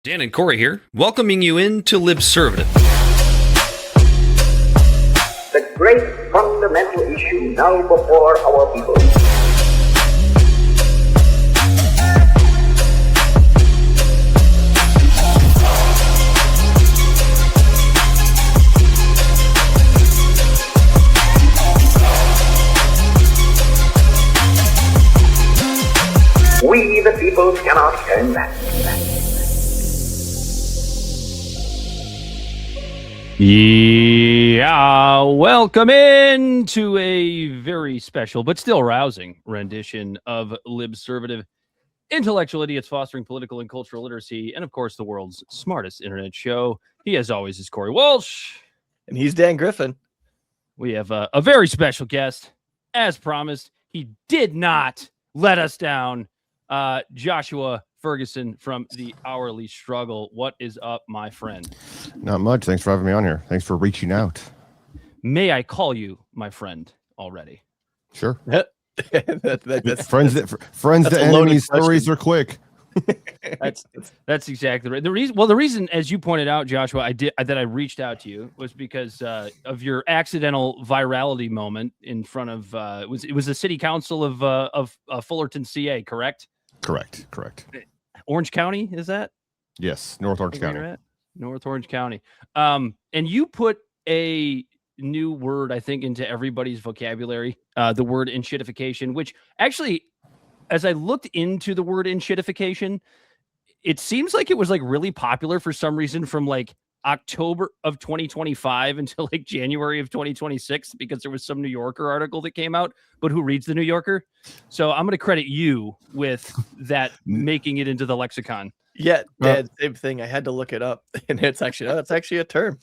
Dan and Corey here, welcoming you into Libservative. The great fundamental issue now before our people. We, the people, cannot turn back. Yeah, welcome in to a very special but still rousing rendition of Libservative, intellectual idiots fostering political and cultural literacy, and of course the world's smartest internet show. He, as always, is Corey Walsh. And he's Dan Griffin. We have a very special guest. As promised, he did not let us down. Joshua Ferguson from the Hourly Struggle. What is up, my friend? Not much. Thanks for having me on here. Thanks for reaching out. May I call you my friend already? Sure. That's friends that enemy stories are quick. That's exactly right. The reason, as you pointed out, Joshua, I reached out to you was because of your accidental virality moment in front of it was the city council of Fullerton, CA, correct? Correct. Orange County, is that? Yes, North Orange County. North Orange County. And you put a new word, I think, into everybody's vocabulary, the word enshittification, which actually, as I looked into the word enshittification, it seems like it was like really popular for some reason from like October of 2025 until like January of 2026, because there was some New Yorker article that came out, but who reads the New Yorker? So I'm going to credit you with that, making it into the lexicon. Yeah, Dad, same thing. I had to look it up, and it's actually a term.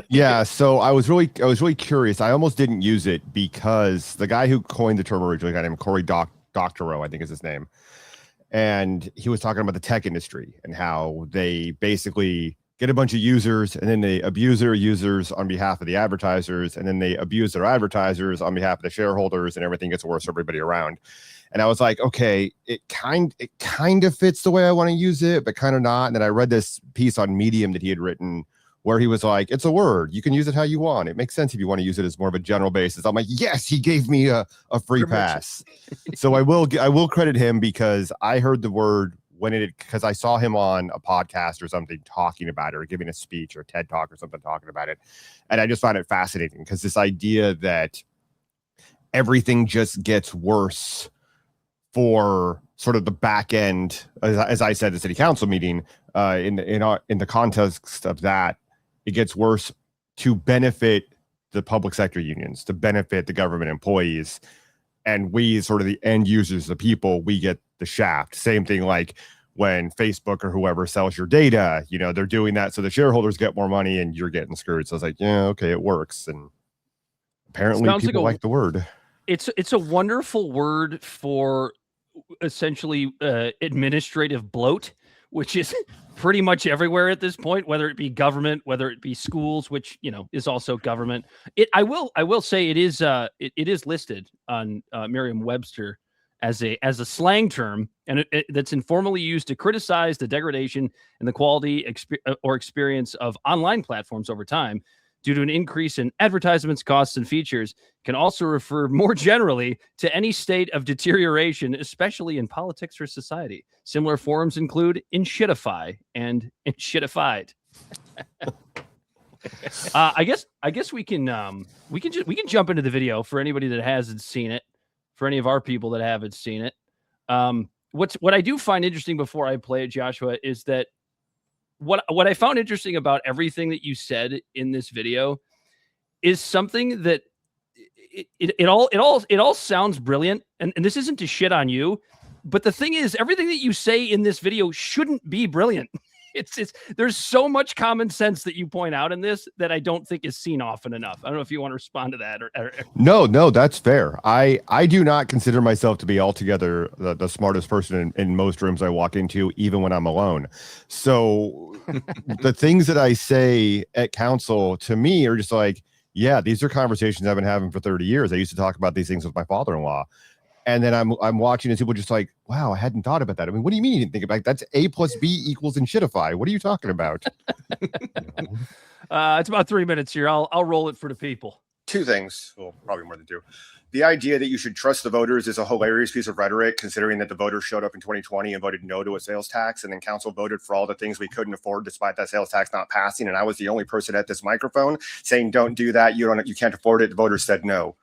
Yeah, so I was really curious. I almost didn't use it because the guy who coined the term originally, a guy named Cory Doctorow, I think is his name, and he was talking about the tech industry and how they basically get a bunch of users and then they abuse their users on behalf of the advertisers, and then they abuse their advertisers on behalf of the shareholders, and everything gets worse for everybody around. And I was like, okay, it kind of fits the way I want to use it, but kind of not. And then I read this piece on Medium that he had written where he was like, it's a word, you can use it how you want. It makes sense if you want to use it as more of a general basis. I'm like, yes, he gave me a free pass. So I will credit him, because I heard the word because I saw him on a podcast or something talking about it, or giving a speech or a TED talk or something talking about it. And I just found it fascinating, because this idea that everything just gets worse for sort of the back end, as I said, the city council meeting, in the context of that, it gets worse to benefit the public sector unions, to benefit the government employees, and we, sort of the end users, the people, we get the shaft. Same thing like when Facebook or whoever sells your data, they're doing that so the shareholders get more money and you're getting screwed. So I was like, yeah, okay, it works. And apparently people like the word. It's a wonderful word for essentially administrative bloat, which is pretty much everywhere at this point, whether it be government, whether it be schools, which is also government. I will say it is listed on Merriam-Webster as a slang term, and that's informally used to criticize the degradation in the quality or experience of online platforms over time due to an increase in advertisements, costs, and features. Can also refer more generally to any state of deterioration, especially in politics or society. Similar forms include enshittify and enshittified. I guess we can jump into the video for anybody that hasn't seen it, for any of our people that haven't seen it. What I do find interesting before I play it, Joshua, is that what I found interesting about everything that you said in this video is something that it all sounds brilliant, and this isn't to shit on you, but the thing is, everything that you say in this video shouldn't be brilliant. It's there's so much common sense that you point out in this that I don't think is seen often enough. I don't know if you want to respond to that or... No, that's fair. I do not consider myself to be altogether the smartest person in most rooms I walk into, even when I'm alone. So the things that I say at council to me are just like, yeah, these are conversations I've been having for 30 years. I used to talk about these things with my father-in-law. And then I'm watching and people just like, wow, I hadn't thought about that. I mean, what do you mean you didn't think about it? That's A plus B equals Enshittify. What are you talking about? It's about 3 minutes here. I'll roll it for the people. Two things. Well, probably more than two. The idea that you should trust the voters is a hilarious piece of rhetoric, considering that the voters showed up in 2020 and voted no to a sales tax, and then council voted for all the things we couldn't afford despite that sales tax not passing. And I was the only person at this microphone saying, don't do that. You can't afford it. The voters said no.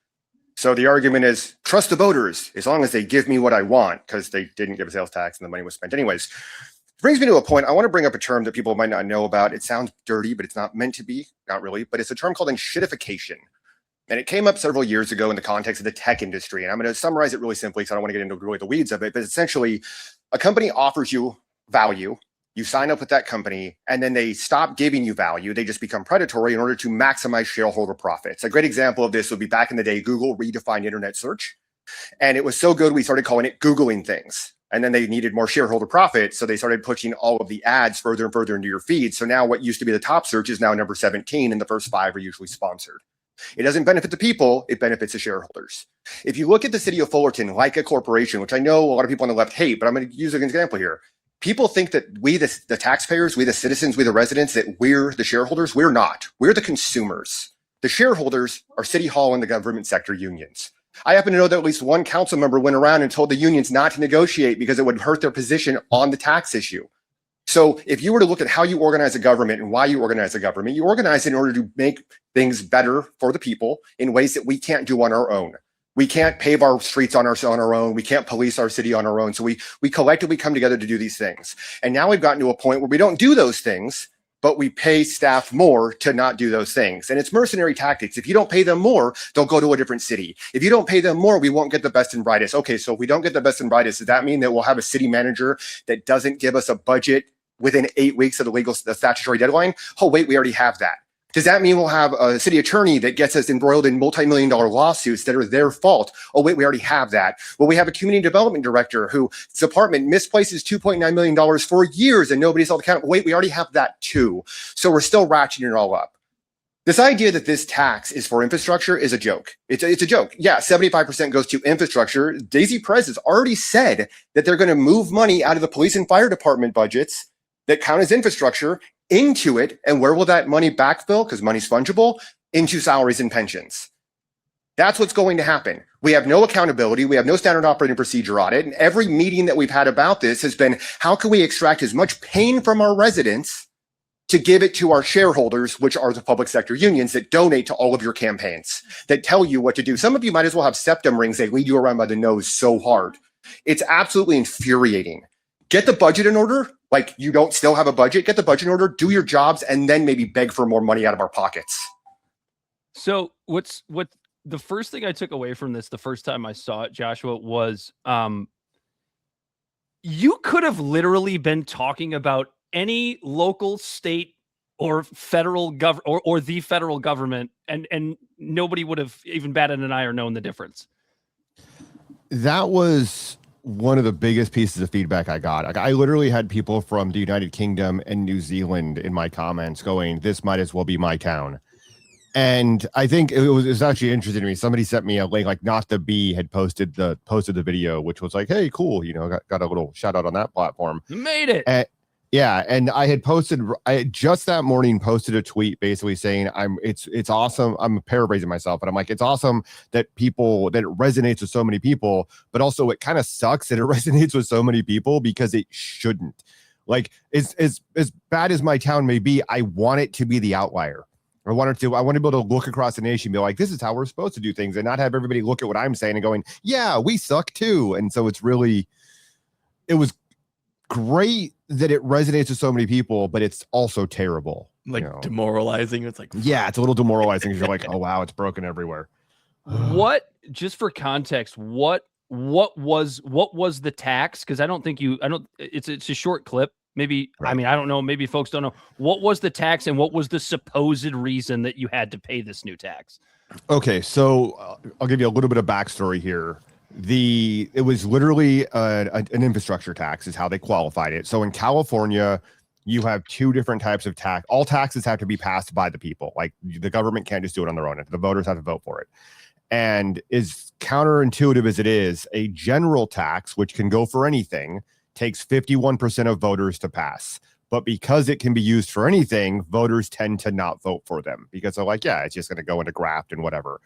So the argument is trust the voters as long as they give me what I want, because they didn't give a sales tax and the money was spent anyways. It brings me to a point. I want to bring up a term that people might not know about. It sounds dirty, but it's not meant to be, not really, but it's a term called enshittification. And it came up several years ago in the context of the tech industry. And I'm going to summarize it really simply because I don't want to get into really the weeds of it. But essentially, a company offers you value. You sign up with that company, and then they stop giving you value. They just become predatory in order to maximize shareholder profits. A great example of this would be back in the day, Google redefined internet search. And it was so good, we started calling it Googling things. And then they needed more shareholder profit. So they started pushing all of the ads further and further into your feed. So now what used to be the top search is now number 17, and the first 5 are usually sponsored. It doesn't benefit the people, it benefits the shareholders. If you look at the city of Fullerton like a corporation, which I know a lot of people on the left hate, but I'm going to use an example here. People think that we, the taxpayers, we, the citizens, we, the residents, that we're the shareholders. We're not. We're the consumers. The shareholders are City Hall and the government sector unions. I happen to know that at least one council member went around and told the unions not to negotiate because it would hurt their position on the tax issue. So if you were to look at how you organize a government and why you organize a government, you organize it in order to make things better for the people in ways that we can't do on our own. We can't pave our streets on our own. We can't police our city on our own. So we collectively come together to do these things. And now we've gotten to a point where we don't do those things, but we pay staff more to not do those things. And it's mercenary tactics. If you don't pay them more, they'll go to a different city. If you don't pay them more, we won't get the best and brightest. Okay, so if we don't get the best and brightest, does that mean that we'll have a city manager that doesn't give us a budget within 8 weeks of the statutory deadline? Oh, wait, we already have that. Does that mean we'll have a city attorney that gets us embroiled in multi-million-dollar lawsuits that are their fault? Oh, wait, we already have that. Well, we have a community development director whose department misplaces $2.9 million for years and nobody's held accountable. Wait, we already have that too. So we're still ratcheting it all up. This idea that this tax is for infrastructure is a joke. It's a joke. Yeah, 75% goes to infrastructure. Daisy Perez has already said that they're going to move money out of the police and fire department budgets that count as infrastructure into it. And where will that money backfill? Because money's fungible, into salaries and pensions. That's what's going to happen. We have no accountability. We have no standard operating procedure audit. And every meeting that we've had about this has been, how can we extract as much pain from our residents to give it to our shareholders, which are the public sector unions that donate to all of your campaigns, that tell you what to do. Some of you might as well have septum rings. They lead you around by the nose so hard. It's absolutely infuriating. Get the budget in order. Like, you don't still have a budget, get the budget in order, do your jobs, and then maybe beg for more money out of our pockets. So what the first thing I took away from this the first time I saw it, Joshua, was you could have literally been talking about any local, state, or federal or the federal government, and nobody would have even batted an eye or known the difference. That was one of the biggest pieces of feedback I got. Like, I literally had people from the United Kingdom and New Zealand in my comments going, this might as well be my town. And I think it was actually interesting to me. Somebody sent me a link, like Not the Bee had posted the video, which was like, hey, cool, you know, got a little shout out on that platform. You made it. Yeah, and I had just that morning posted a tweet basically saying it's awesome. I'm paraphrasing myself, but I'm like, it's awesome that it resonates with so many people, but also it kind of sucks that it resonates with so many people because it shouldn't. Like, as bad as my town may be, I want it to be the outlier. I want to be able to look across the nation and be like, this is how we're supposed to do things, and not have everybody look at what I'm saying and going, yeah, we suck too. And so it was great that it resonates with so many people, but it's also terrible. Like, you know? Demoralizing. It's like, yeah, it's a little demoralizing because you're like, oh wow, it's broken everywhere. What, just for context, what was the tax? Because it's a short clip. Maybe, right. I mean, I don't know. Maybe folks don't know. What was the tax and what was the supposed reason that you had to pay this new tax? Okay, so I'll give you a little bit of backstory here. It was literally an infrastructure tax is how they qualified it. So in California, you have two different types of tax. All taxes have to be passed by the people. Like, the government can't just do it on their own. The voters have to vote for it. And is counterintuitive as it is, a general tax, which can go for anything, takes 51% of voters to pass. But because it can be used for anything, voters tend to not vote for them because they're like, yeah, it's just going to go into graft and whatever.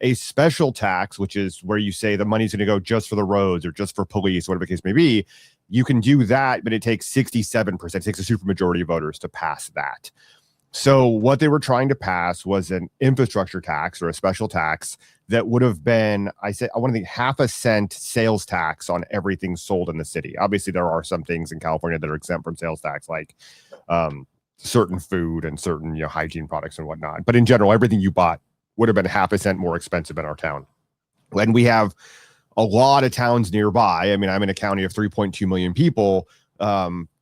A special tax, which is where you say the money's going to go just for the roads or just for police, whatever the case may be, you can do that, but it takes 67%. It takes a supermajority of voters to pass that. So what they were trying to pass was an infrastructure tax or a special tax that would have been, I want to think, half a cent sales tax on everything sold in the city. Obviously, there are some things in California that are exempt from sales tax, like certain food and certain hygiene products and whatnot. But in general, everything you bought would have been half a cent more expensive in our town. And we have a lot of towns nearby. I mean, I'm in a county of 3.2 million people.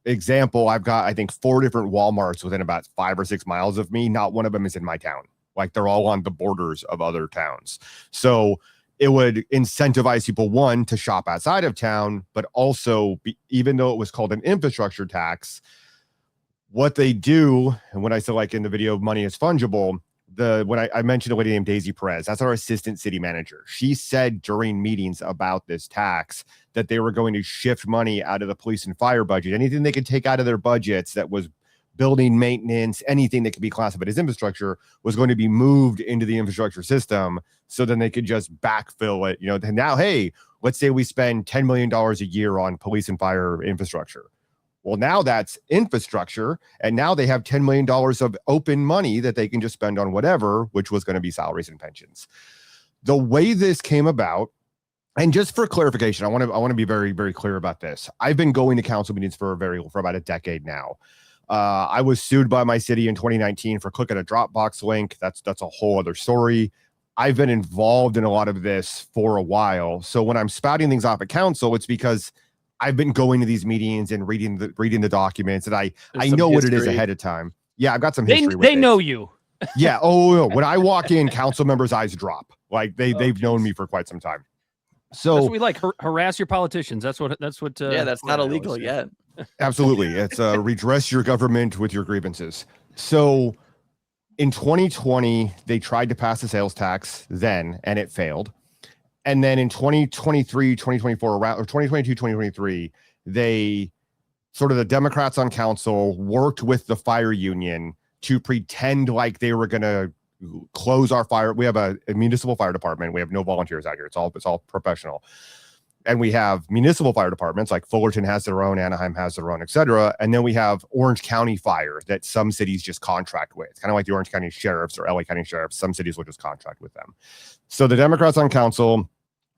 Example, I've got, I think, 4 different Walmarts within about 5 or 6 miles of me. Not one of them is in my town. Like, they're all on the borders of other towns. So it would incentivize people, one, to shop outside of town, but also, even though it was called an infrastructure tax, what they do, and when I said, like in the video, money is fungible, when I mentioned a lady named Daisy Perez, that's our assistant city manager. She said during meetings about this tax that they were going to shift money out of the police and fire budget. Anything they could take out of their budgets that was building maintenance, anything that could be classified as infrastructure was going to be moved into the infrastructure system. So then they could just backfill it. And now, hey, let's say we spend $10 million a year on police and fire infrastructure. Well, now that's infrastructure, and now they have $10 million of open money that they can just spend on whatever, which was going to be salaries and pensions. The way this came about, and just for clarification, I want to be very, very clear about this. I've been going to council meetings for about a decade now. I was sued by my city in 2019 for clicking a Dropbox link. That's a whole other story. I've been involved in a lot of this for a while. So when I'm spouting things off at council, it's because I've been going to these meetings and reading the documents, and I know what it is ahead of time. Yeah, I've got some history. They know you. Yeah. Oh, when I walk in, council members' eyes drop. Like they've known me for quite some time. So that's what we like. Harass your politicians. That's what. Yeah, that's not illegal yet. Absolutely, it's redress your government with your grievances. So in 2020, they tried to pass a sales tax then, and it failed. And then in 2023, 2024, or 2022, 2023, they sort of the Democrats on council worked with the fire union to pretend like they were going to close our fire. We have a municipal fire department. We have no volunteers out here. It's all professional. And we have municipal fire departments like Fullerton has their own, Anaheim has their own, et cetera. And then we have Orange County Fire that some cities just contract with. It's kind of like the Orange County Sheriffs or LA County Sheriffs. Some cities will just contract with them. So the Democrats on council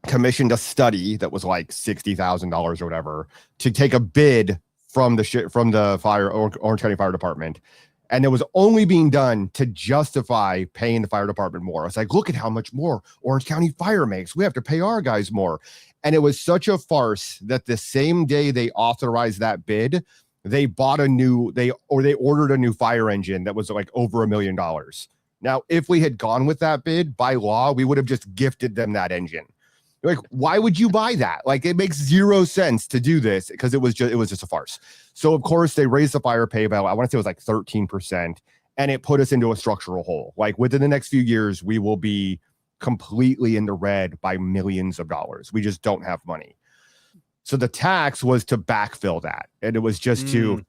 commissioned a study that was like $60,000 or whatever to take a bid from the Orange County Fire Department. And it was only being done to justify paying the fire department more. It's like, look at how much more Orange County Fire makes. We have to pay our guys more. And it was such a farce that the same day they authorized that bid, they ordered a new fire engine that was like over $1 million. Now, if we had gone with that bid, by law, we would have just gifted them that engine. Like, why would you buy that? Like, it makes zero sense to do this because it was just a farce. So of course they raised the fire pay by, I want to say it was like 13%, and it put us into a structural hole. Like within the next few years, we will be completely in the red by millions of dollars. We just don't have money. So the tax was to backfill that, and it was just to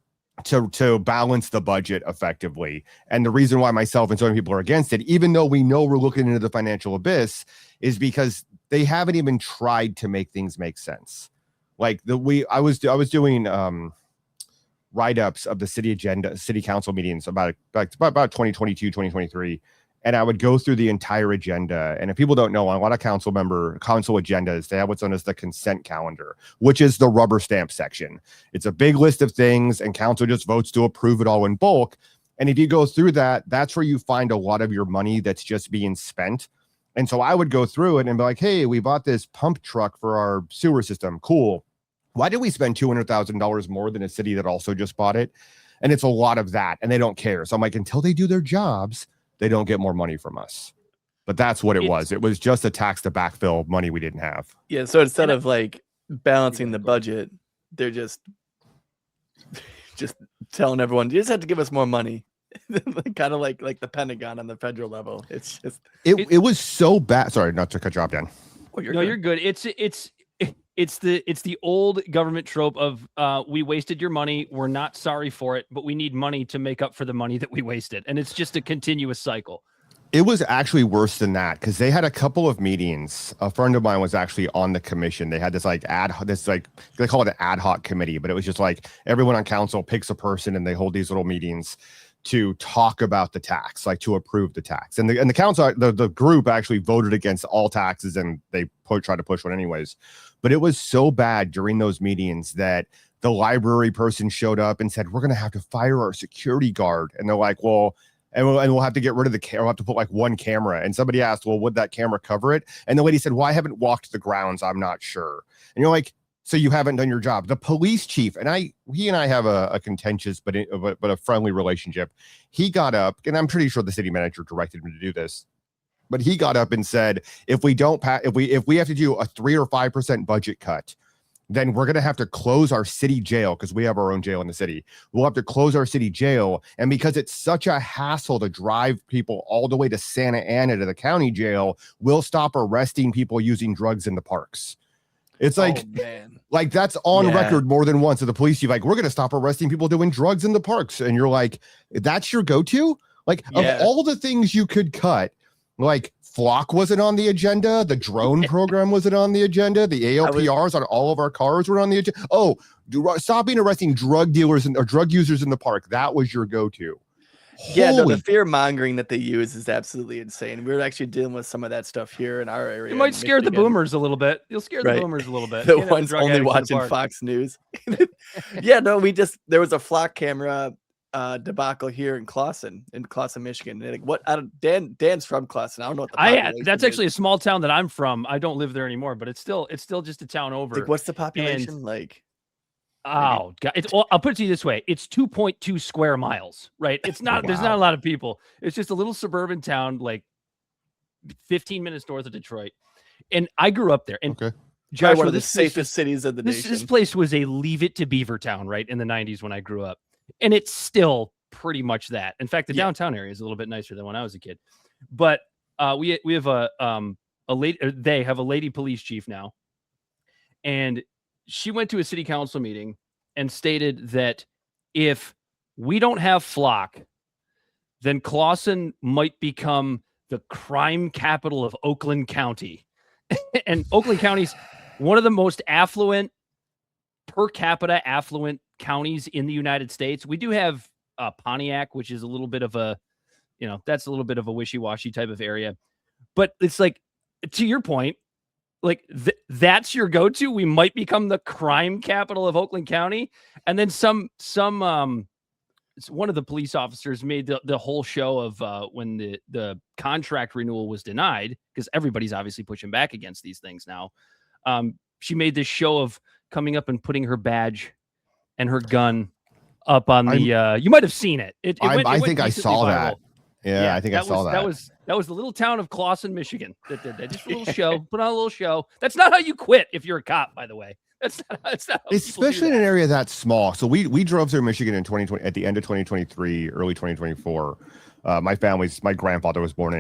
balance the budget effectively. And the reason why myself and so many people are against it, even though we know we're looking into the financial abyss, is because they haven't even tried to make things make sense. Like I was doing write-ups of the city council meetings about 2022, 2023. And I would go through the entire agenda. And if people don't know, on a lot of council agendas, they have what's known as the consent calendar, which is the rubber stamp section. It's a big list of things, and council just votes to approve it all in bulk. And if you go through that, that's where you find a lot of your money that's just being spent. And so I would go through it and be like, hey, we bought this pump truck for our sewer system. Cool. Why did we spend $200,000 more than a city that also just bought it? And it's a lot of that, and they don't care. So I'm like, until they do their jobs, they don't get more money from us. But that's what it was. It was just a tax to backfill money we didn't have. Yeah. So instead of like balancing the budget, they're just telling everyone, you just have to give us more money. Kind of like the Pentagon on the federal level. It's just it was so bad. Sorry, not to cut you off, Dan. No, you're good. It's the old government trope of we wasted your money. We're not sorry for it, but we need money to make up for the money that we wasted. And it's just a continuous cycle. It was actually worse than that because they had a couple of meetings. A friend of mine was actually on the commission. They had this they call it an ad hoc committee, but it was just like everyone on council picks a person and they hold these little meetings to talk about the tax, like to approve the tax. And the council, the group actually voted against all taxes and they tried to push one anyways. But it was so bad during those meetings that the library person showed up and said, we're going to have to fire our security guard. And they're like, well, and we'll have to get rid of the camera. We'll have to put like one camera. And somebody asked, well, would that camera cover it? And the lady said, well, I haven't walked the grounds. I'm not sure. And you're like, so you haven't done your job. The police chief, and he and I have a contentious but a friendly relationship. He got up, and I'm pretty sure the city manager directed him to do this. But he got up and said, if we don't pass, if we have to do a 3 or 5% budget cut, then we're going to have to close our city jail because we have our own jail in the city. We'll have to close our city jail. And because it's such a hassle to drive people all the way to Santa Ana to the county jail, we'll stop arresting people using drugs in the parks. It's like, like that's on record more than once. So the police chief, like, we're going to stop arresting people doing drugs in the parks. And you're like, that's your go-to? Like, of all the things you could cut, like Flock wasn't on the agenda. The drone program wasn't on the agenda. The ALPRs on all of our cars were on the agenda. Oh, stopping arresting drug dealers or drug users in the park. That was your go-to. Yeah, no, the fear mongering that they use is absolutely insane. We're actually dealing with some of that stuff here in our area. You might scare the boomers a little bit. You'll scare the boomers a little bit. The ones only watching Fox News. Yeah, no, there was a Flock camera debacle here in Clawson, Michigan. Like, what? Dan's from Clawson. I don't know what the population that's is. actually a small town that I'm from. I don't live there anymore, but it's still just a town over. Like, what's the population like? Oh God! I'll put it to you this way: it's 2.2 square miles, right? It's not. There's not a lot of people. It's just a little suburban town, like 15 minutes north of Detroit. And I grew up there. And Josh, one of the safest cities of the nation. This place was a Leave It to Beaver town, right, in the 90s when I grew up, and it's still pretty much that. In fact, the downtown area is a little bit nicer than when I was a kid. But we have a lady. They have a lady police chief now, and she went to a city council meeting and stated that if we don't have Flock, then Clawson might become the crime capital of Oakland County. And Oakland County's one of the most affluent, per capita affluent counties in the United States. We do have Pontiac, which is a little bit of a, that's a little bit of a wishy-washy type of area. But it's like, to your point, like that's your go-to. We might become the crime capital of Oakland County. And then one of the police officers made the whole show of when the contract renewal was denied, because everybody's obviously pushing back against these things now. She made this show of coming up and putting her badge and her gun up on the, you might've seen it. I think I saw viral. that. Yeah, I think I saw that. That was the little town of Clawson, Michigan that did that. Just a little show, put on a little show. That's not how you quit if you're a cop, by the way. That's not especially in an area that small. So we drove through Michigan in 2020 at the end of 2023, early 2024. My grandfather was born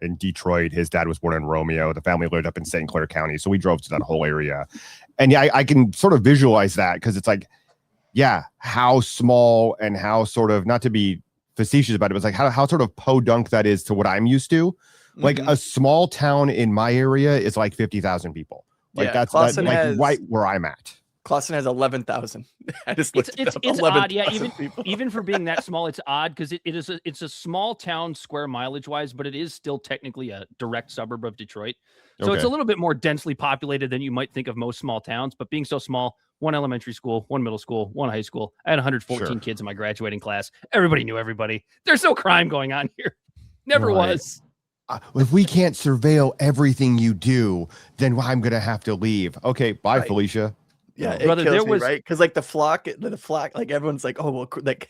in Detroit. His dad was born in Romeo. The family lived up in St. Clair County. So we drove to that whole area. And yeah, I can sort of visualize that because it's like, how small and how sort of, not to be facetious about it, but it's like how sort of podunk that is to what I'm used to. Like a small town in my area is like 50,000 people. Like that's right where I'm at. Clawson has 11,000. I just looked it's up. odd, even for being that small, it's odd because it's a small town square mileage wise, but it is still technically a direct suburb of Detroit. So it's a little bit more densely populated than you might think of most small towns. But being so small, one elementary school, one middle school, one high school. I had 114 kids in my graduating class. Everybody knew everybody. There's no crime going on here. Never was. If we can't surveil everything you do, then I'm gonna have to leave. Okay, bye, Felicia. Yeah, it kills me, right? Because like the flock, like everyone's like, oh well, like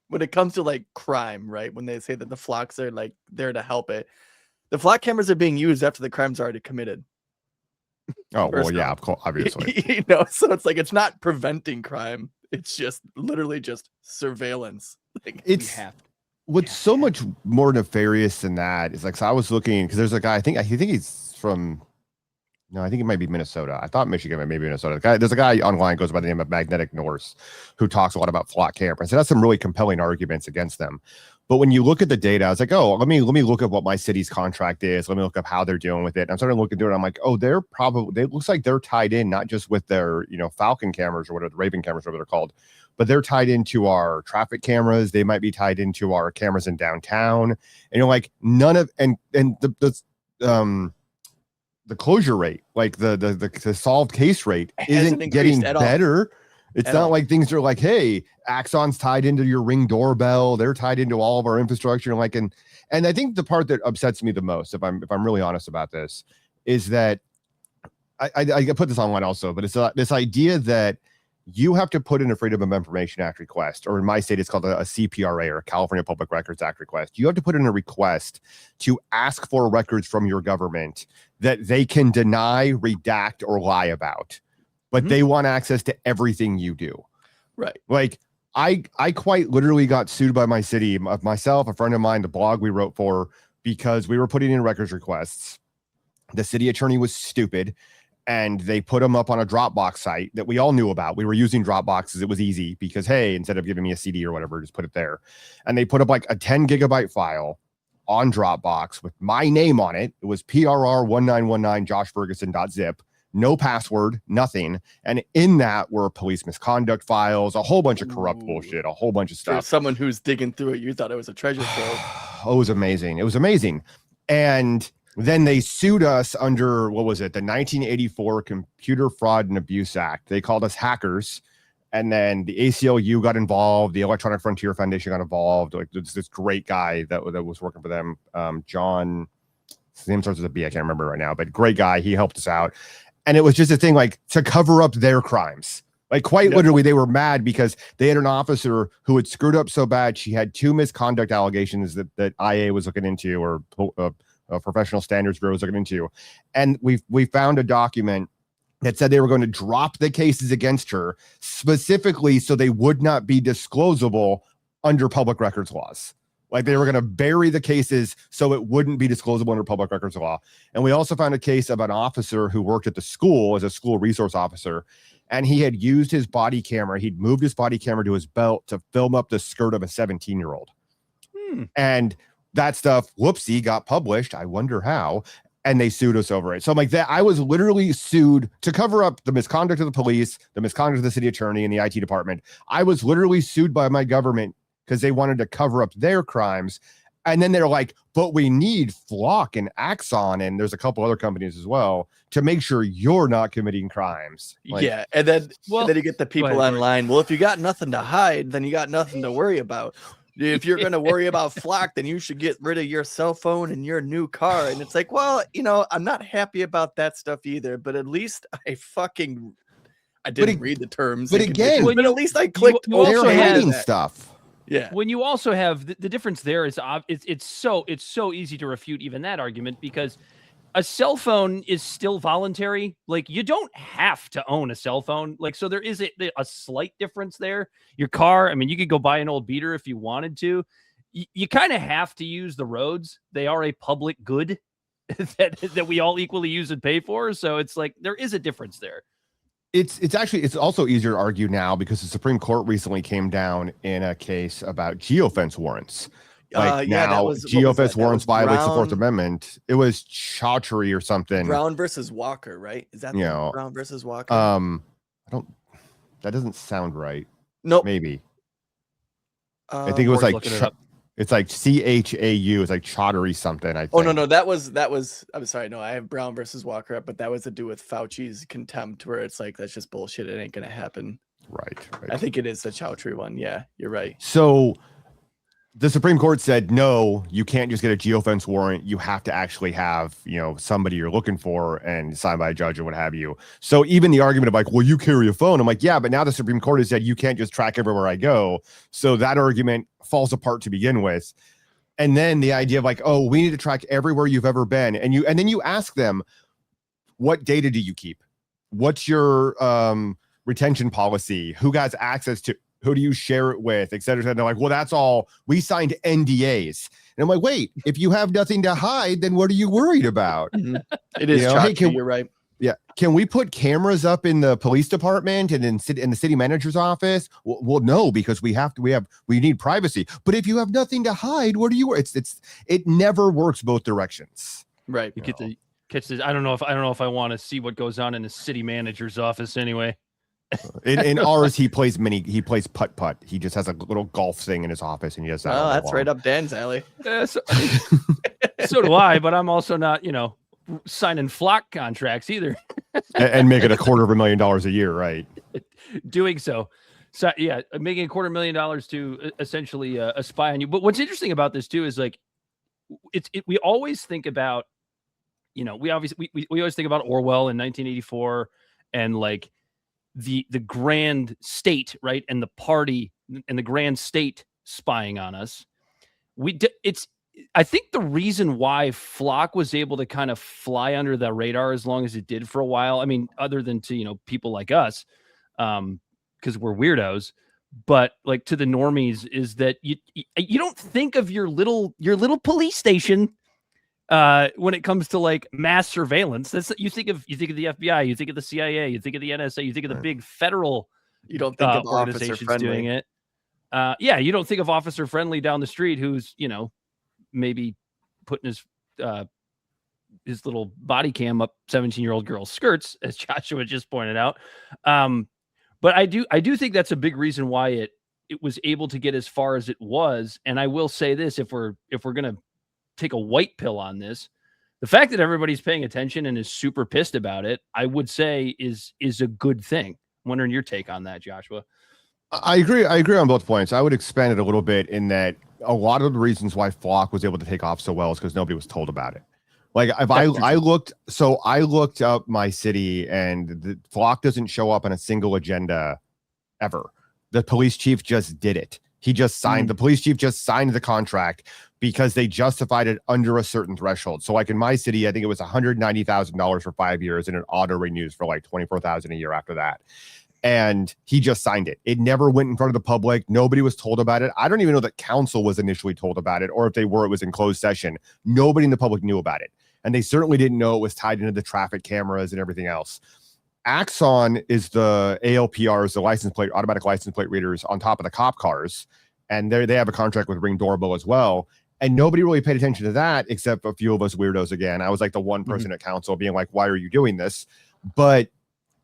when it comes to like crime, right? When they say that the flocks are like there to help it, the flock cameras are being used after the crime's already committed. Oh well, yeah, of course, obviously. So it's like it's not preventing crime; it's just literally just surveillance. Like, what's so much more nefarious than that is like, so I was looking because there's a guy, I think he's from, no, I think it might be Minnesota. I thought Michigan, but maybe Minnesota. There's a guy online goes by the name of Magnetic Norse who talks a lot about flock cameras. And that's some really compelling arguments against them. But when you look at the data, I was like, oh, let me look at what my city's contract is. Let me look up how they're dealing with it. And I'm starting to look into it. I'm like, oh, it looks like they're tied in, not just with their, Falcon cameras or whatever, the Raven cameras, whatever they're called, but they're tied into our traffic cameras. They might be tied into our cameras in downtown. And you're like, none of, and the closure rate, like the solved case rate isn't getting better. It's not like things are like, hey, Axon's tied into your Ring doorbell. They're tied into all of our infrastructure. And I think the part that upsets me the most, if I'm really honest about this, is that I put this online also, but it's this idea that you have to put in a Freedom of Information Act request, or in my state, it's called a CPRA, or California Public Records Act request. You have to put in a request to ask for records from your government that they can deny, redact, or lie about. But they want access to everything you do. Right. Like, I quite literally got sued by my city, myself, a friend of mine, the blog we wrote for, because we were putting in records requests. The city attorney was stupid, and they put them up on a Dropbox site that we all knew about. We were using Dropbox because it was easy, because, hey, instead of giving me a CD or whatever, just put it there. And they put up like a 10 gigabyte file on Dropbox with my name on it. It was PRR1919 joshferguson.zip. No password, nothing. And in that were police misconduct files, a whole bunch of corrupt bullshit, a whole bunch of stuff. For someone who's digging through it, you thought it was a treasure trove. Oh, it was amazing. It was amazing. And then they sued us under, what was it? The 1984 Computer Fraud and Abuse Act. They called us hackers. And then the ACLU got involved. The Electronic Frontier Foundation got involved. Like, this great guy that was working for them, John, his name starts with a B. I can't remember right now, but great guy. He helped us out. And it was just a thing like to cover up their crimes. Like, quite literally, they were mad because they had an officer who had screwed up so bad. She had 2 misconduct allegations that IA was looking into, or Professional Standards Bureau was looking into. And we found a document that said they were going to drop the cases against her specifically so they would not be disclosable under public records laws. Like, they were going to bury the cases so it wouldn't be disclosable under public records law. And we also found a case of an officer who worked at the school as a school resource officer. And he had used his body camera. He'd moved his body camera to his belt to film up the skirt of a 17-year-old. And that stuff, whoopsie, got published. I wonder how. And they sued us over it. So I'm like, that I was literally sued to cover up the misconduct of the police, the misconduct of the city attorney and the IT department. I was literally sued by my government because they wanted to cover up their crimes. And then they're like, but we need Flock and Axon, and there's a couple other companies as well, to make sure you're not committing crimes. Like, yeah. And then you get the people online. Well, if you got nothing to hide, then you got nothing to worry about. If you're going to worry about Flock, then you should get rid of your cell phone and your new car. And it's like, well, I'm not happy about that stuff either, but at least I didn't read the terms. But again, but at least I clicked over stuff. Yeah. When you also have the difference there is it's so easy to refute even that argument, because a cell phone is still voluntary. Like, you don't have to own a cell phone. Like, so there is a slight difference there. Your car, I mean, you could go buy an old beater if you wanted to. You kind of have to use the roads. They are a public good that we all equally use and pay for. So it's like, there is a difference there. It's also easier to argue now because the Supreme Court recently came down in a case about geofence warrants. Like, now geofence warrants violate the Fourth Amendment. It was Chaudhry or something. Brown versus Walker, right? Is that Brown versus Walker? That doesn't sound right. Nope. Maybe. I think it was like it's like CHAU. It's like Chaudhry something. I think. Oh no, that was. I'm sorry. No, I have Brown versus Walker up, but that was to do with Fauci's contempt, where it's like, that's just bullshit. It ain't gonna happen. Right. I think it is the Chaudhry one. Yeah, you're right. So the Supreme Court said, no, you can't just get a geofence warrant. You have to actually have, somebody you're looking for and signed by a judge or what have you. So even the argument of like, well, you carry a phone. I'm like, yeah, but now the Supreme Court has said you can't just track everywhere I go. So that argument falls apart to begin with. And then the idea of like, oh, we need to track everywhere you've ever been. And then you ask them, what data do you keep? What's your retention policy? Who has access to Who do you share it with, et cetera. And they're like, well, that's all. We signed NDAs. And I'm like, wait, if you have nothing to hide, then what are you worried about? It is hey, you're right. Yeah. Can we put cameras up in the police department and in the city manager's office? Well, no, because we need privacy. But if you have nothing to hide, what are you? It never works both directions. Right. You get to catch this. I don't know if I want to see what goes on in the city manager's office anyway. In ours, he plays putt-putt. He just has a little golf thing in his office, and he does that. Oh, that's right up Dan's alley. So do I, but I'm also not, signing flock contracts either. and making $250,000 a year, right? Doing so. So yeah, making $250,000 to essentially spy on you. But what's interesting about this too is like, we always think about, we always think about Orwell in 1984 and like the grand state, right, and the party and the grand state spying on us. I think the reason why Flock was able to kind of fly under the radar as long as it did for a while, I mean, other than to, people like us, because we're weirdos, but like to the normies, is that you don't think of your little police station when it comes to like mass surveillance. You think of the FBI, you think of the CIA, you think of the NSA, you think of the big federal. You don't think of organizations doing it. You don't think of officer friendly down the street who's maybe putting his little body cam up 17-year-old girl's skirts, as Joshua just pointed out. But I do think that's a big reason why it was able to get as far as it was. And I will say this, if we're gonna take a white pill on this, the fact that everybody's paying attention and is super pissed about it, I would say is a good thing. I'm wondering your take on that, Joshua. I agree on both points. I would expand it a little bit in that a lot of the reasons why Flock was able to take off so well is because nobody was told about it. Like if I looked up my city, and the Flock doesn't show up on a single agenda ever. The police chief just did it. He just signed, the police chief just signed the contract because they justified it under a certain threshold. So like in my city, I think it was $190,000 for 5 years, and it auto renews for like $24,000 a year after that. And he just signed it. It never went in front of the public. Nobody was told about it. I don't even know that council was initially told about it, or if they were, it was in closed session. Nobody in the public knew about it. And they certainly didn't know it was tied into the traffic cameras and everything else. Axon is the ALPRs, the automatic license plate readers on top of the cop cars. And they have a contract with Ring Doorbell as well. And nobody really paid attention to that, except a few of us weirdos again. I was like the one person at council being like, why are you doing this? But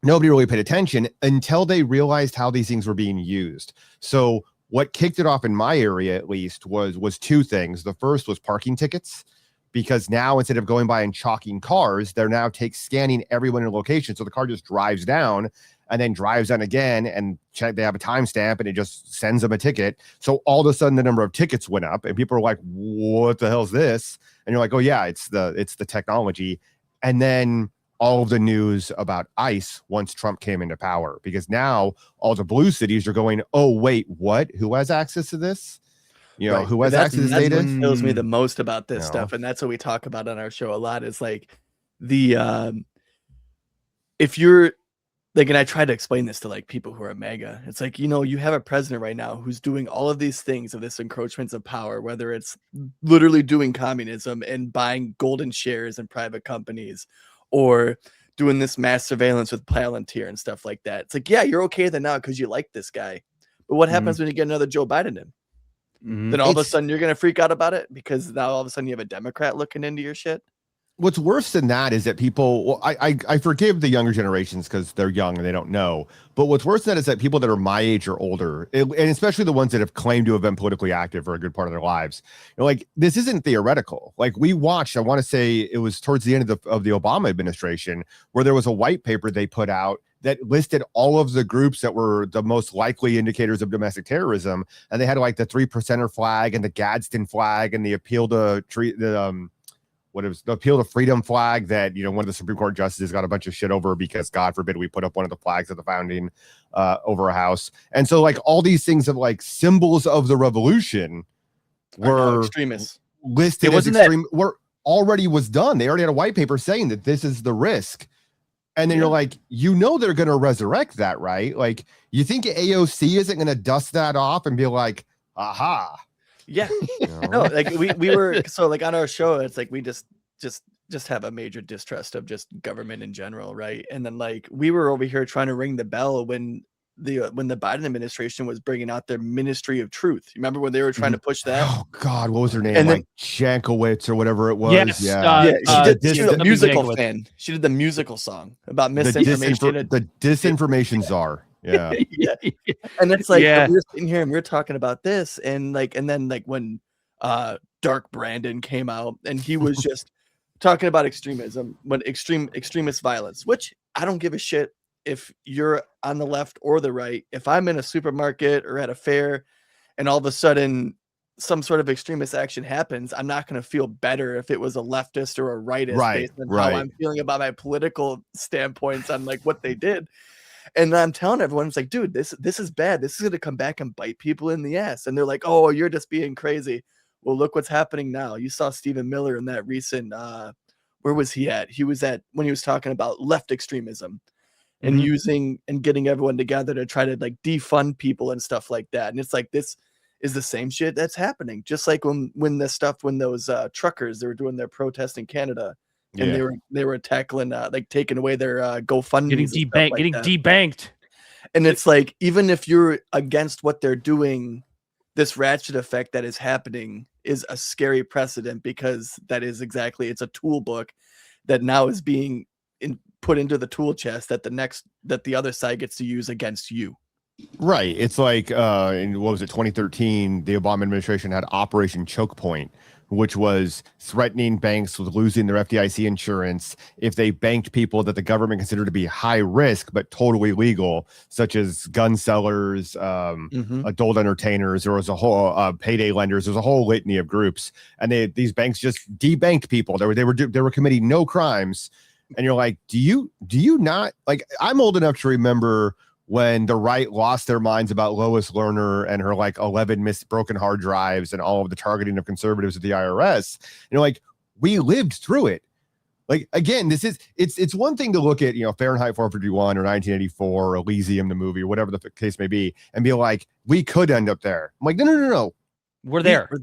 nobody really paid attention until they realized how these things were being used. So what kicked it off in my area, at least, was two things. The first was parking tickets, because now instead of going by and chalking cars, they're now scanning everyone in a location. So the car just drives down and then drives on again, and they have a timestamp, and it just sends them a ticket. So all of a sudden the number of tickets went up, and people are like, what the hell is this? And you're like, oh yeah, it's the technology. And then all of the news about ICE once Trump came into power, because now all the blue cities are going, oh, wait, what? Who has access to this? Right. Who has access to this data? That's what kills me the most about this stuff. And that's what we talk about on our show a lot, is like if you're like, and I try to explain this to like people who are MAGA, it's like, you have a president right now who's doing all of these things of this encroachments of power, whether it's literally doing communism and buying golden shares in private companies, or doing this mass surveillance with Palantir and stuff like that. It's like, yeah, you're okay with it now because you like this guy. But what happens when you get another Joe Biden in? Then all of a sudden you're going to freak out about it because now all of a sudden you have a Democrat looking into your shit. What's worse than that is that people, I forgive the younger generations because they're young and they don't know. But what's worse than that is that people that are my age or older, and especially the ones that have claimed to have been politically active for a good part of their lives, like, this isn't theoretical. Like, we watched, I want to say it was towards the end of the Obama administration, where there was a white paper they put out that listed all of the groups that were the most likely indicators of domestic terrorism. And they had like the 3%er flag and the Gadsden flag and the appeal to the appeal to freedom flag that, one of the Supreme Court justices got a bunch of shit over because, God forbid, we put up one of the flags of the founding over a house. And so like all these things of like symbols of the revolution were extremists listed as extreme, already was done. They already had a white paper saying that this is the risk. And then you're like, they're going to resurrect that, right? Like, you think AOC isn't going to dust that off and be like, aha. Yeah. No, like we were, so like on our show, it's like we just have a major distrust of just government in general, right? And then like we were over here trying to ring the bell when the Biden administration was bringing out their Ministry of Truth. You remember when they were trying to push that? Oh God, what was her name? And like Jankowicz or whatever it was. Yes, She did the musical fan. She did the musical song about misinformation. The disinformation czar. Yeah. Yeah. And it's like we're sitting here and we're talking about this, and then when Dark Brandon came out and he was just talking about extremism, when extremist violence, which I don't give a shit if you're on the left or the right. If I'm in a supermarket or at a fair and all of a sudden some sort of extremist action happens, I'm not going to feel better if it was a leftist or a rightist based on how I'm feeling about my political standpoints on like what they did. And I'm telling everyone, it's like, dude, this is bad. This is going to come back and bite people in the ass. And they're like, oh, you're just being crazy. Well, look what's happening now. You saw Stephen Miller in that recent, where was he at? He was when he was talking about left extremism and using and getting everyone together to try to like defund people and stuff like that. And it's like, this is the same shit that's happening. Just like when those truckers, they were doing their protest in Canada and they were tackling, like taking away their GoFundMe. Getting debanked. And it's like, even if you're against what they're doing, this ratchet effect that is happening is a scary precedent, because that is exactly, it's a tool book that now is being put into the tool chest that the other side gets to use against you. Right. It's like in what was it, 2013, the Obama administration had Operation Choke Point, which was threatening banks with losing their FDIC insurance if they banked people that the government considered to be high risk but totally legal, such as gun sellers, adult entertainers. There was a whole payday lenders. There's a whole litany of groups, and these banks just debanked people. They were committing no crimes. And you're like, do you not, like, I'm old enough to remember when the right lost their minds about Lois Lerner and her like 11 broken hard drives and all of the targeting of conservatives at the IRS. You know, like, we lived through it. Like, again, it's one thing to look at, Fahrenheit 451 or 1984 or Elysium, the movie, or whatever the case may be, and be like, we could end up there. I'm like, no. We're there. We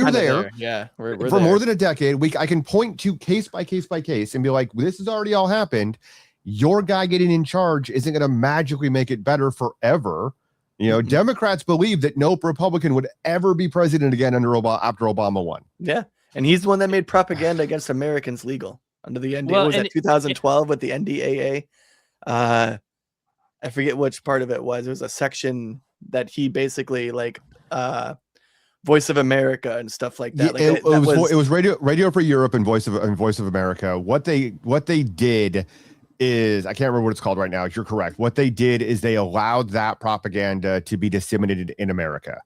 were there. Yeah. We're for there. More than a decade. I can point to case by case and be like, this has already all happened. Your guy getting in charge isn't going to magically make it better forever. Democrats believe that no Republican would ever be president again after Obama won. Yeah. And he's the one that made propaganda against Americans legal under the NDAA. Was that 2012 with the NDAA? I forget which part of it was. It was a section that he basically like Voice of America and stuff like that. It was Radio Free Europe and Voice of America. What they did is, I can't remember what it's called right now. You're correct. What they did is they allowed that propaganda to be disseminated in America.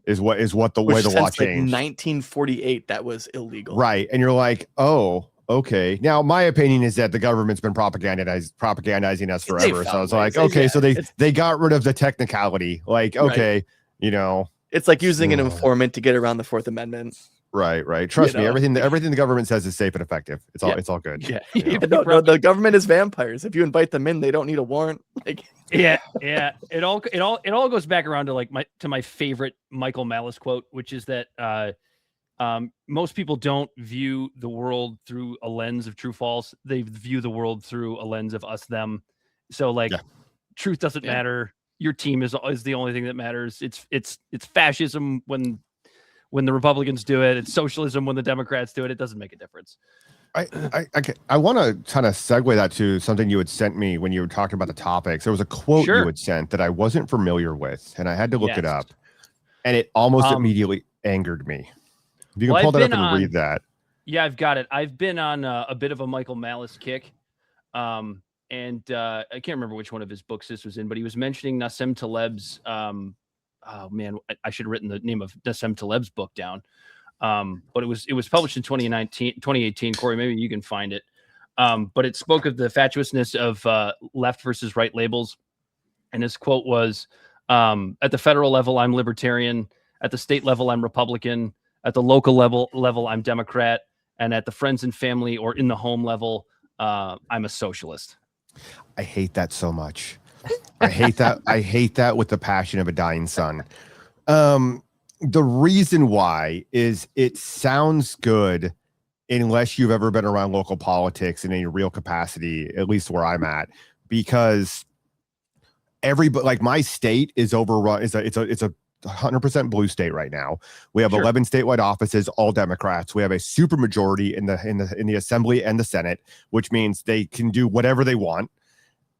Is what the way the law changed. 1948, that was illegal. Right. And you're like, oh, okay. Now, my opinion is that the government's been propagandizing us forever. So I was like, okay, so they got rid of the technicality. Like, okay, it's like using an informant to get around the Fourth Amendment. Right. Trust me, everything the government says is safe and effective. It's all good. Yeah. No, the government is vampires. If you invite them in, they don't need a warrant. Like, yeah. It all goes back around to my favorite Michael Malice quote, which is that most people don't view the world through a lens of true false. They view the world through a lens of us them. So truth doesn't matter. Your team is the only thing that matters. It's fascism when the Republicans do it. It's socialism when the Democrats do it. It doesn't make a difference. I want to kind of segue that to something you had sent me when you were talking about the topics. There was a quote you had sent that I wasn't familiar with, and I had to look it up, and it almost immediately angered me. If you can pull that up and read that. Yeah, I've got it. I've been on a bit of a Michael Malice kick. And I can't remember which one of his books this was in, but he was mentioning Nassim Taleb's oh man, I should have written the name of Nassim Taleb's book down. But it was published in 2018. Corey, maybe you can find it. But it spoke of the fatuousness of left versus right labels. And his quote was, at the federal level, I'm libertarian. At the state level, I'm Republican. At the local level, I'm Democrat. And at the friends and family or in the home level, I'm a socialist. I hate that so much. I hate that with the passion of a dying sun. The reason why is it sounds good unless you've ever been around local politics in any real capacity, at least where I'm at, because everybody, like my state is overrun. It's a 100% blue state right now. We have 11 statewide offices, all Democrats. We have a super majority in the Assembly and the Senate, which means they can do whatever they want.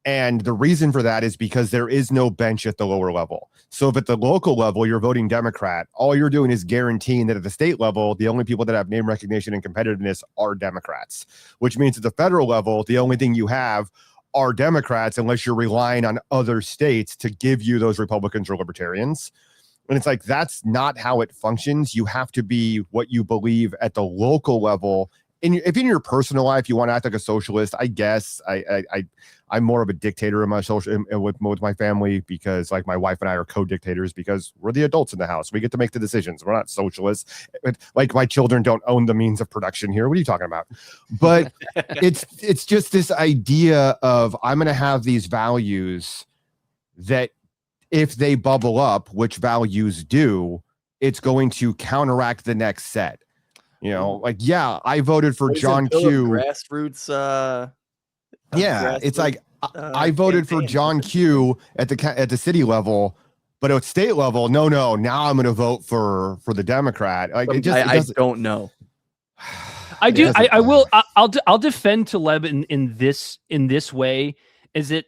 And the reason for that is because there is no bench at the lower level. So if at the local level you're voting Democrat, all you're doing is guaranteeing that at the state level, the only people that have name recognition and competitiveness are Democrats, which means at the federal level, the only thing you have are Democrats unless you're relying on other states to give you those Republicans or Libertarians. And it's like, that's not how it functions. You have to be what you believe at the local level. If in your personal life you want to act like a socialist, I guess I'm more of a dictator in my with my family, because like my wife and I are co-dictators because we're the adults in the house. We get to make the decisions. We're not socialists. Like my children don't own the means of production here. What are you talking about? But it's just this idea of I'm going to have these values that if they bubble up, which values do, it's going to counteract the next set. You know, like, yeah, I voted for John Q. Grassroots. It's like I voted for John Q at the city level, but at state level, no. Now I'm going to vote for the Democrat. Like I don't know. I do. I will. I'll defend Taleb in this way. Is it?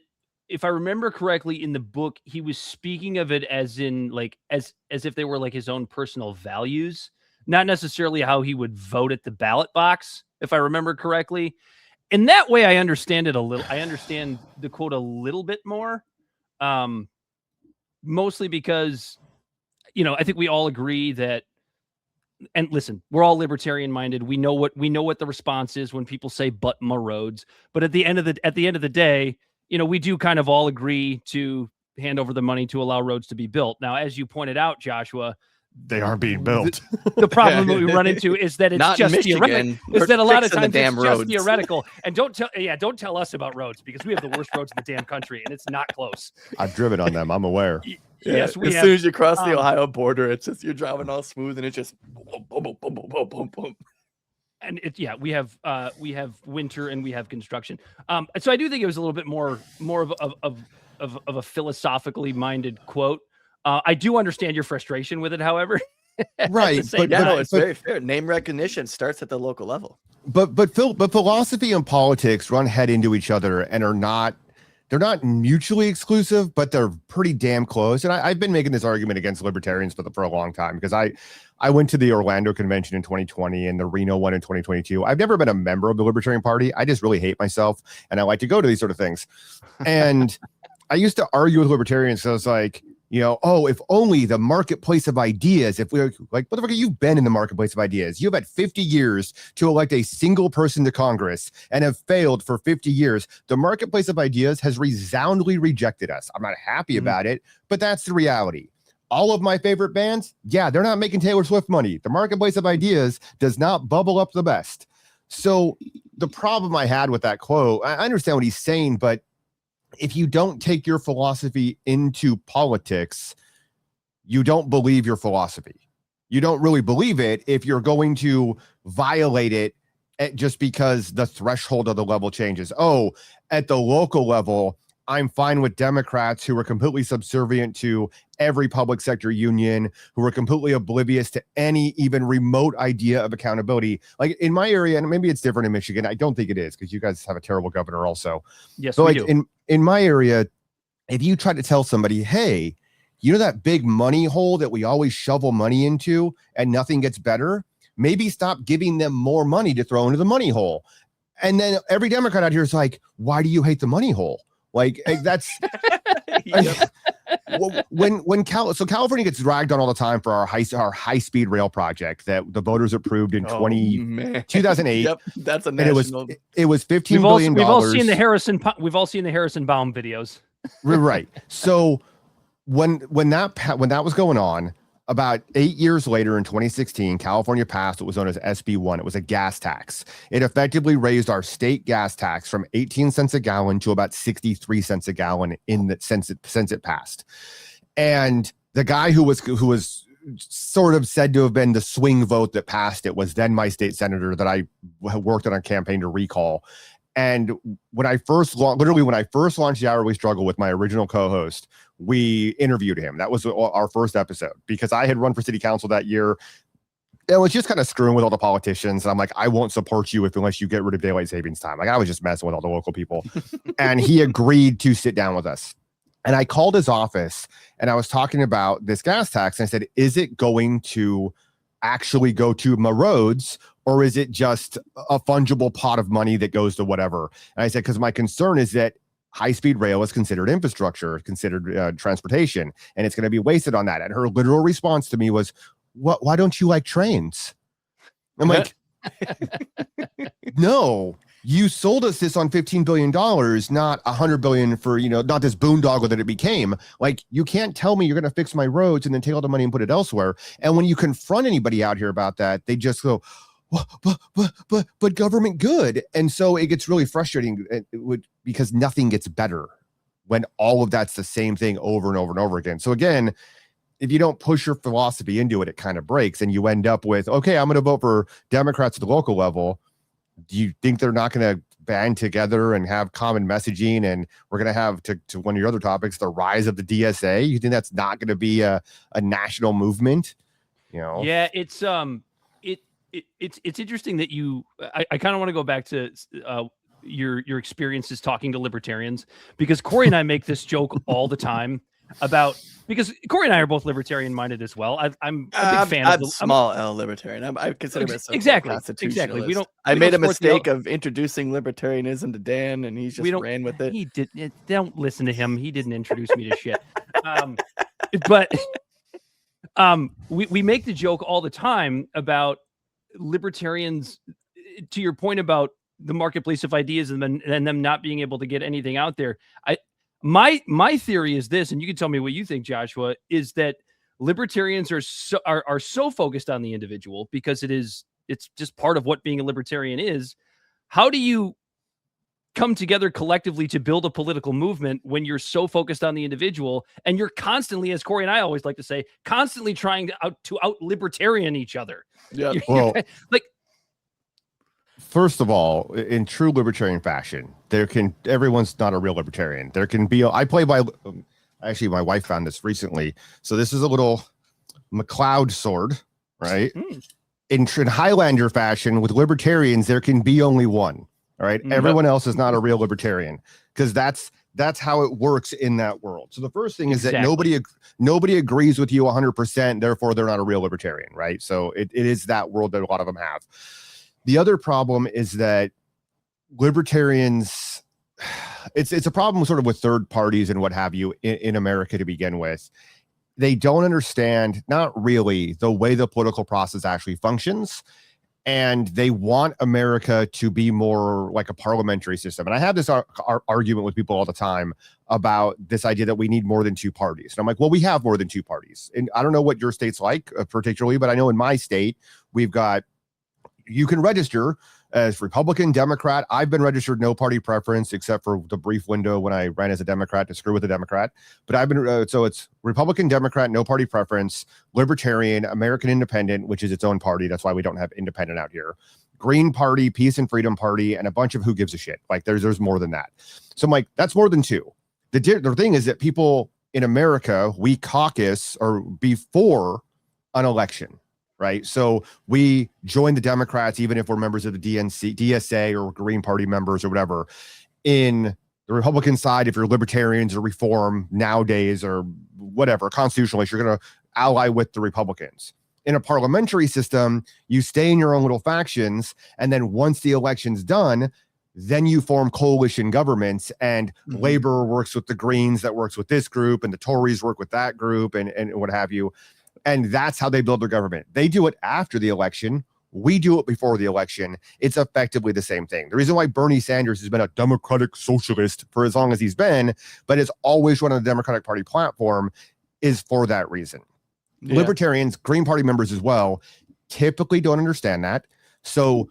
If I remember correctly, in the book, he was speaking of it as in like as if they were like his own personal values. Not necessarily how he would vote at the ballot box, if I remember correctly. In that way, I understand it a little. I understand the quote a little bit more, mostly because, you know, I think we all agree that. And listen, we're all libertarian minded. We know what the response is when people say "but more roads." But at the end of the day, you know, we do kind of all agree to hand over the money to allow roads to be built. Now, as you pointed out, Joshua, they aren't being built. The problem that we run into is that it's not just theoretical. Is that a lot of times it's roads. just theoretical. And don't tell us about roads, because we have the worst roads in the damn country, and it's not close. I've driven on them. I'm aware. Yes, we as have. Soon as you cross the Ohio border, it's just you're driving all smooth, and it's just boom, boom, boom, boom, boom, boom, boom. And we have winter and we have construction. So I do think it was a little bit more of a philosophically minded quote. I do understand your frustration with it, however. Right, it's very fair. Name recognition starts at the local level. But philosophy and politics run head into each other and they're not mutually exclusive, but they're pretty damn close. And I've been making this argument against libertarians for a long time, because I went to the Orlando convention in 2020 and the Reno one in 2022. I've never been a member of the Libertarian Party. I just really hate myself, and I like to go to these sort of things. And I used to argue with libertarians. So I was like, you know, oh, if only the marketplace of ideas, if we're like, what the fuck, you've been in the marketplace of ideas. You've had 50 years to elect a single person to Congress and have failed for 50 years. The marketplace of ideas has resoundingly rejected us. I'm not happy about it, but that's the reality. All of my favorite bands, yeah, they're not making Taylor Swift money. The marketplace of ideas does not bubble up the best. So the problem I had with that quote, I understand what he's saying, but if you don't take your philosophy into politics, you don't believe your philosophy. You don't really believe it if you're going to violate it just because the threshold of the level changes. Oh, at the local level, I'm fine with Democrats who are completely subservient to every public sector union, who are completely oblivious to any even remote idea of accountability. Like in my area, and maybe it's different in Michigan. I don't think it is, because you guys have a terrible governor also. Yes, so we like do. In my area, if you try to tell somebody, hey, you know that big money hole that we always shovel money into and nothing gets better, maybe stop giving them more money to throw into the money hole. And then every Democrat out here is like, why do you hate the money hole? Like that's so California gets dragged on all the time for our high speed rail project that the voters approved in 2008. Yep, that's a national. And it was $15 billion. We've all seen the Harrison Baum videos. Right. So when that was going on, About 8 years later, in 2016, California passed what was known as SB1. It was a gas tax. It effectively raised our state gas tax from 18 cents a gallon to about 63 cents a gallon since it passed. And the guy who was sort of said to have been the swing vote that passed it was then my state senator that I worked on a campaign to recall. And when I first launched the Hourly Struggle with my original co-host, we interviewed him. That was our first episode because I had run for city council that year. It was just kind of screwing with all the politicians. And I'm like, I won't support you unless you get rid of daylight savings time. Like I was just messing with all the local people. And he agreed to sit down with us. And I called his office and I was talking about this gas tax. And I said, is it going to actually go to my roads, or is it just a fungible pot of money that goes to whatever? And I said, because my concern is that high-speed rail is considered infrastructure, considered transportation, and it's going to be wasted on that. And her literal response to me was, why don't you like trains? I'm like, no, you sold us this on $15 billion, not $100 billion for, not this boondoggle that it became. Like, you can't tell me you're going to fix my roads and then take all the money and put it elsewhere. And when you confront anybody out here about that, they just go, but government good. And so it gets really frustrating because nothing gets better when all of that's the same thing over and over and over again. So again, if you don't push your philosophy into it, it kind of breaks and you end up with, okay, I'm going to vote for Democrats at the local level. Do you think they're not going to band together and have common messaging? And we're going to have to one of your other topics, the rise of the DSA. You think that's not going to be a national movement? Yeah, it's interesting that I kind of want to go back to your experiences talking to libertarians, because Corey and I make this joke all the time because Corey and I are both libertarian minded as well. I'm a big fan of small L libertarian. I consider myself exactly. I made a mistake of introducing libertarianism to Dan, and he just ran with it. He did. Don't listen to him. He didn't introduce me to shit. But we make the joke all the time about libertarians, to your point about the marketplace of ideas and them not being able to get anything out there. My theory is this, and you can tell me what you think, Joshua, is that libertarians are so focused on the individual because it's just part of what being a libertarian is. How do you come together collectively to build a political movement when you're so focused on the individual and you're constantly, as Corey and I always like to say, constantly trying to out libertarian each other? Yeah. Well, first of all, in true libertarian fashion, everyone's not a real libertarian. There can be, actually, my wife found this recently. So this is a little McLeod sword, right? In Highlander fashion, with libertarians, there can be only one. All right. Everyone else is not a real libertarian, because that's how it works in that world. So the first thing is that nobody agrees with you 100%. Therefore, they're not a real libertarian. Right. So it is that world that a lot of them have. The other problem is that libertarians, it's a problem sort of with third parties and what have you in America to begin with. They don't understand, not really, the way the political process actually functions. And they want America to be more like a parliamentary system. And I have this argument with people all the time about this idea that we need more than two parties. And I'm like, well, we have more than two parties. And I don't know what your state's like particularly, but I know in my state, you can register as Republican, Democrat. I've been registered no party preference, except for the brief window when I ran as a Democrat to screw with a Democrat. But I've been, so it's Republican, Democrat, no party preference, Libertarian, American Independent, which is its own party. That's why we don't have independent out here. Green Party, Peace and Freedom Party, and a bunch of who gives a shit. Like there's more than that. So I'm like, that's more than two. The thing is that people in America, we caucus or before an election. Right. So we join the Democrats, even if we're members of the DSA or Green Party members or whatever. In the Republican side, if you're libertarians or reform nowadays or whatever, constitutionally, you're going to ally with the Republicans. In a parliamentary system, you stay in your own little factions. And then once the election's done, then you form coalition governments, and Labor works with the Greens, that works with this group, and the Tories work with that group, and what have you. And that's how they build their government. They do it after the election. We do it before the election. It's effectively the same thing. The reason why Bernie Sanders has been a democratic socialist for as long as he's been, but has always run on the Democratic Party platform, is for that reason. Libertarians, Green Party members as well, typically don't understand that. So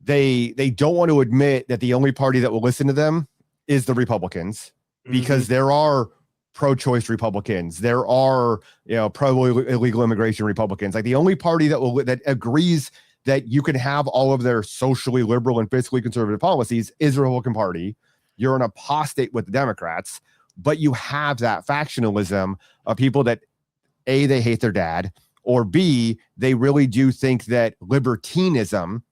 they don't want to admit that the only party that will listen to them is the Republicans, because there are pro-choice Republicans, there are pro-illegal immigration Republicans. Like the only party that agrees that you can have all of their socially liberal and fiscally conservative policies is the Republican Party. You're an apostate with the Democrats, but you have that factionalism of people that A, they hate their dad, or B, they really do think that libertinism,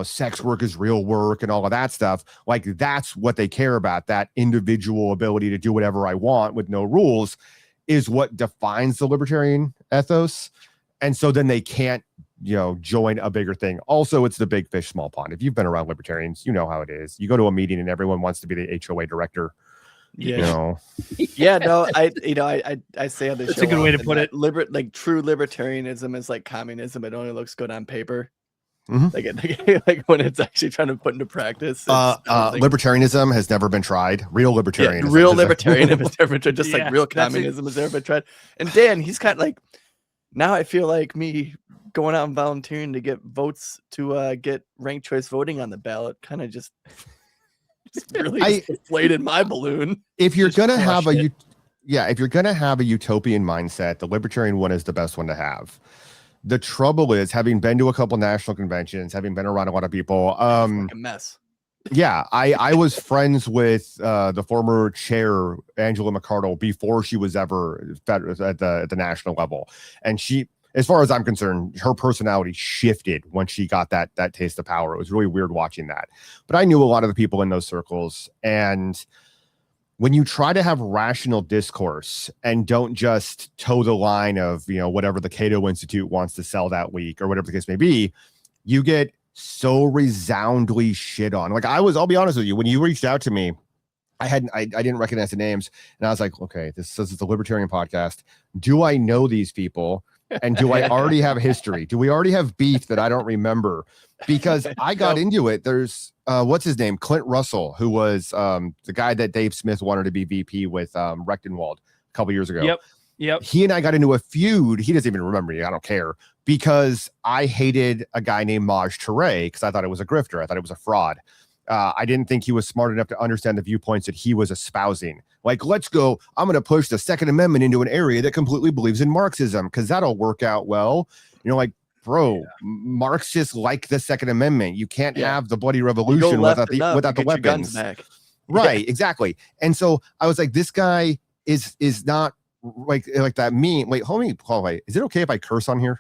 sex work is real work and all of that stuff, like that's what they care about. That individual ability to do whatever I want with no rules is what defines the libertarian ethos. And so then they can't, join a bigger thing. Also, it's the big fish, small pond. If you've been around libertarians, you know how it is. You go to a meeting and everyone wants to be the HOA director. Yeah. No, I say on this show. That's a good way to put it. True libertarianism is like communism. It only looks good on paper. Mm-hmm. Like when it's actually trying to put into practice. Libertarianism has never been tried. Real libertarianism. Yeah, real libertarianism has never been tried. Just like real communism has never been tried. And Dan, he's kind of like, now I feel like me going out and volunteering to get votes to get ranked choice voting on the ballot kind of just really inflated my balloon. If you're gonna have if you're gonna have a utopian mindset, the libertarian one is the best one to have. The trouble is, having been to a couple national conventions, having been around a lot of people, a mess. Yeah, I was friends with the former chair, Angela McArdle, before she was ever at the national level. And she, as far as I'm concerned, her personality shifted when she got that taste of power. It was really weird watching that. But I knew a lot of the people in those circles. And when you try to have rational discourse and don't just toe the line of, whatever the Cato Institute wants to sell that week or whatever the case may be, you get so resoundingly shit on. Like I'll be honest with you, when you reached out to me, I didn't recognize the names, and I was like, okay, this says it's a libertarian podcast. Do I know these people? And do I already have history? Do we already have beef that I don't remember? Because I got into it. There's what's his name? Clint Russell, who was the guy that Dave Smith wanted to be VP with Rechtenwald a couple years ago. Yep. He and I got into a feud. He doesn't even remember me. I don't care, because I hated a guy named Maj Touré because I thought it was a grifter. I thought it was a fraud. I didn't think he was smart enough to understand the viewpoints that he was espousing. Like, let's go. I'm going to push the Second Amendment into an area that completely believes in Marxism because that'll work out well. Bro, Marxists like the Second Amendment. You can't have the bloody revolution without the weapons. Back. Right, exactly. And so I was like, this guy is not like that meme. Wait, homie, is it okay if I curse on here?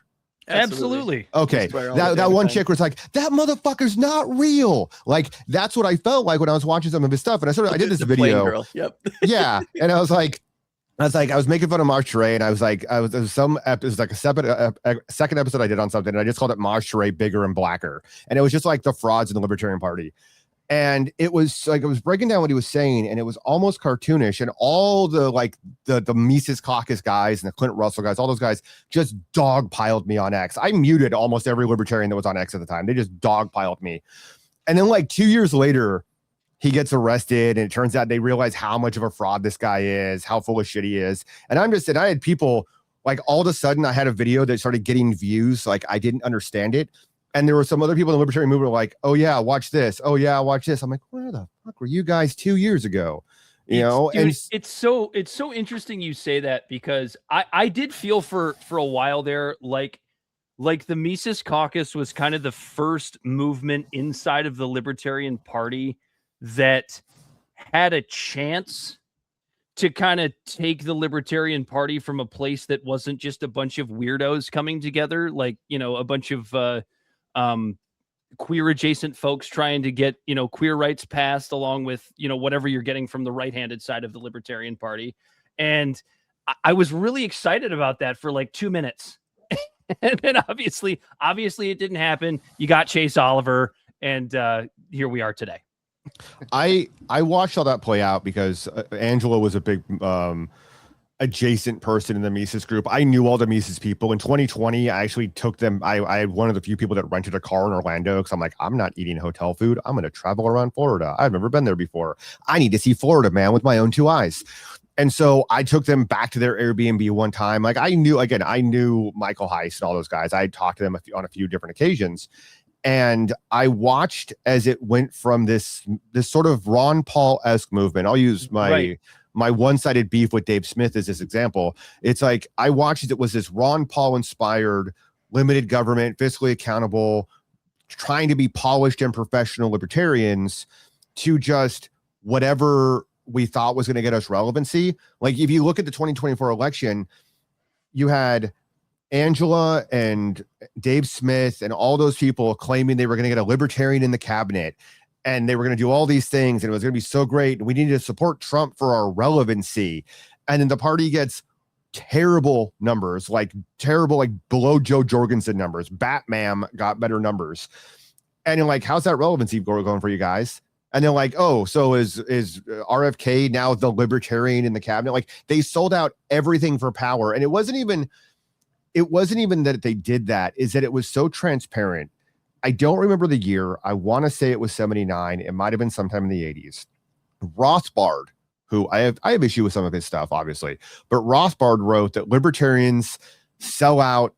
Absolutely. Okay. That one chick was like, that motherfucker's not real. Like, that's what I felt like when I was watching some of his stuff. And I did this video. Girl. Yep. Yeah. And I was making fun of Maj Touré, and it was like a second episode I did on something, and I just called it Maj Touré bigger and blacker. And it was just like the frauds in the Libertarian Party. And it was like, I was breaking down what he was saying, and it was almost cartoonish. And all the Mises Caucus guys and the Clint Russell guys, all those guys just dogpiled me on X. I muted almost every libertarian that was on X at the time. They just dogpiled me. And then 2 years later, he gets arrested, and it turns out they realize how much of a fraud this guy is, how full of shit he is. And I had people, all of a sudden I had a video that started getting views. I didn't understand it. And there were some other people in the libertarian movement who were like, oh yeah, watch this. Oh yeah, watch this. I'm like, where the fuck were you guys 2 years ago? It's so interesting you say that, because I did feel for a while there, like the Mises Caucus was kind of the first movement inside of the Libertarian Party that had a chance to kind of take the Libertarian Party from a place that wasn't just a bunch of weirdos coming together, a bunch of queer adjacent folks trying to get, queer rights passed along with, whatever you're getting from the right-handed side of the Libertarian Party. And I was really excited about that for 2 minutes. And then obviously it didn't happen. You got Chase Oliver, and here we are today. I watched all that play out because Angela was a big adjacent person in the Mises group. I knew all the Mises people. In 2020, I actually took them. I had one of the few people that rented a car in Orlando because I'm like, I'm not eating hotel food. I'm going to travel around Florida. I've never been there before. I need to see Florida, man, with my own two eyes. And so I took them back to their Airbnb one time. Like I knew Michael Heiss and all those guys. I had talked to them on a few different occasions. And I watched as it went from this sort of Ron Paul-esque movement. I'll use my one-sided beef with Dave Smith as this example. It's like I watched as it was this Ron Paul-inspired, limited government, fiscally accountable, trying to be polished and professional libertarians to just whatever we thought was going to get us relevancy. Like if you look at the 2024 election, you had Angela and Dave Smith and all those people claiming they were going to get a libertarian in the cabinet and they were going to do all these things and it was going to be so great. And we needed to support Trump for our relevancy. And then the party gets terrible numbers, like below Joe Jorgensen numbers. Batman got better numbers. And you're like, how's that relevancy going for you guys? And they're like, oh, so is RFK now the libertarian in the cabinet? Like they sold out everything for power. And it wasn't even that they did that, is that it was so transparent. I don't remember the year. I want to say it was 79. It might have been sometime in the 80s. Rothbard, who I have issue with some of his stuff, obviously, but Rothbard wrote that libertarians sell out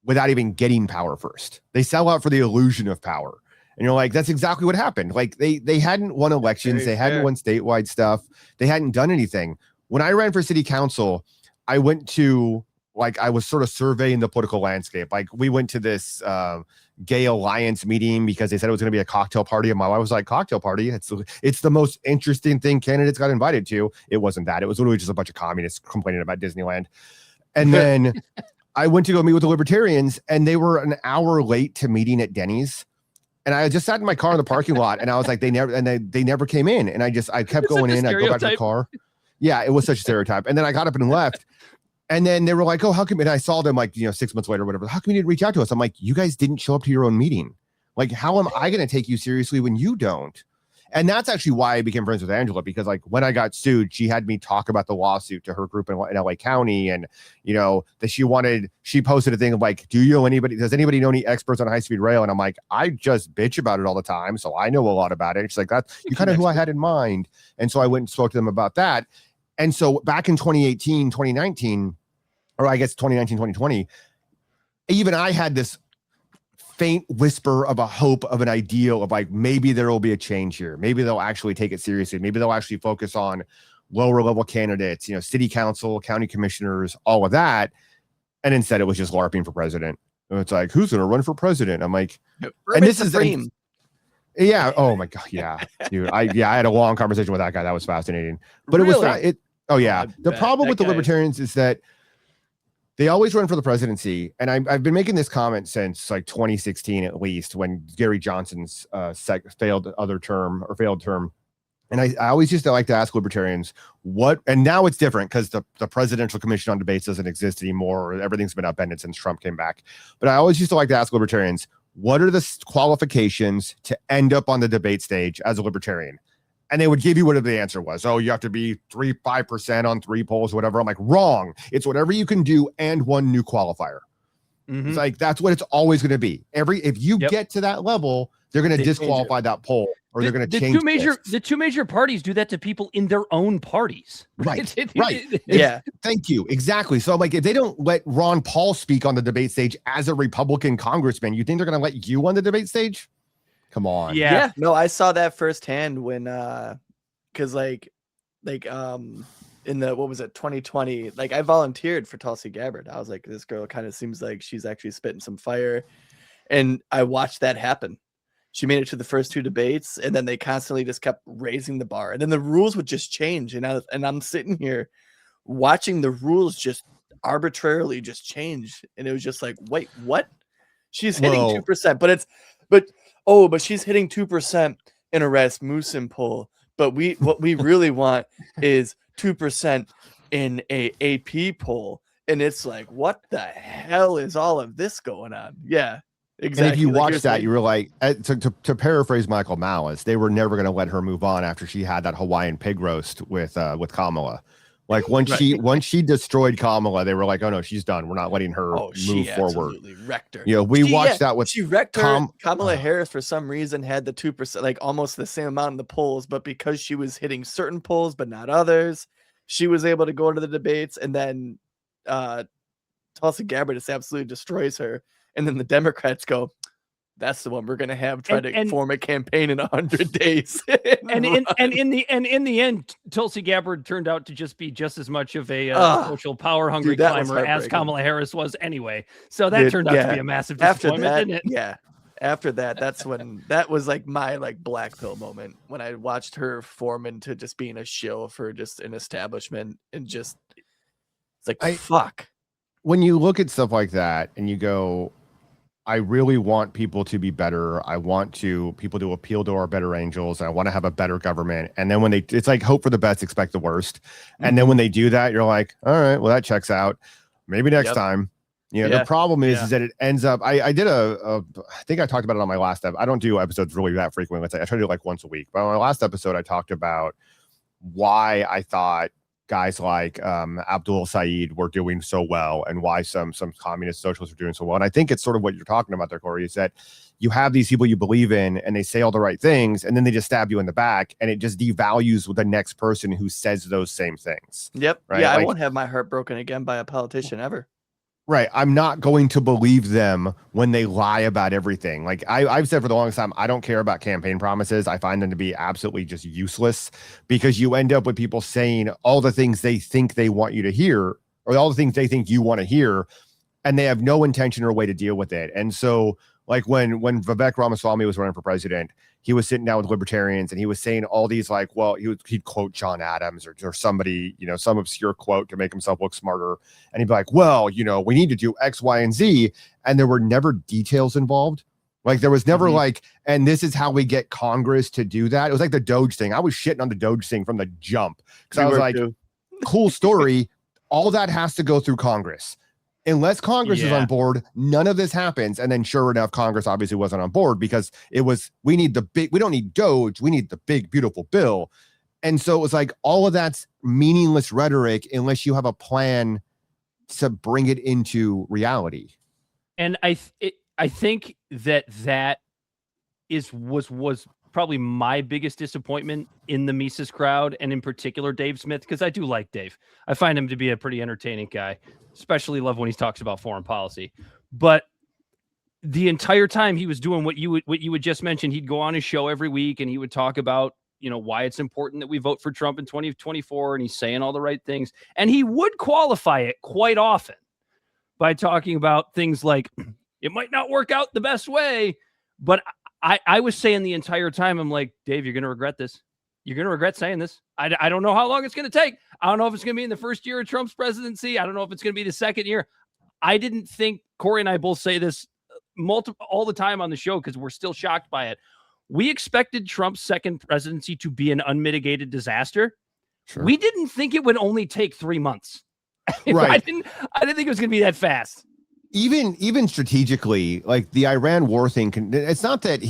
without even getting power first. They sell out for the illusion of power. And you're like, that's exactly what happened. Like they hadn't won elections. They hadn't won statewide stuff. They hadn't done anything. When I ran for city council, I went to, like, I was sort of surveying the political landscape. Like we went to this gay alliance meeting because they said it was going to be a cocktail party. And my wife was like, cocktail party? It's the most interesting thing candidates got invited to. It wasn't that. It was literally just a bunch of communists complaining about Disneyland. And then I went to go meet with the libertarians and they were an hour late to meeting at Denny's. And I just sat in my car in the parking lot and I was like, they never came in. And I kept going in. I go back to the car. Yeah, it was such a stereotype. And then I got up and left. And then they were like, oh, how come? And I saw them like, 6 months later, or whatever. How come you didn't reach out to us? I'm like, you guys didn't show up to your own meeting. Like, how am I going to take you seriously when you don't? And that's actually why I became friends with Angela, because like when I got sued, she had me talk about the lawsuit to her group in LA County. And, that she posted a thing of like, does anybody know any experts on high speed rail? And I'm like, I just bitch about it all the time. So I know a lot about it. And she's like, that's kind of who I had in mind. And so I went and spoke to them about that. And so back in 2018, 2019, or I guess 2019, 2020, even I had this faint whisper of a hope of an ideal of like, maybe there will be a change here. Maybe they'll actually take it seriously. Maybe they'll actually focus on lower level candidates, city council, county commissioners, all of that. And instead it was just LARPing for president. And it's like, who's going to run for president? I'm like, and this is yeah. Oh my God. Yeah. Dude. I had a long conversation with that guy. That was fascinating, but really? It was oh yeah. The problem with the libertarians is that they always run for the presidency. And I've been making this comment since like 2016, at least, when Gary Johnson's failed term. And I always used to like to ask libertarians and now it's different because the Presidential Commission on Debates doesn't exist anymore. Or everything's been upended since Trump came back. But I always used to like to ask libertarians, what are the qualifications to end up on the debate stage as a libertarian? And they would give you whatever the answer was. Oh, you have to be 5% on 3 polls, whatever. I'm like, wrong. It's whatever you can do and one new qualifier. Mm-hmm. It's like, that's what it's always going to be. If you get to that level, they're going to disqualify that poll, or they're going to change the two major parties do that to people in their own parties. Right. Right. Yeah. Thank you. Exactly. So I'm like, if they don't let Ron Paul speak on the debate stage as a Republican congressman, you think they're going to let you on the debate stage? Come on. Yeah. No, I saw that firsthand when because like in the 2020, like I volunteered for Tulsi Gabbard. I was like, this girl kind of seems like she's actually spitting some fire. And I watched that happen. She made it to the first 2 debates, and then they constantly just kept raising the bar. And then the rules would just change. And I'm sitting here watching the rules just arbitrarily just change. And it was just like, wait, what? She's hitting 2%, but she's hitting 2% in a Rasmussen poll. But what we really want is 2% in a AP poll. And it's like, what the hell is all of this going on? Yeah, exactly. And if you watch that, you were like, to paraphrase Michael Malice, they were never going to let her move on after she had that Hawaiian pig roast with Kamala. Like once she destroyed Kamala, they were like, "Oh no, she's done. We're not letting her move forward." Wrecked her. We watched that with she wrecked her. Kamala Harris for some reason had the 2%, like almost the same amount in the polls, but because she was hitting certain polls but not others, she was able to go into the debates, and then Tulsi Gabbard just absolutely destroys her. And then the Democrats go, that's the one we're going to have try to form a campaign in 100 days. and in the end, Tulsi Gabbard turned out to just be just as much of a social power hungry climber as Kamala Harris was anyway. So that turned out to be a massive disappointment, didn't it? Yeah. After that, that was like my black pill moment when I watched her form into just being a shill for just an establishment, and just it's like fuck. When you look at stuff like that and you go, I really want people to be better. I want people to appeal to our better angels. I want to have a better government. And then it's like hope for the best, expect the worst. And then when they do that, you're like, all right, well, that checks out. Maybe next time. The problem is that it ends up, I did I think I talked about it on my last episode. I don't do episodes really that frequently. I try to do like once a week. But on my last episode, I talked about why I thought guys like Abdul Saeed were doing so well, and why some communist socialists are doing so well. And I think it's sort of what you're talking about there, Corey, is that you have these people you believe in and they say all the right things, and then they just stab you in the back, and it just devalues the next person who says those same things. Yep. Right? Yeah, I won't have my heart broken again by a politician ever. Right. I'm not going to believe them when they lie about everything. Like I've said for the longest time, I don't care about campaign promises. I find them to be absolutely just useless, because you end up with people saying all the things they think they want you to hear, or all the things they think you want to hear, and they have no intention or way to deal with it. And so like when Vivek Ramaswamy was running for president, he was sitting down with libertarians and he was saying all these he'd quote John Adams or somebody, some obscure quote to make himself look smarter. And he'd be like, well, we need to do X, Y, and Z. And there were never details involved. Like there was never and this is how we get Congress to do that. It was like the Doge thing. I was shitting on the Doge thing from the jump, because I was like, cool story. All that has to go through Congress. Unless Congress is on board, none of this happens. And then sure enough, Congress obviously wasn't on board, because we don't need Doge, we need the big, beautiful bill. And so it was like all of that's meaningless rhetoric unless you have a plan to bring it into reality. And I think that was probably my biggest disappointment in the Mises crowd, and in particular Dave Smith, because I do like Dave. I find him to be a pretty entertaining guy. Especially love when he talks about foreign policy. But the entire time he was doing what you would just mention, he'd go on his show every week and he would talk about, why it's important that we vote for Trump in 2024, and he's saying all the right things. And he would qualify it quite often by talking about things like it might not work out the best way. But I was saying the entire time, I'm like, Dave, you're going to regret this. You're going to regret saying this. I don't know how long it's going to take. I don't know if it's going to be in the first year of Trump's presidency. I don't know if it's going to be the second year. I didn't think, Corey and I both say this all the time on the show, because we're still shocked by it. We expected Trump's second presidency to be an unmitigated disaster. Sure. We didn't think it would only take 3 months. Right. I didn't think it was going to be that fast. Even strategically, like the Iran war thing, it's not that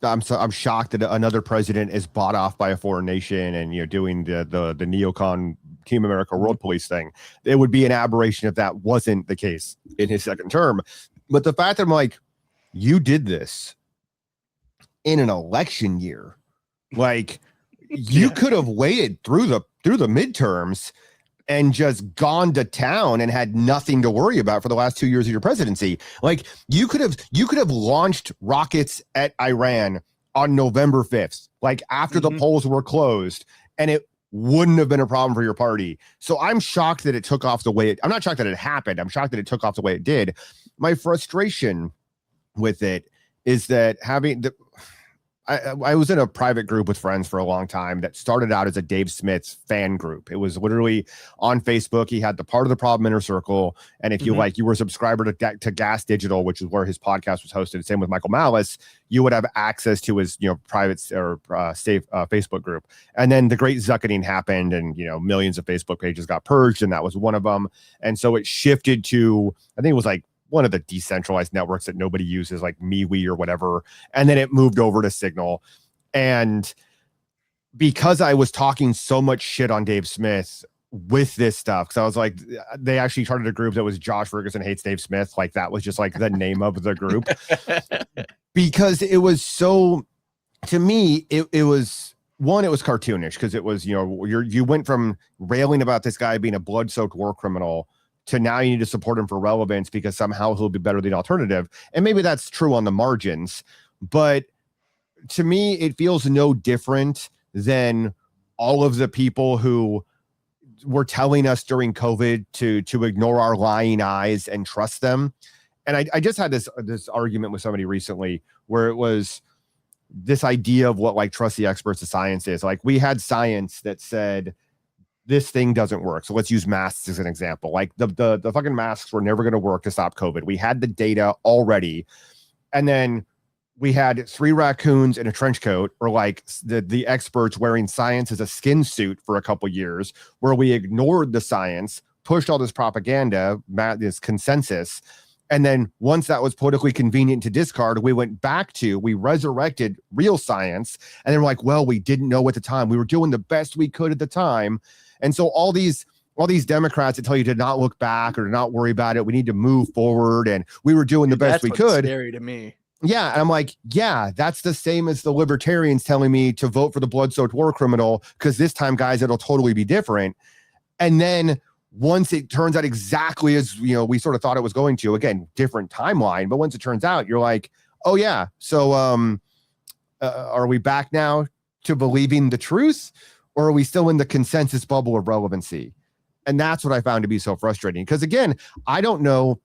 I'm shocked that another president is bought off by a foreign nation and doing the neocon Team America World Police thing. It would be an aberration if that wasn't the case in his second term. But the fact that I'm like, you did this in an election year, like you could have waited through the midterms and just gone to town and had nothing to worry about for the last 2 years of your presidency. Like you could have launched rockets at Iran on November 5th, like after the polls were closed, and it wouldn't have been a problem for your party. So I'm shocked that it took off the way I'm not shocked that it happened. I'm shocked that it took off the way it did. My frustration with it is that I was in a private group with friends for a long time that started out as a Dave Smith's fan group. It was literally on Facebook. He had the Part of the Problem Inner Circle. And if you were a subscriber to Gas Digital, which is where his podcast was hosted, same with Michael Malice, you would have access to his, private or safe Facebook group. And then the Great Zucketing happened, and, millions of Facebook pages got purged, and that was one of them. And so it shifted to, I think it was like one of the decentralized networks that nobody uses, like MeWe or whatever. And then it moved over to Signal. And because I was talking so much shit on Dave Smith with this stuff, because I was like, they actually started a group that was Josh Ferguson Hates Dave Smith. Like that was just like the name of the group. Because it was so, to me, it was one, it was cartoonish because it was, you went from railing about this guy being a blood-soaked war criminal to now you need to support him for relevance because somehow he'll be better than alternative. And maybe that's true on the margins, but to me, it feels no different than all of the people who were telling us during COVID to ignore our lying eyes and trust them. And I just had this argument with somebody recently where it was this idea of what like trust the experts of science is. Like we had science that said this thing doesn't work. So let's use masks as an example. Like the fucking masks were never going to work to stop COVID. We had the data already. And then we had 3 raccoons in a trench coat, or like the experts wearing science as a skin suit for a couple years, where we ignored the science, pushed all this propaganda, this consensus. And then once that was politically convenient to discard, we resurrected real science. And then we're like, well, we didn't know at the time. We were doing the best we could at the time. And so all these Democrats that tell you to not look back or to not worry about it, we need to move forward. And we were doing the best we could. Scary to me. Yeah. And I'm like, yeah, that's the same as the libertarians telling me to vote for the blood-soaked war criminal, because this time, guys, it'll totally be different. And then once it turns out exactly as we sort of thought it was going to, again, different timeline, but once it turns out, you're like, oh yeah, so are we back now to believing the truth, or are we still in the consensus bubble of relevancy? And that's what I found to be so frustrating, because again, I don't know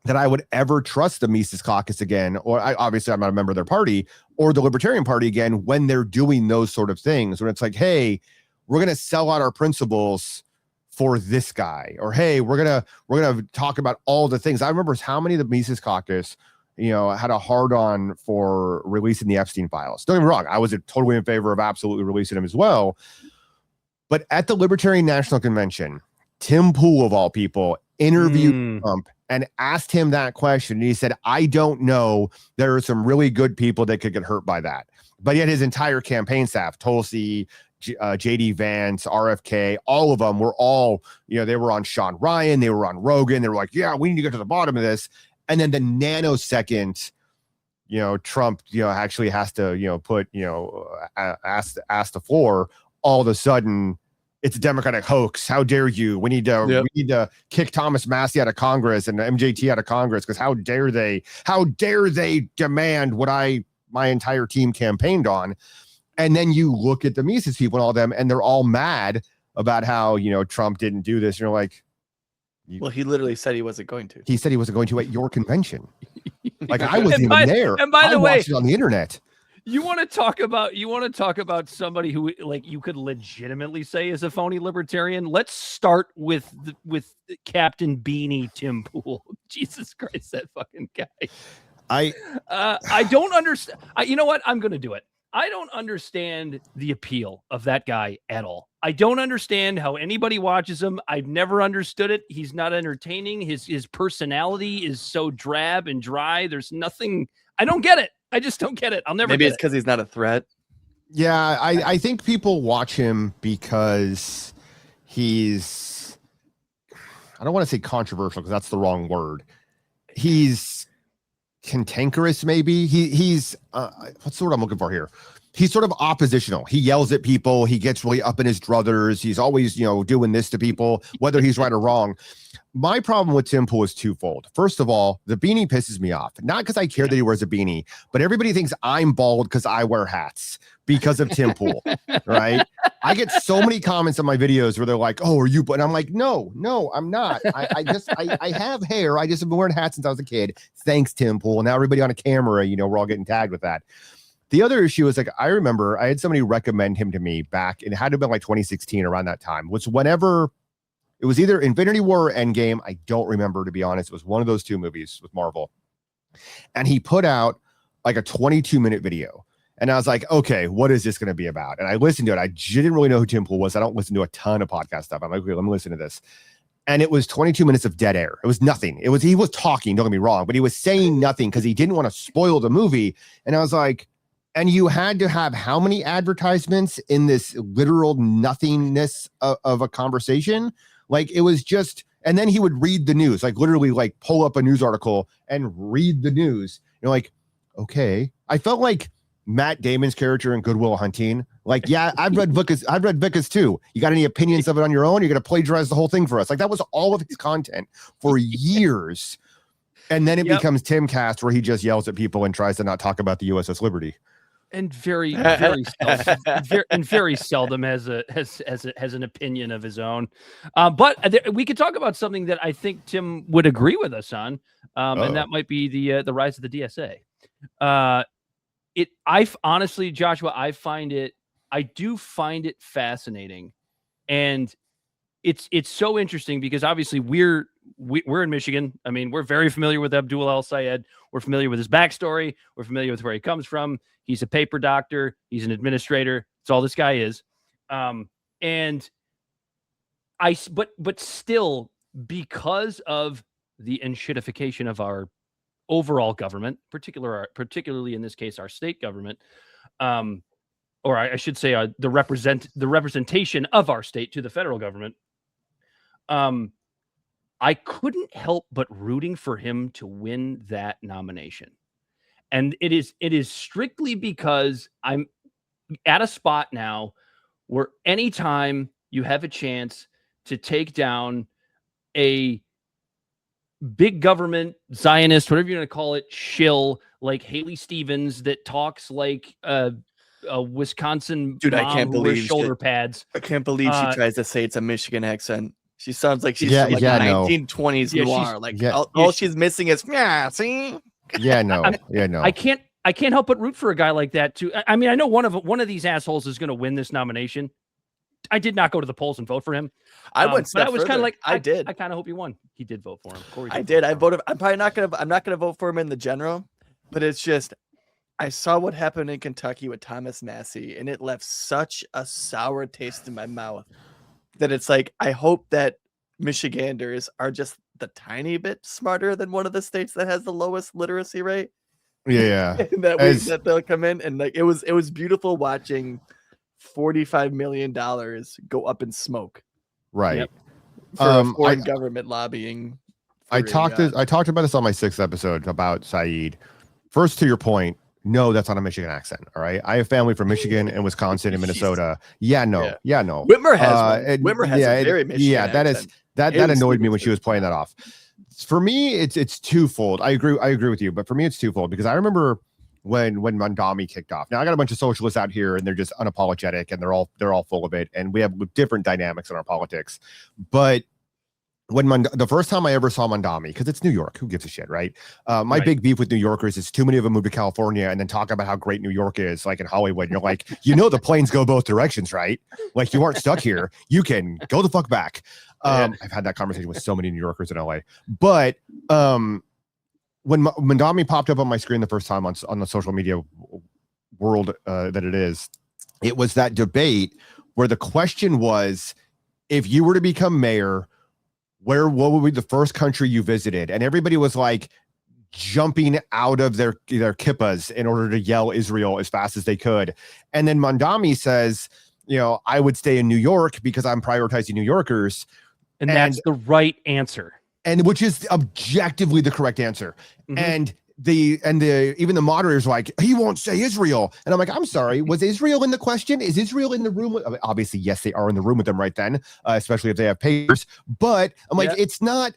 that I would ever trust the Mises Caucus again, or obviously I'm not a member of their party, or the Libertarian Party again, when they're doing those sort of things, when it's like, hey, we're going to sell out our principles for this guy, or hey, we're gonna talk about all the things. I remember how many of the Mises Caucus, had a hard on for releasing the Epstein files. Don't get me wrong, I was totally in favor of absolutely releasing them as well. But at the Libertarian National Convention, Tim Pool of all people interviewed Trump and asked him that question. And he said, I don't know. There are some really good people that could get hurt by that. But yet his entire campaign staff, Tulsi, JD Vance, RFK, all of them were all, they were on Sean Ryan, they were on Rogan. They were like, yeah, we need to get to the bottom of this. And then the nanosecond, Trump, actually has to, put, ask the floor, all of a sudden it's a Democratic hoax. How dare you? We need to kick Thomas Massey out of Congress and MJT out of Congress, because how dare they demand what my entire team campaigned on. And then you look at the Mises people and all of them, and they're all mad about how, Trump didn't do this. And you're like, well, he literally said he wasn't going to. He said he wasn't going to at your convention. Like I wasn't even there. And by the way, I watched it on the internet. You want to talk about somebody who like you could legitimately say is a phony libertarian? Let's start with Captain Beanie Tim Pool. Jesus Christ, that fucking guy. I don't understand. You know what? I'm going to do it. I don't understand the appeal of that guy at all. I don't understand how anybody watches him. I've never understood it. He's not entertaining. His personality is so drab and dry. There's nothing. I don't get it. I just don't get it. I'll never. Maybe it's because he's not a threat. Yeah, I think people watch him because he's, I don't want to say controversial because that's the wrong word. He's cantankerous, maybe. He's what's the word I'm looking for here? He's sort of oppositional. He yells at people. He gets really up in his druthers. He's always, doing this to people, whether he's right or wrong. My problem with Tim Pool is twofold. First of all, the beanie pisses me off. Not because I care that he wears a beanie, but everybody thinks I'm bald because I wear hats because of Tim Pool, right? I get so many comments on my videos where they're like, oh, are you? But I'm like, no, I'm not. I have hair. I just have been wearing hats since I was a kid. Thanks, Tim Pool. Now everybody on a camera, we're all getting tagged with that. The other issue is, like, I remember I had somebody recommend him to me back, and it had to have been like 2016 around that time, which whenever it was either Infinity War or Endgame. I don't remember, to be honest. It was one of those two movies with Marvel. And he put out like a 22-minute video. And I was like, okay, what is this going to be about? And I listened to it. I didn't really know who Tim Pool was. I don't listen to a ton of podcast stuff. I'm like, okay, let me listen to this. And it was 22 minutes of dead air. It was nothing. He was talking, don't get me wrong, but he was saying nothing because he didn't want to spoil the movie. And I was like, and you had to have how many advertisements in this literal nothingness of a conversation? Like, it was just, and then he would read the news, like literally like pull up a news article and read the news. You're like, okay. I felt like Matt Damon's character in Good Will Hunting, Like, yeah, I've read Vickers too. You got any opinions of it on your own? You're going to plagiarize the whole thing for us. Like, that was all of his content for years. And then it becomes Timcast, where he just yells at people and tries to not talk about the USS Liberty. And very seldom has an opinion of his own. But we could talk about something that I think Tim would agree with us on, and that might be the rise of the DSA. I honestly, Joshua, I do find it fascinating, and it's so interesting because obviously we're in Michigan. I mean, we're very familiar with Abdul El-Sayed. We're familiar with his backstory. We're familiar with where he comes from. He's a paper doctor. He's an administrator. That's all this guy is. But still, because of the enshittification of our overall government, particularly in this case, our state government, or I should say the representation of our state to the federal government, I couldn't help but rooting for him to win that nomination. And it is strictly because I'm at a spot now where anytime you have a chance to take down a big government Zionist, whatever you're going to call it, shill like Haley Stevens that talks like a Wisconsin dude, mom I can't who wears believe shoulder pads. I can't believe she tries to say it's a Michigan accent. She sounds like she's Yeah, from like yeah, the no. 1920s noir. Like yeah, all she's missing is see. Yeah, no. I can't help but root for a guy like that too. I mean, I know one of these assholes is going to win this nomination. I did not go to the polls and vote for him. I went, but I was kind of like, I did. I kind of hope he won. He did vote for him. Corey I did. I voted. I'm probably not gonna. I'm not gonna vote for him in the general, but it's just I saw what happened in Kentucky with Thomas Massie, and it left such a sour taste in my mouth that it's like I hope that Michiganders are just the tiny bit smarter than one of the states that has the lowest literacy rate. Yeah. that they'll come in, and like it was beautiful watching $45 million go up in smoke. Right. Yep. For foreign government lobbying. I talked about this on my 6th episode about Saeed. First, to your point, no, that's not a Michigan accent. All right. I have family from Michigan and Wisconsin and Minnesota. Yeah, no. Whitmer has Whitmer has a very Michigan accent. That annoyed me when she was playing that off. For me, it's twofold. I agree with you, but for me, it's twofold because I remember when Mondami kicked off. Now I got a bunch of socialists out here and they're just unapologetic and they're all full of it. And we have different dynamics in our politics. But when the first time I ever saw Mondami, because it's New York, who gives a shit, right? My big beef with New Yorkers is too many of them move to California and then talk about how great New York is, like in Hollywood. And you're like, the planes go both directions, right? Like you aren't stuck here. You can go the fuck back. I've had that conversation with so many New Yorkers in LA. But when Mondami popped up on my screen the first time on the social media world it was that debate where the question was, if you were to become mayor, what would be the first country you visited? And everybody was like jumping out of their kippas in order to yell Israel as fast as they could. And then Mondami says, I would stay in New York because I'm prioritizing New Yorkers. And that's the right answer. And which is objectively the correct answer. Mm-hmm. And even the moderators were like, he won't say Israel. And I'm like, I'm sorry, was Israel in the question? Is Israel in the room? Obviously, yes, they are in the room with them right then, especially if they have papers. But I'm like, it's not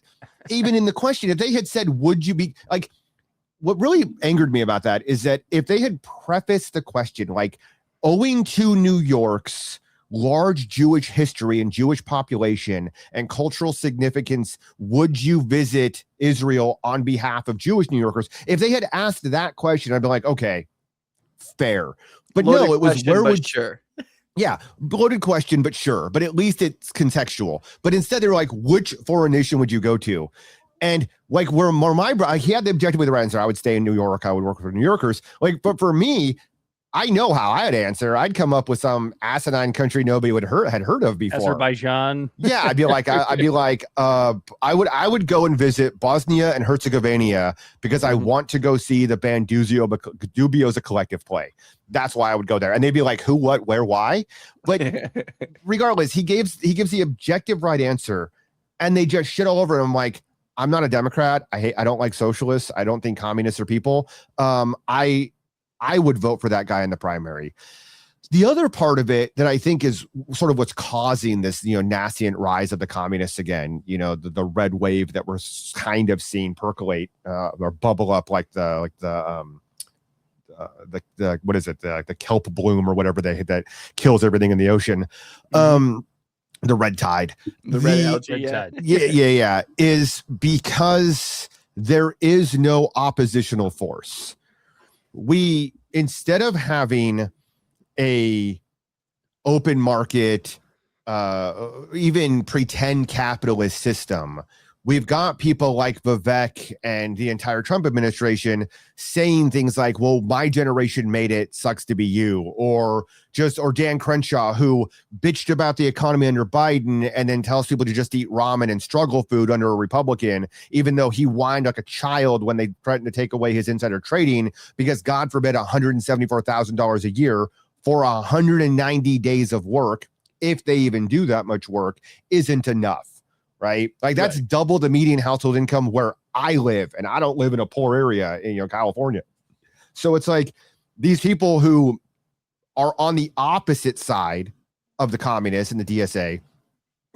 even in the question. If they had said, would you be like, what really angered me about that is that if they had prefaced the question, like, owing to New York's large Jewish history and Jewish population and cultural significance, would you visit Israel on behalf of Jewish New Yorkers? If they had asked that question, I'd be like, okay, fair. But no, it was sure. Yeah, bloated question, but sure. But at least it's contextual. But instead, they were like, which foreign nation would you go to? And like, he had the objectively the right answer. I would stay in New York. I would work for New Yorkers. Like, but for me, I know how I'd answer. I'd come up with some asinine country nobody had heard of before. Azerbaijan. Yeah, I'd be like, I would go and visit Bosnia and Herzegovina because I want to go see the band Dubio's a collective play. That's why I would go there. And they'd be like, who, what, where, why? But regardless, he gives the objective right answer, and they just shit all over him. Like, I'm not a Democrat. I don't like socialists. I don't think communists are people. I would vote for that guy in the primary. The other part of it that I think is sort of what's causing this, nascent rise of the communists again, the red wave that we're kind of seeing percolate or bubble up like the what is it? The kelp bloom or whatever that kills everything in the ocean. The red tide. The red algae. Yeah. Is because there is no oppositional force. We, instead of having a open market, even pretend capitalist system, we've got people like Vivek and the entire Trump administration saying things like, well, my generation made it, sucks to be you, or Dan Crenshaw, who bitched about the economy under Biden and then tells people to just eat ramen and struggle food under a Republican, even though he whined like a child when they threatened to take away his insider trading because, God forbid, $174,000 a year for 190 days of work, if they even do that much work, isn't enough, right? Like that's double the median household income where I live, and I don't live in a poor area in California. So it's like these people who are on the opposite side of the communists and the DSA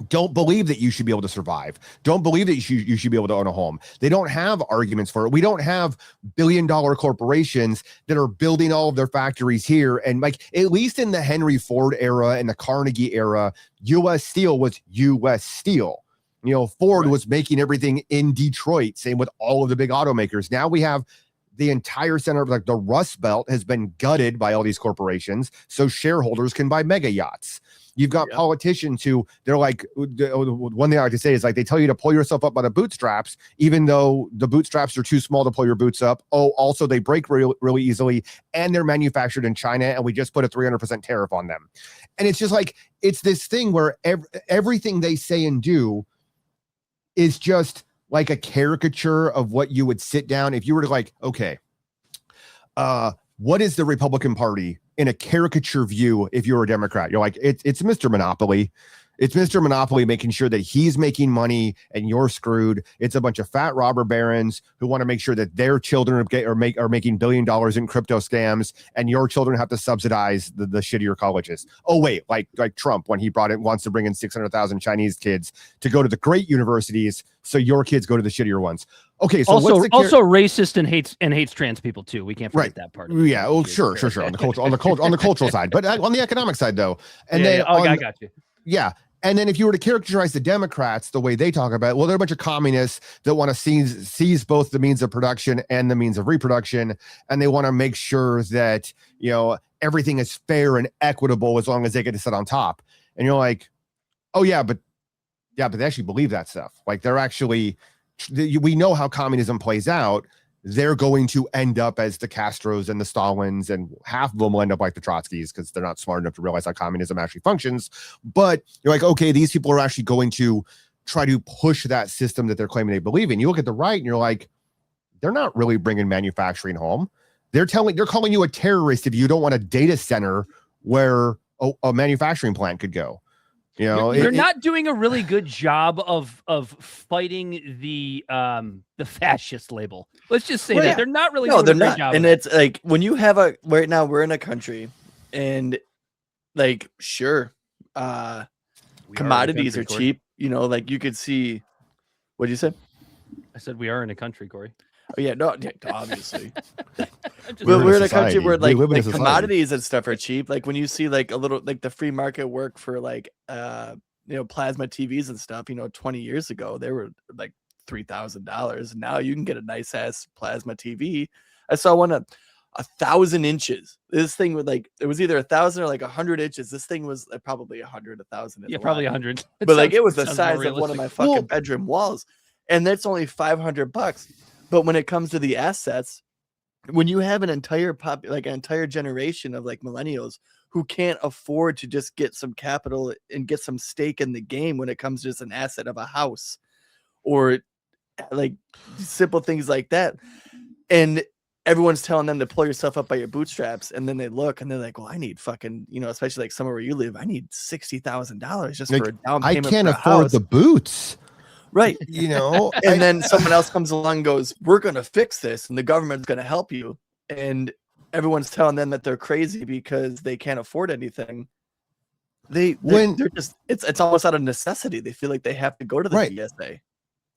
don't believe that you should be able to survive, don't believe that you should be able to own a home. They don't have arguments for it. We don't have billion-dollar corporations that are building all of their factories here. And like, at least in the Henry Ford era and the Carnegie era, U.S. Steel was U.S. Steel. Ford was making everything in Detroit, same with all of the big automakers. Now we have the entire center of like the Rust Belt has been gutted by all these corporations, so shareholders can buy mega yachts. You've got politicians who they're like, one thing I like to say is like, they tell you to pull yourself up by the bootstraps, even though the bootstraps are too small to pull your boots up. Oh, also they break really easily, and they're manufactured in China, and we just put a 300% tariff on them. And it's just like, it's this thing where everything they say and do is just like a caricature of what you would sit down if you were to like, okay, what is the Republican Party in a caricature view? If you're a Democrat, you're like, it's Mr. Monopoly. It's Mr. Monopoly making sure that he's making money and you're screwed. It's a bunch of fat robber barons who want to make sure that their children are making $1 billion in crypto scams, and your children have to subsidize the shittier colleges. Oh wait, like Trump when he wants to bring in 600,000 Chinese kids to go to the great universities, so your kids go to the shittier ones. Okay, so also racist and hates trans people too. We can't forget that part. Yeah, oh sure. On the cultural side, but on the economic side though, and I got you. Yeah. And then if you were to characterize the Democrats the way they talk about it, well, they're a bunch of communists that want to seize both the means of production and the means of reproduction. And they want to make sure that, everything is fair and equitable as long as they get to sit on top. And you're like, oh yeah, but they actually believe that stuff. Like they're actually, we know how communism plays out. They're going to end up as the Castros and the Stalins, and half of them will end up like the Trotskys because they're not smart enough to realize how communism actually functions. But you're like, okay, these people are actually going to try to push that system that they're claiming they believe in. You look at the right and you're like, they're not really bringing manufacturing home. They're calling you a terrorist if you don't want a data center where a manufacturing plant could go. You're not doing a really good job of fighting the fascist label. Let's just say that they're not really doing a great job. And it's like when you have right now we're in a country, and like commodities are cheap. Like you could see. What did you say? I said we are in a country, Corey. Oh yeah, no, obviously. We're in a country where like commodities and stuff are cheap. Like when you see like a little like the free market work for like plasma TVs and stuff, 20 years ago they were like $3,000. Now you can get a nice ass plasma TV. I saw one 1,000 inches. This thing with like it was either 1,000 or like 100 inches. This thing was probably 100, 1,000. Yeah, probably 100. But like it was the size of one of my fucking bedroom walls, and that's only $500. But when it comes to the assets, when you have an entire generation of like millennials who can't afford to just get some capital and get some stake in the game when it comes to just an asset of a house or like simple things like that, and everyone's telling them to pull yourself up by your bootstraps, and then they look and they're like, well, I need fucking, especially like somewhere where you live, I need $60,000 just for a down payment. I can't afford the boots. Right. And then someone else comes along and goes, we're going to fix this and the government's going to help you. And everyone's telling them that they're crazy because they can't afford anything. They're just it's almost out of necessity. They feel like they have to go to the DSA.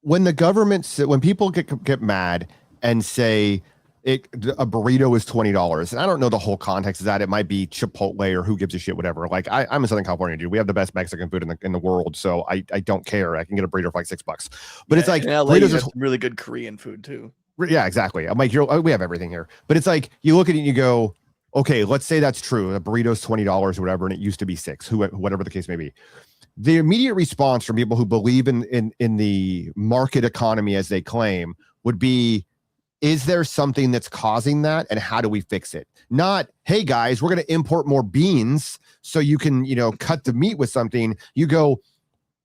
When the government, when people get mad and say a burrito is $20, and I don't know the whole context of that. It might be Chipotle or who gives a shit, whatever. Like I'm in Southern California, dude. We have the best Mexican food in the world, so I don't care. I can get a burrito for like $6, but it's like burritos are really good Korean food too. Yeah, exactly. I'm like, we have everything here, but it's like you look at it and you go, okay, let's say that's true. The burrito's $20 or whatever, and it used to be $6, whatever the case may be. The immediate response from people who believe in the market economy as they claim would be, is there something that's causing that, and how do we fix it? Not, hey guys, we're going to import more beans so you can, cut the meat with something. You go,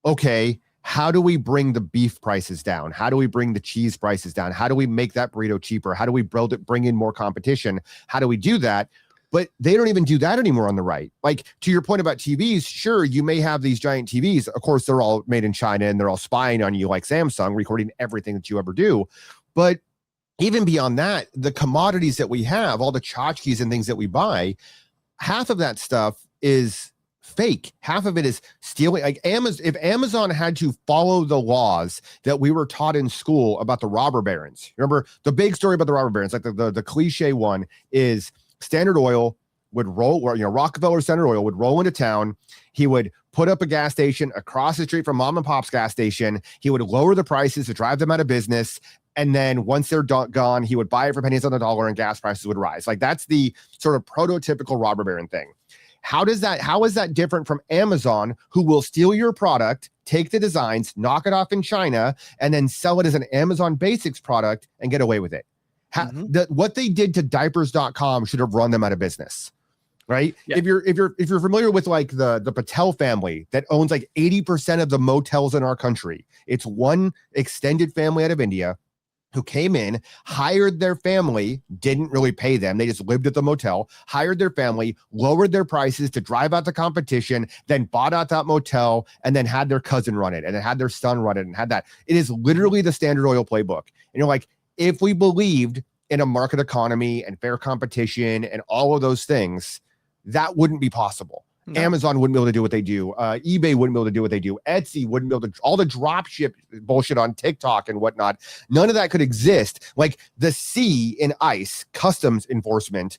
okay, how do we bring the beef prices down? How do we bring the cheese prices down? How do we make that burrito cheaper? How do we bring in more competition? How do we do that? But they don't even do that anymore on the right. Like, to your point about TVs, sure, you may have these giant TVs. Of course, they're all made in China and they're all spying on you like Samsung, recording everything that you ever do. But even beyond that, the commodities that we have, all the tchotchkes and things that we buy, half of that stuff is fake. Half of it is stealing. Like Amazon, if Amazon had to follow the laws that we were taught in school about the robber barons, remember the big story about the robber barons, like the cliche one is Standard Oil would roll, or Rockefeller Standard Oil would roll into town. He would put up a gas station across the street from mom and pop's gas station. He would lower the prices to drive them out of business. And then once they're gone, he would buy it for pennies on the dollar and gas prices would rise. Like that's the sort of prototypical robber baron thing. How is that different from Amazon, who will steal your product, take the designs, knock it off in China, and then sell it as an Amazon Basics product and get away with it? What they did to diapers.com should have run them out of business, right? Yeah. If you're familiar with like the Patel family that owns like 80% of the motels in our country, it's one extended family out of India who came in, hired their family, didn't really pay them. They just lived at the motel, hired their family, lowered their prices to drive out the competition, then bought out that motel, and then had their cousin run it, and then had their son run it, and had that. It is literally the Standard Oil playbook. And you're like, if we believed in a market economy and fair competition and all of those things, that wouldn't be possible. No. Amazon wouldn't be able to do what they do. eBay wouldn't be able to do what they do. Etsy wouldn't be able to, all the drop ship bullshit on TikTok and whatnot. None of that could exist. Like the C in ICE, customs enforcement,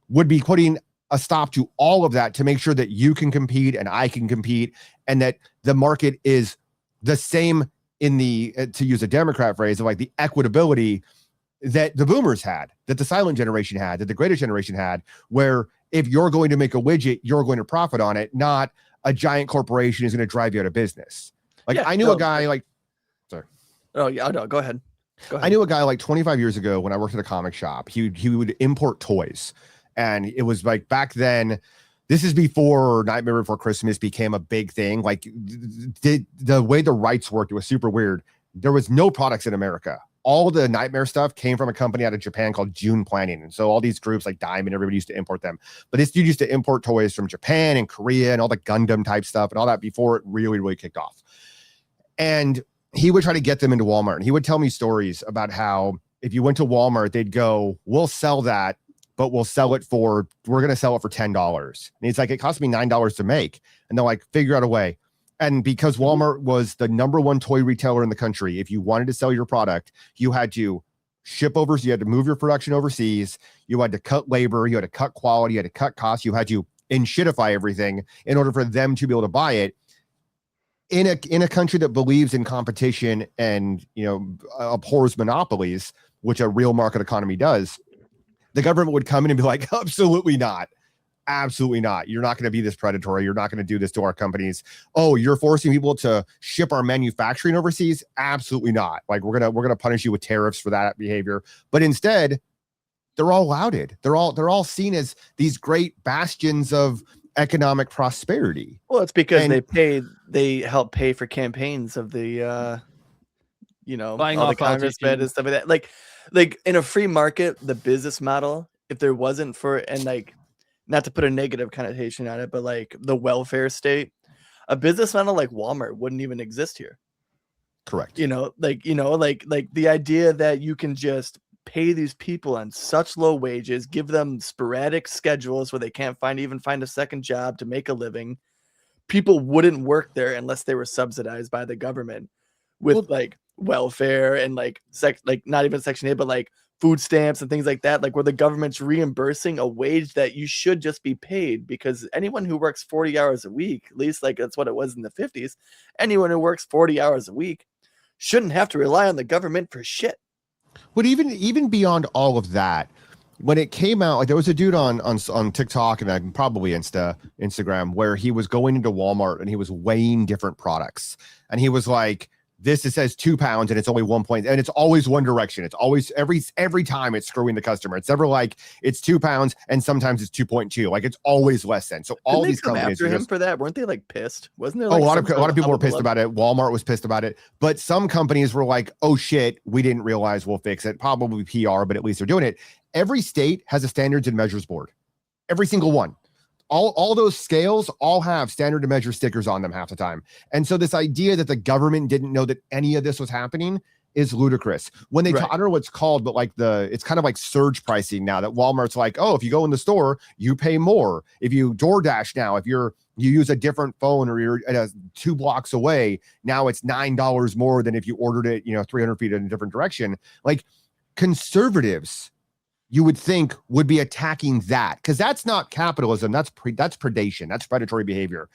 would be putting a stop to all of that to make sure that you can compete and I can compete, and that the market is the same in the, to use a Democrat phrase, of like the equitability that the boomers had, that the silent generation had, that the greatest generation had, where if you're going to make a widget, you're going to profit on it, not a giant corporation is going to drive you out of business. Like I knew a guy like, sorry. Oh yeah, no, go ahead. I knew a guy like 25 years ago when I worked at a comic shop. He would import toys, and it was like back then. This is before Nightmare Before Christmas became a big thing. Like the way the rights worked, it was super weird. There was no products in America. All the Nightmare stuff came from a company out of Japan called June Planning. And so all these groups like Diamond, everybody used to import them. But this dude used to import toys from Japan and Korea and all the Gundam type stuff and all that before it really, really kicked off. And he would try to get them into Walmart. And he would tell me stories about how if you went to Walmart, they'd go, we'll sell that, but we're going to sell it for $10. And he's like, it cost me $9 to make. And they're like, figure out a way. And because Walmart was the #1 toy retailer in the country, if you wanted to sell your product, you had to ship overseas, you had to move your production overseas, you had to cut labor, you had to cut quality, you had to cut costs, you had to enshittify everything in order for them to be able to buy it. In a country that believes in competition and abhors monopolies, which a real market economy does, the government would come in and be like, absolutely not. Absolutely not. You're not going to be this predatory. You're not going to do this to our companies. Oh, you're forcing people to ship our manufacturing overseas? Absolutely not. Like we're going to punish you with tariffs for that behavior. But instead, they're all lauded. They're all seen as these great bastions of economic prosperity. Well, it's because they help pay for campaigns of the buying all the congressmen and stuff like that. Like in a free market, the business model, if there wasn't for, and like, not to put a negative connotation on it, but like the welfare state, a business model like Walmart wouldn't even exist here. Correct. Like the idea that you can just pay these people on such low wages, give them sporadic schedules where they can't find a second job to make a living, people wouldn't work there unless they were subsidized by the government with like welfare and like not even Section 8, but like food stamps and things like that, like where the government's reimbursing a wage that you should just be paid, because anyone who works 40 hours a week, at least like that's what it was in the 50s, anyone who works 40 hours a week shouldn't have to rely on the government for shit. But even beyond all of that, when it came out, like there was a dude on TikTok and probably Instagram where he was going into Walmart and he was weighing different products, and he was like, "This it says 2 pounds and it's only 1 point, and it's always one direction. It's always every time it's screwing the customer. It's never like it's 2 pounds and sometimes it's 2.2. Like it's always less than." So all these companies after him for that, weren't they like pissed? Wasn't there? Like a lot of people were pissed about it. Walmart was pissed about it, but some companies were like, "Oh shit, we didn't realize. We'll fix it." Probably PR, but at least they're doing it. Every state has a standards and measures board. Every single one. All those scales all have standard and measure stickers on them half the time. And so this idea that the government didn't know that any of this was happening is ludicrous. When they I don't know what it's called, but like it's kind of like surge pricing now that Walmart's like, "Oh, if you go in the store, you pay more. If you DoorDash now, if you use a different phone or you're 2 blocks away, now it's $9 more than if you ordered it, 300 feet in a different direction." Like conservatives, you would think, would be attacking that, because that's not capitalism. That's predation. That's predatory behavior.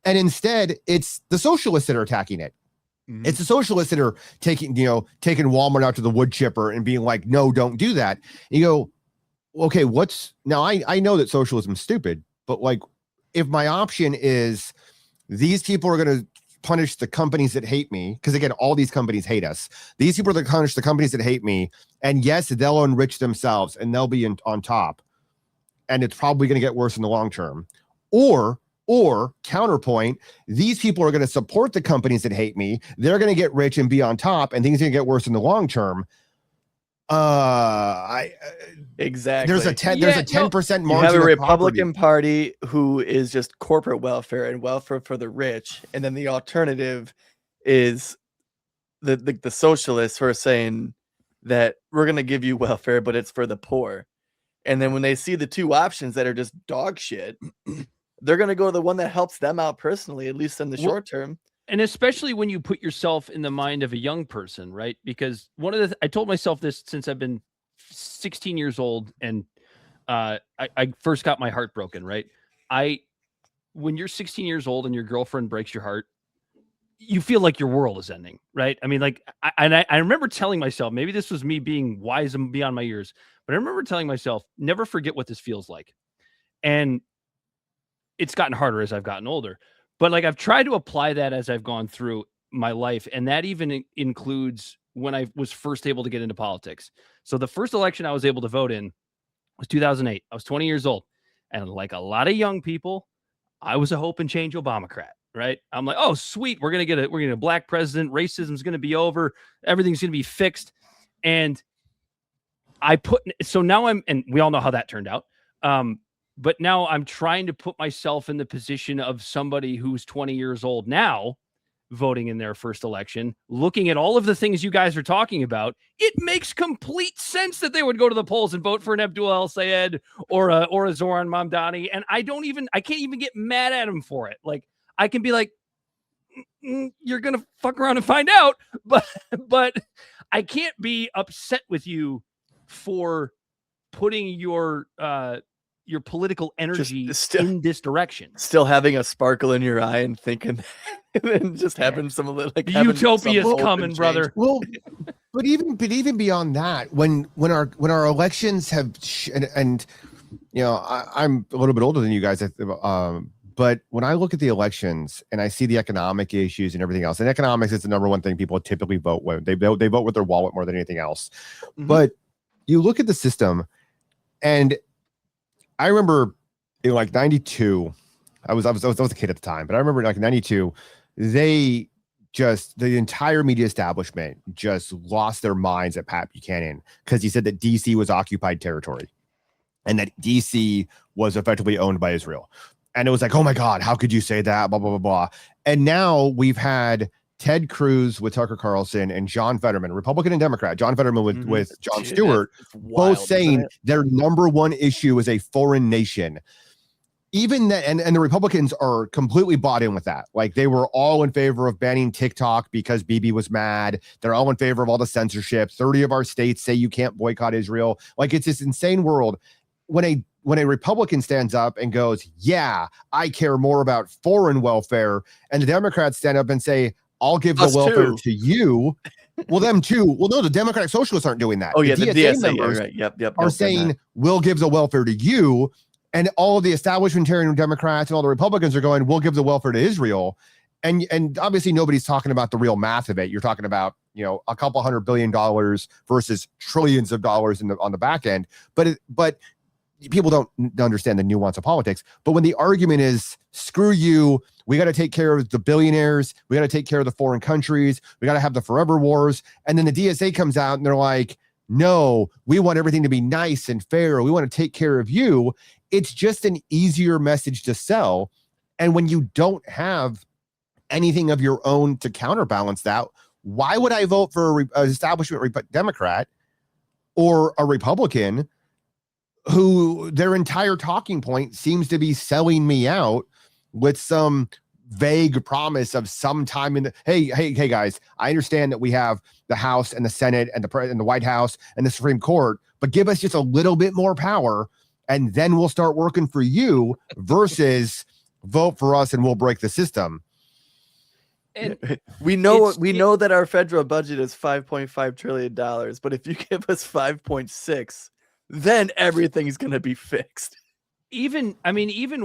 And instead, it's the socialists that are attacking it. Mm-hmm. It's the socialists that are taking Walmart out to the wood chipper and being like, "No, don't do that." And you go, okay, now I know that socialism is stupid, but like if my option is these people are going to punish the companies that hate me, because again, all these companies hate us. These people are going to punish the companies that hate me, and yes, they'll enrich themselves and they'll be on top, and it's probably going to get worse in the long term. Or counterpoint, these people are going to support the companies that hate me. They're going to get rich and be on top, and things are going to get worse in the long term. Exactly. There's a 10% margin. You have a Republican Party who is just corporate welfare and welfare for the rich, and then the alternative is the socialists who are saying that we're going to give you welfare, but it's for the poor. And then when they see the two options that are just dog shit, they're going to go to the one that helps them out personally, at least in the short term. And especially when you put yourself in the mind of a young person, right? Because I told myself this since I've been 16 years old, and I first got my heart broken, right? When you're 16 years old and your girlfriend breaks your heart, you feel like your world is ending, right? I mean, like, I remember telling myself, maybe this was me being wise and beyond my years, but I remember telling myself, never forget what this feels like. And it's gotten harder as I've gotten older. But like I've tried to apply that as I've gone through my life. And that even includes when I was first able to get into politics. So the first election I was able to vote in was 2008. I was 20 years old. And like a lot of young people, I was a hope and change Obamacrat, right? I'm like, oh, sweet. We're going to get a black president. Racism's going to be over. Everything's going to be fixed. And so now and we all know how that turned out. But now I'm trying to put myself in the position of somebody who's 20 years old now, voting in their first election, looking at all of the things you guys are talking about. It makes complete sense that they would go to the polls and vote for an Abdul El-Sayed or a Zoran Mamdani. And I can't even get mad at him for it. Like I can be like, you're going to fuck around and find out. But I can't be upset with you for putting your political energy in this direction. Still having a sparkle in your eye and thinking, and then just having some of the utopia is coming, brother. Well, but even beyond that, when our elections have, and I'm a little bit older than you guys, but when I look at the elections and I see the economic issues and everything else, and economics is the number one thing people typically vote with. They vote with their wallet more than anything else. Mm-hmm. But you look at the system, and I remember in like 92, I was a kid at the time, but I remember like 92, the entire media establishment just lost their minds at Pat Buchanan because he said that DC was occupied territory and that DC was effectively owned by Israel. And it was like, oh my God, how could you say that? Blah, blah, blah, blah. And now we've had Ted Cruz with Tucker Carlson and John Fetterman, Republican and Democrat, John Fetterman with Jon Stewart, both saying their number one issue is a foreign nation. Even that, and the Republicans are completely bought in with that. Like, they were all in favor of banning TikTok because Bibi was mad. They're all in favor of all the censorship. 30 of our states say you can't boycott Israel. Like, it's this insane world. When a Republican stands up and goes, yeah, I care more about foreign welfare, and the Democrats stand up and say, I'll give the welfare to you. Well, them too. Well, no, the Democratic Socialists aren't doing that. Oh, yeah, the DSA members are saying, we'll give the welfare to you. And all of the establishmentarian Democrats and all the Republicans are going, we'll give the welfare to Israel. And obviously nobody's talking about the real math of it. You're talking about, a couple $100 billion versus trillions of dollars on the back end. But people don't understand the nuance of politics. But when the argument is, screw you, we got to take care of the billionaires, we got to take care of the foreign countries, we got to have the forever wars. And then the DSA comes out and they're like, no, we want everything to be nice and fair. We want to take care of you. It's just an easier message to sell. And when you don't have anything of your own to counterbalance that, why would I vote for an establishment Democrat or a Republican who their entire talking point seems to be selling me out with some vague promise of some time in the hey guys, I understand that we have the House and the Senate and the White House and the Supreme Court, but give us just a little bit more power and then we'll start working for you versus vote for us and we'll break the system. And we know that our federal budget is $5.5 trillion, but if you give us 5.6, then everything's going to be fixed. Even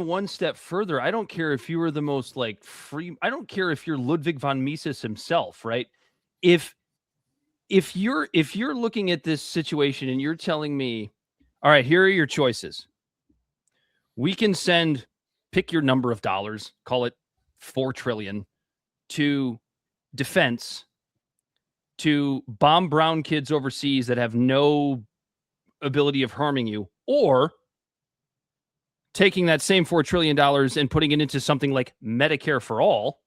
one step further, I don't care if you were the most free. I don't care if you're Ludwig von Mises himself, right? If you're looking at this situation and you're telling me, all right, here are your choices. We can pick your number of dollars, call it 4 trillion, to defense, to bomb brown kids overseas that have no ability of harming you, or taking that same $4 trillion and putting it into something like Medicare for all.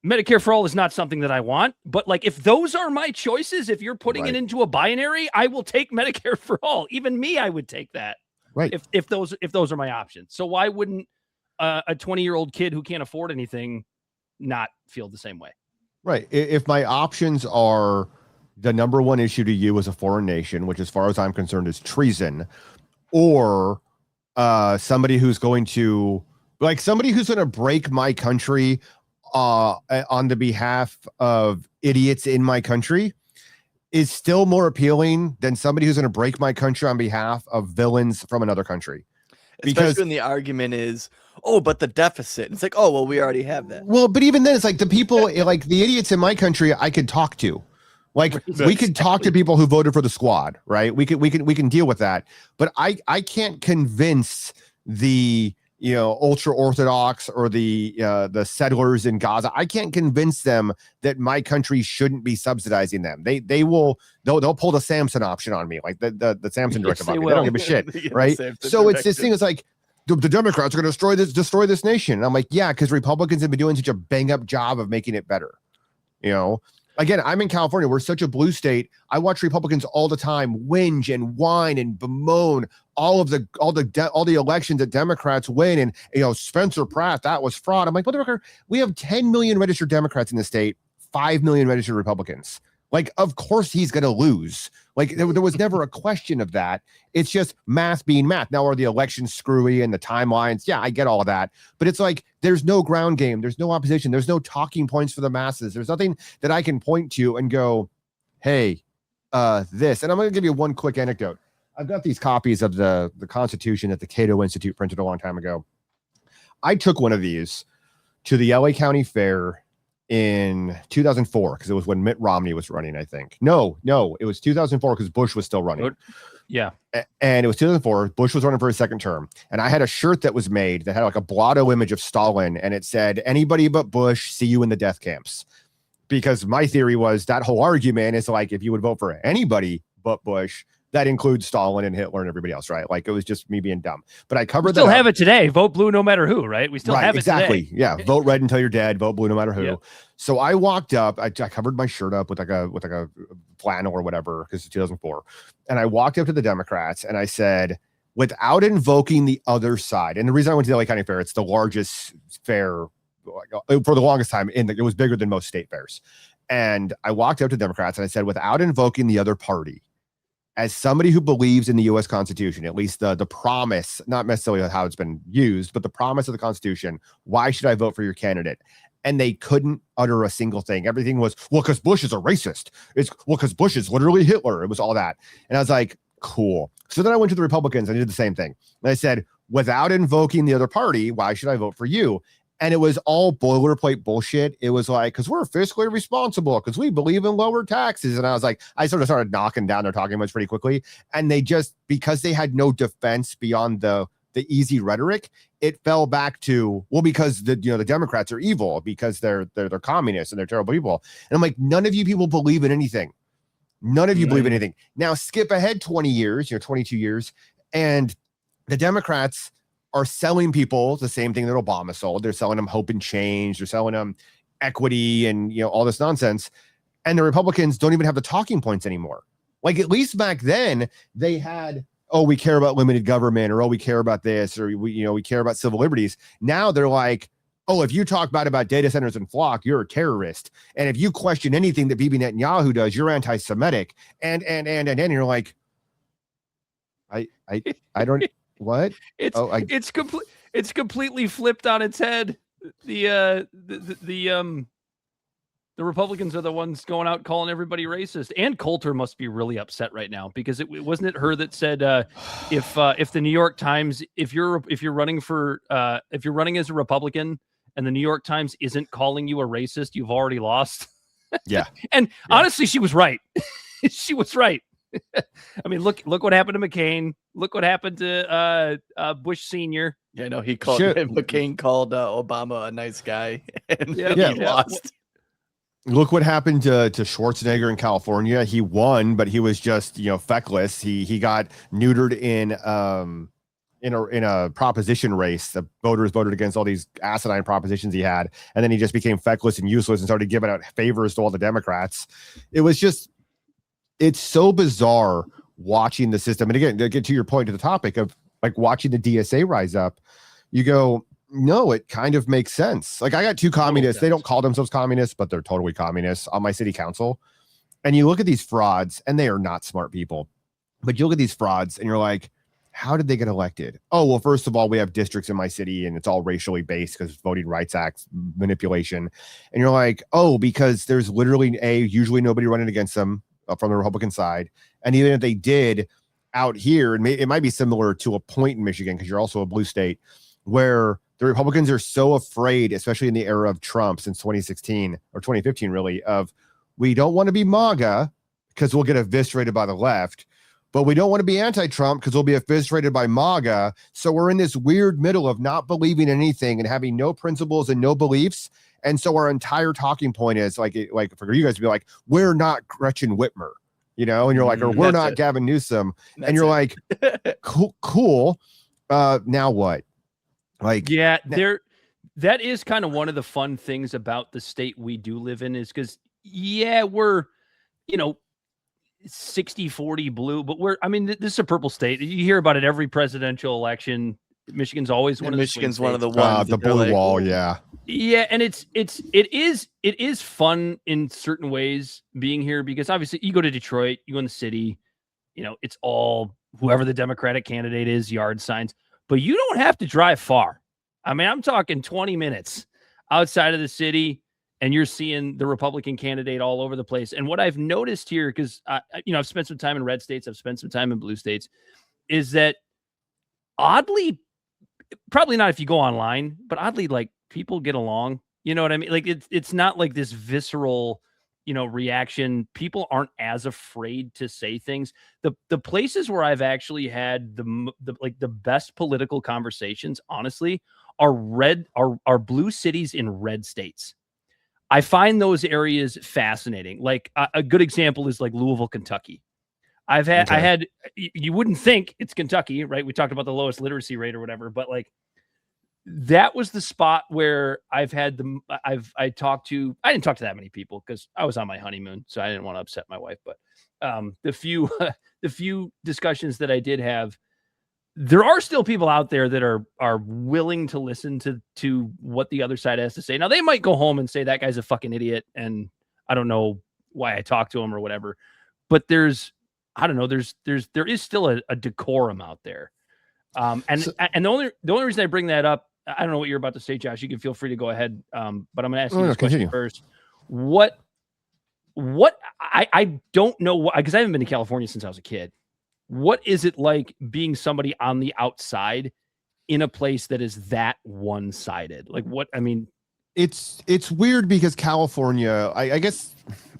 Medicare for all is not something that I want, but if those are my choices, if you're putting it into a binary, I will take Medicare for all. Even me, I would take that. Right. If those are my options. So why wouldn't a 20-year-old kid who can't afford anything not feel the same way? Right. If my options are the number one issue to you as a foreign nation, which as far as I'm concerned is treason, or somebody who's going to break my country on the behalf of idiots in my country, is still more appealing than somebody who's going to break my country on behalf of villains from another country. Especially when the argument is, oh, but the deficit. It's like, oh, well, we already have that. Well, but even then, it's like the people, like the idiots in my country, I could talk to. We could talk to people who voted for the squad, right? We can deal with that. But I can't convince the ultra orthodox or the settlers in Gaza. I can't convince them that my country shouldn't be subsidizing them. They'll pull the Samson option on me, like the Samson directive. They don't give a shit, right? So it's this thing. It's like the Democrats are going to destroy this nation. And I'm like, yeah, because Republicans have been doing such a bang up job of making it better. Again, I'm in California. We're such a blue state. I watch Republicans all the time whinge and whine and bemoan all the elections that Democrats win. And Spencer Pratt, that was fraud. I'm like, motherfucker, we have 10 million registered Democrats in the state, 5 million registered Republicans. Like, of course he's going to lose. Like, there was never a question of that. It's just math being math. Now, are the elections screwy and the timelines? Yeah, I get all of that. But it's like, there's no ground game. There's no opposition. There's no talking points for the masses. There's nothing that I can point to and go, hey, this. And I'm going to give you one quick anecdote. I've got these copies of the Constitution that the Cato Institute printed a long time ago. I took one of these to the LA County Fair in 2004, because it was when Mitt Romney was running, I think. No, it was 2004 because Bush was still running. Yeah. And it was 2004. Bush was running for his second term. And I had a shirt that was made that had like a blotto image of Stalin, and it said, anybody but Bush, see you in the death camps. Because my theory was that whole argument is like, if you would vote for anybody but Bush, That includes Stalin and Hitler and everybody else, right? Like it was just me being dumb. But I covered we still that have it today. Vote blue no matter who, right? We still have it exactly. today. Yeah, vote red until you're dead. Vote blue no matter who. Yep. So I walked up. I covered my shirt up with like a flannel or whatever because it's 2004, and I walked up to the Democrats and I said, without invoking the other side. And the reason I went to the LA County Fair, it's the largest fair for the longest time. It was bigger than most state fairs. And I walked up to Democrats and I said, without invoking the other party, as somebody who believes in the U.S. Constitution, at least the promise, not necessarily how it's been used, but the promise of the Constitution, why should I vote for your candidate? And they couldn't utter a single thing. Everything was, well, because Bush is a racist. It's, well, because Bush is literally Hitler. It was all that. And I was like, cool. So then I went to the Republicans and I did the same thing. And I said, without invoking the other party, why should I vote for you? And it was all boilerplate bullshit. It was like, because we're fiscally responsible, because we believe in lower taxes. And I was like, I sort of started knocking down their talking points pretty quickly. And they just, because they had no defense beyond the easy rhetoric, it fell back to, well, because the Democrats are evil, because they're communists and they're terrible people. And I'm like, none of you people believe in anything. None of you believe in anything. Now skip ahead 20 years, 22 years, and the Democrats are selling people the same thing that Obama sold. They're selling them hope and change. They're selling them equity and all this nonsense. And the Republicans don't even have the talking points anymore. Like at least back then they had, oh, we care about limited government, or oh, we care about this, or we care about civil liberties. Now they're like, oh, if you talk bad about data centers and flock, you're a terrorist. And if you question anything that Bibi Netanyahu does, you're anti-Semitic. And you're like, I don't. What? It's completely flipped on its head. The Republicans are the ones going out calling everybody racist. And Coulter must be really upset right now because it wasn't it her that said if the New York Times, if you're running as a Republican and the New York Times isn't calling you a racist, you've already lost. Yeah. And honestly, she was right. She was right. I mean, look what happened to McCain. Look what happened to Bush Sr. Yeah, no, McCain called Obama a nice guy, and he lost. Look what happened to Schwarzenegger in California. He won, but he was just feckless. He got neutered in a proposition race. The voters voted against all these asinine propositions he had, and then he just became feckless and useless and started giving out favors to all the Democrats. It was just. It's so bizarre watching the system. And again, to get to your point to the topic of like watching the DSA rise up, you go, no, it kind of makes sense. Like I got two communists. They don't call themselves communists, but they're totally communists on my city council. And you look at these frauds and they are not smart people, but you look at these frauds and you're like, how did they get elected? Oh, well, first of all, we have districts in my city and it's all racially based because Voting Rights Act manipulation. And you're like, oh, because there's literally usually nobody running against them from the Republican side. And even if they did out here, and it might be similar to a point in Michigan, because you're also a blue state, where the Republicans are so afraid, especially in the era of Trump since 2016 or 2015, really, of we don't want to be MAGA because we'll get eviscerated by the left, but we don't want to be anti-Trump because we'll be eviscerated by MAGA. So we're in this weird middle of not believing in anything and having no principles and no beliefs. And so our entire talking point is like for you guys to be like, we're not Gretchen Whitmer, and you're like, or we're not Gavin Newsom. And you're like, cool. Now what? Like, yeah, that is kind of one of the fun things about the state we do live in is because, we're, 60-40 blue, but this is a purple state. You hear about it every presidential election. Michigan's always one of the ones. The blue wall, yeah. Yeah, and it is fun in certain ways being here because obviously you go to Detroit, you go in the city, it's all whoever the Democratic candidate is, yard signs, but you don't have to drive far. I mean, I'm talking 20 minutes outside of the city, and you're seeing the Republican candidate all over the place. And what I've noticed here, because I've spent some time in red states, I've spent some time in blue states, is that oddly. Probably not if you go online, but oddly, like people get along. You know what I mean? Like it's not like this visceral, reaction. People aren't as afraid to say things. The places where I've actually had the best political conversations, honestly, are blue cities in red states. I find those areas fascinating. Like a good example is like Louisville, Kentucky. I had, you wouldn't think it's Kentucky, right? We talked about the lowest literacy rate or whatever, but like that was the spot where I didn't talk to that many people because I was on my honeymoon, so I didn't want to upset my wife. But the few discussions that I did have, there are still people out there that are willing to listen to what the other side has to say. Now they might go home and say that guy's a fucking idiot, and I don't know why I talked to him or whatever. But there is still a decorum out there. And the only reason I bring that up, I don't know what you're about to say, Josh. You can feel free to go ahead. But I'm going to ask you this question first. What I don't know, because I haven't been to California since I was a kid. What is it like being somebody on the outside in a place that is that one-sided? Like what, I mean, it's weird because California, I guess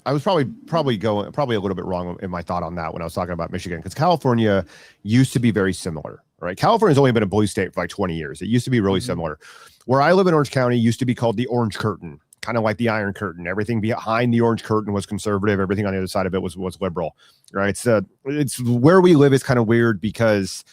I was probably a little bit wrong in my thought on that when I was talking about Michigan, because California used to be very similar, right? California's only been a blue state for like 20 years. It used to be really similar. Where I live in Orange County used to be called the Orange Curtain, kind of like the Iron Curtain. Everything behind the Orange Curtain was conservative. Everything on the other side of it was liberal, right? So it's where we live is kind of weird because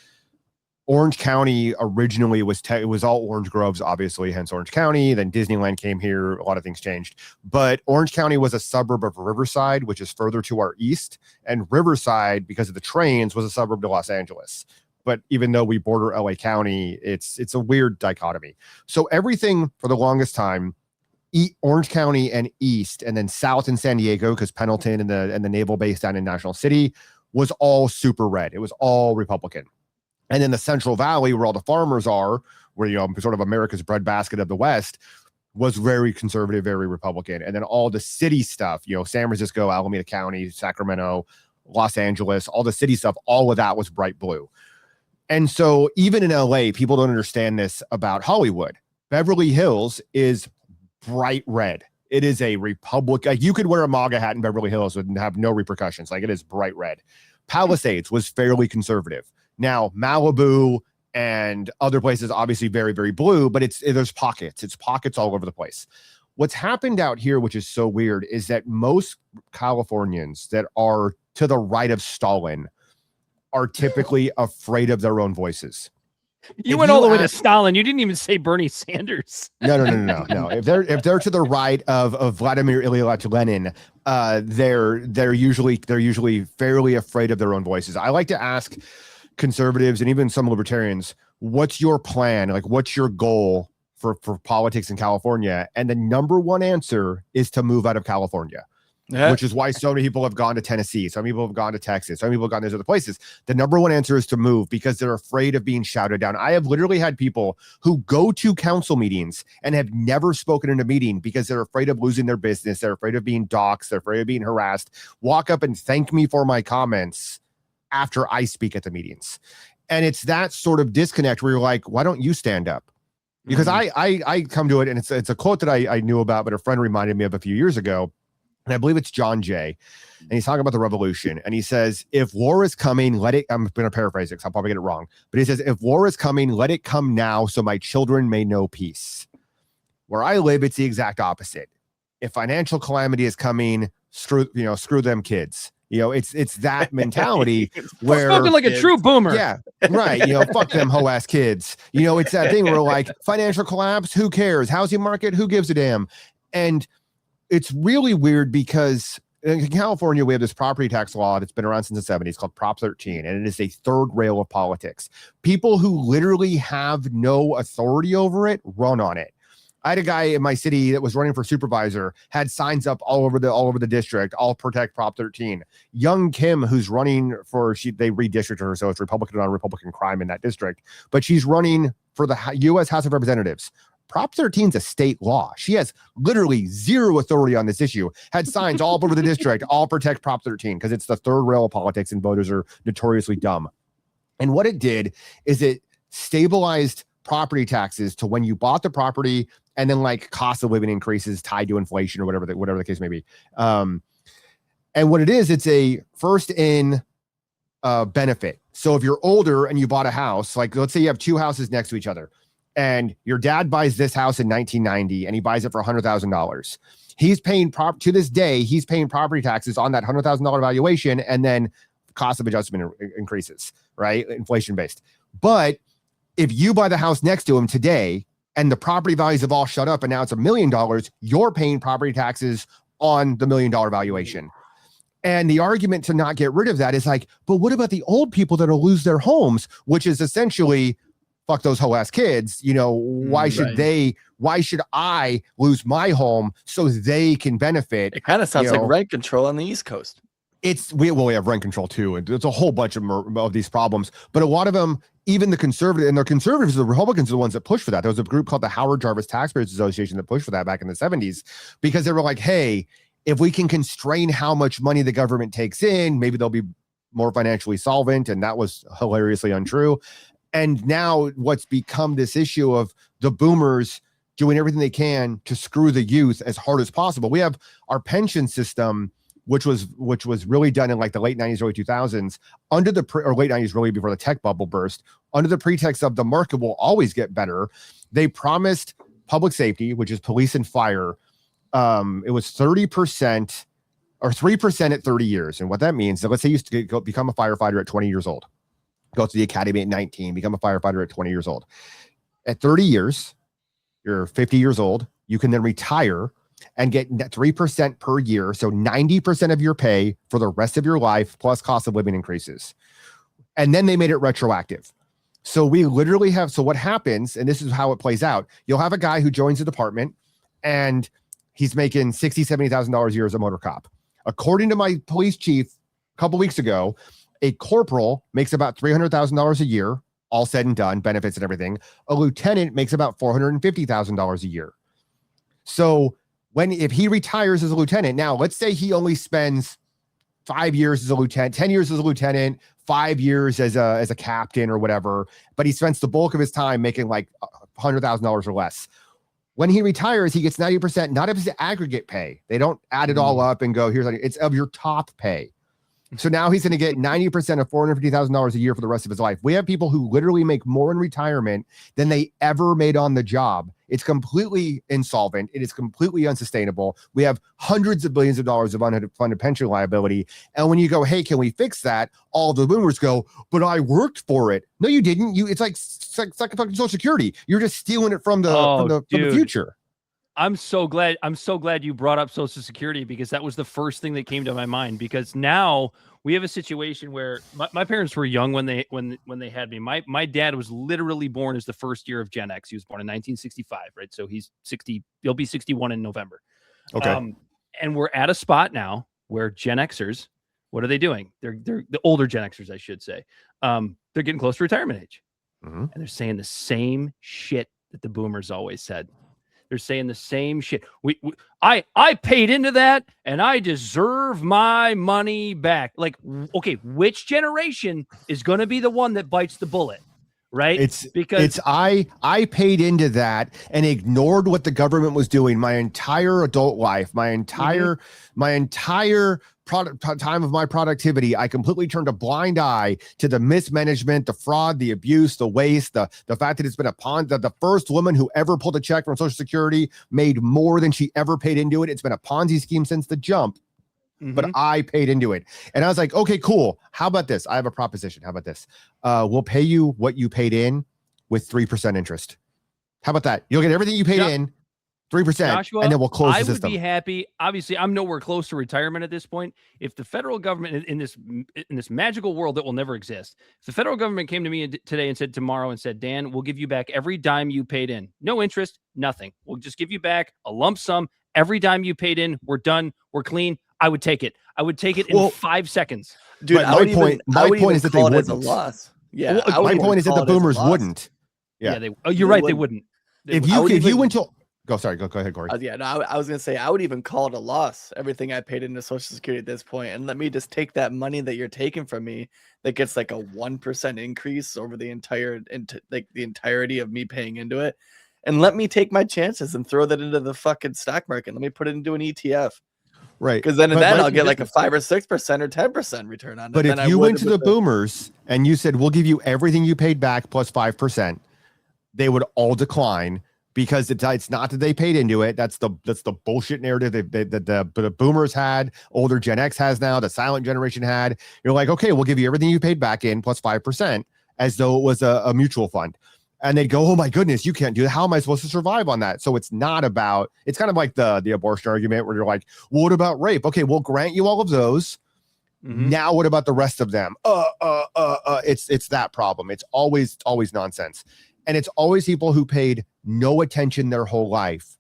Orange County originally it was all orange groves, obviously, hence Orange County. Then Disneyland came here. A lot of things changed. But Orange County was a suburb of Riverside, which is further to our east. And Riverside, because of the trains, was a suburb to Los Angeles. But even though we border LA County, it's a weird dichotomy. So everything for the longest time, Orange County and east, and then south in San Diego, because Pendleton and the naval base down in National City was all super red. It was all Republican. And then the Central Valley, where all the farmers are, where, sort of America's breadbasket of the West, was very conservative, very Republican. And then all the city stuff, San Francisco, Alameda County, Sacramento, Los Angeles, all the city stuff, all of that was bright blue. And so even in LA, people don't understand this about Hollywood. Beverly Hills is bright red. It is a Republican. Like you could wear a MAGA hat in Beverly Hills and have no repercussions. Like it is bright red. Palisades was fairly conservative. Now, Malibu and other places, obviously very, very blue, but there's pockets. It's pockets all over the place. What's happened out here, which is so weird, is that most Californians that are to the right of Stalin are typically afraid of their own voices. You went all the way to Stalin. You didn't even say Bernie Sanders. No. If they're to the right of Vladimir Ilyich Lenin, they're usually fairly afraid of their own voices. I like to ask conservatives and even some libertarians, what's your plan? Like, what's your goal for politics in California? And the number one answer is to move out of California. Which is why so many people have gone to Tennessee. Some people have gone to Texas. Some people have gone to those other places. The number one answer is to move because they're afraid of being shouted down. I have literally had people who go to council meetings and have never spoken in a meeting because they're afraid of losing their business. They're afraid of being doxxed. They're afraid of being harassed. Walk up and thank me for my comments after I speak at the meetings. And it's that sort of disconnect where you're like, why don't you stand up? Because I come to it, and it's a quote that I knew about, but a friend reminded me of a few years ago. And I believe it's John Jay. And he's talking about the revolution. And he says, if war is coming, let it, I'm going to paraphrase it because I'll probably get it wrong. But he says, if war is coming, let it come now so my children may know peace. Where I live, it's the exact opposite. If financial calamity is coming, screw them kids. It's that mentality where spoken like a true boomer. Yeah, right. Fuck them hoe ass kids. It's that thing where like financial collapse, who cares? Housing market, who gives a damn? And it's really weird because in California, we have this property tax law that's been around since the 70s called Prop 13, and it is a third rail of politics. People who literally have no authority over it run on it. I had a guy in my city that was running for supervisor, had signs up all over the district, all protect Prop 13. Young Kim, who's running they redistricted her, so it's Republican on Republican crime in that district, but she's running for the U.S. House of Representatives. Prop 13 is a state law. She has literally zero authority on this issue. Had signs all over the district, all protect Prop 13 because it's the third rail of politics and voters are notoriously dumb. And what it did is it stabilized property taxes to when you bought the property and then like cost of living increases tied to inflation or whatever the case may be. And what it is, it's a first in benefit. So if you're older and you bought a house, like let's say you have two houses next to each other, and your dad buys this house in 1990 and he buys it for $100,000. He's paying to this day, he's paying property taxes on that $100,000 valuation. And then cost of adjustment increases, right? Inflation based. But if you buy the house next to him today and the property values have all shut up and now it's $1 million, you're paying property taxes on the $1 million valuation. And the argument to not get rid of that is like, but what about the old people that'll lose their homes, which is essentially fuck those whole ass kids. You know, why should I lose my home so they can benefit? It kind of sounds like rent control on the East Coast. We have rent control too. And there's a whole bunch of these problems, but a lot of them, even the conservative and the conservatives, the Republicans are the ones that push for that. There was a group called the Howard Jarvis Taxpayers Association that pushed for that back in the 70s because they were like, hey, if we can constrain how much money the government takes in, maybe they'll be more financially solvent. And that was hilariously untrue. And now what's become this issue of the boomers doing everything they can to screw the youth as hard as possible. We have our pension system, which was really done in like the late 90s, early 2000s, or late 90s, really before the tech bubble burst, under the pretext of the market will always get better. They promised public safety, which is police and fire. It was 30% or 3% at 30 years. And what that means, so let's say you used to become a firefighter at 20 years old, go to the academy at 19, become a firefighter at 20 years old. At 30 years, you're 50 years old. You can then retire and get 3% per year. So 90% of your pay for the rest of your life, plus cost of living increases. And then they made it retroactive. So we literally have, so what happens, and this is how it plays out. You'll have a guy who joins the department and he's making $60,000, $70,000 a year as a motor cop. According to my police chief a couple weeks ago, a corporal makes about $300,000 a year, all said and done, benefits and everything. A lieutenant makes about $450,000 a year. So if he retires as a lieutenant, now let's say he only spends 5 years as a lieutenant, 10 years as a lieutenant, 5 years as a captain or whatever, but he spends the bulk of his time making like $100,000 or less. When he retires, he gets 90%, not of his aggregate pay. They don't add it all up and go, it's of your top pay. So now he's going to get 90% of $450,000 a year for the rest of his life. We have people who literally make more in retirement than they ever made on the job. It's completely insolvent. It is completely unsustainable. We have hundreds of billions of dollars of unfunded pension liability. And when you go, hey, can we fix that? All the boomers go, but I worked for it. No, you didn't. It's like fucking Social Security. You're just stealing it from the future. I'm so glad you brought up Social Security, because that was the first thing that came to my mind, because now we have a situation where my parents were young when they had me. My dad was literally born as the first year of Gen X. He was born in 1965, right? So he's 60, he'll be 61 in November. Okay. And we're at a spot now where Gen Xers, what are they doing? They're the older Gen Xers, I should say. They're getting close to retirement age. And they're saying the same shit that the boomers always said. They're saying the same shit. I paid into that and I deserve my money back. Like, okay, which generation is going to be the one that bites the bullet? Right? I paid into that and ignored what the government was doing my entire adult life, my entire time of my productivity. I completely turned a blind eye to the mismanagement, the fraud, the abuse, the waste, the fact that it's been the first woman who ever pulled a check from Social Security made more than she ever paid into it. It's been a Ponzi scheme since the jump. But I paid into it. And I was like, okay, cool. How about this? I have a proposition. How about this? We'll pay you what you paid in with 3% interest. How about that? You'll get everything you paid in, 3%, Joshua, and then we'll close the system. I would be happy. Obviously, I'm nowhere close to retirement at this point. If the federal government in this magical world that will never exist, if the federal government came to me today and said Dan, we'll give you back every dime you paid in. No interest, nothing. We'll just give you back a lump sum. Every dime you paid in, we're done. We're clean. I would take it. I would take it in 5 seconds. Dude, my point is that they wouldn't. A loss. Yeah. My point is that the boomers wouldn't. Yeah. You're right. They wouldn't. If you went to go ahead, Corey. I was going to say, I would even call it a loss. Everything I paid into Social Security at this point, and let me just take that money that you're taking from me that gets like a 1% increase over the entirety of me paying into it. And let me take my chances and throw that into the fucking stock market. Let me put it into an ETF. Right. Because then I'll get like a 5 or 6% or 10% return on it. But if you went to the boomers and you said, we'll give you everything you paid back plus 5%, they would all decline because it's not that they paid into it. That's the bullshit narrative that the boomers had, older Gen X has now, the silent generation had. You're like, okay, we'll give you everything you paid back in plus 5%, as though it was a mutual fund. And they'd go, oh my goodness, you can't do that. How am I supposed to survive on that? So it's not about, it's kind of like the abortion argument where you're like, well, what about rape? Okay, we'll grant you all of those. Mm-hmm. Now what about the rest of them? It's that problem. It's always nonsense. And it's always people who paid no attention their whole life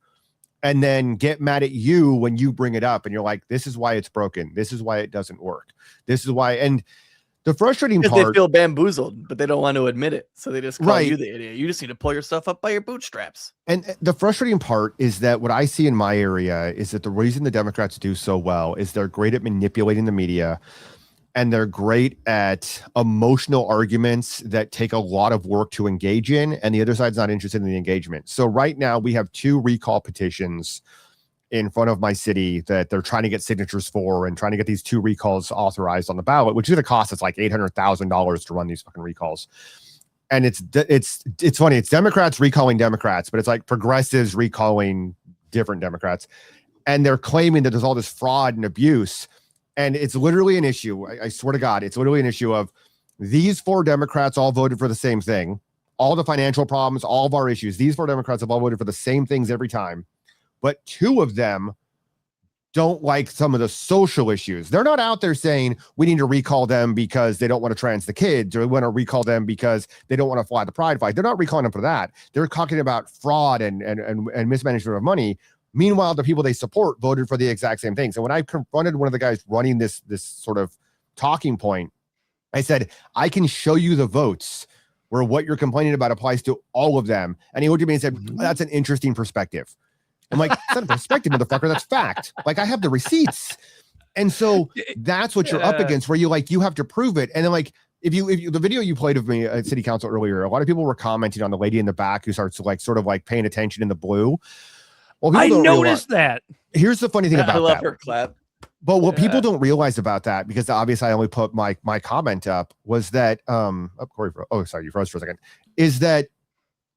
and then get mad at you when you bring it up and you're like, this is why it's broken. This is why it doesn't work. This is why. And the frustrating part, they feel bamboozled, but they don't want to admit it. So they just call you the idiot. You just need to pull yourself up by your bootstraps. And the frustrating part is that what I see in my area is that the reason the Democrats do so well is they're great at manipulating the media, and they're great at emotional arguments that take a lot of work to engage in, and the other side's not interested in the engagement. So right now we have 2 recall petitions in front of my city that they're trying to get signatures for and trying to get these 2 recalls authorized on the ballot, which is going to cost us like $800,000 to run these fucking recalls. And it's funny. It's Democrats recalling Democrats, but it's like progressives recalling different Democrats. And they're claiming that there's all this fraud and abuse. And it's literally an issue. I swear to God, it's literally an issue of these 4 Democrats all voted for the same thing. All the financial problems, all of our issues. These 4 Democrats have all voted for the same things every time. But 2 of them don't like some of the social issues. They're not out there saying we need to recall them because they don't want to trans the kids, or we want to recall them because they don't want to fly the pride flag. They're not recalling them for that. They're talking about fraud and mismanagement of money. Meanwhile, the people they support voted for the exact same things. And when I confronted one of the guys running this sort of talking point, I said, I can show you the votes where what you're complaining about applies to all of them. And he looked at me and said, that's an interesting perspective. I'm like, it's not a perspective, motherfucker. That's fact. Like, I have the receipts. And so that's what you're up against, where you have to prove it. And then, like, if you the video you played of me at city council earlier, a lot of people were commenting on the lady in the back who starts sort of paying attention in the blue. Well, I noticed that. Here's the funny thing about that. I love her clap. But what people don't realize about that, because obviously I only put my comment up, was that sorry, you froze for a second, is that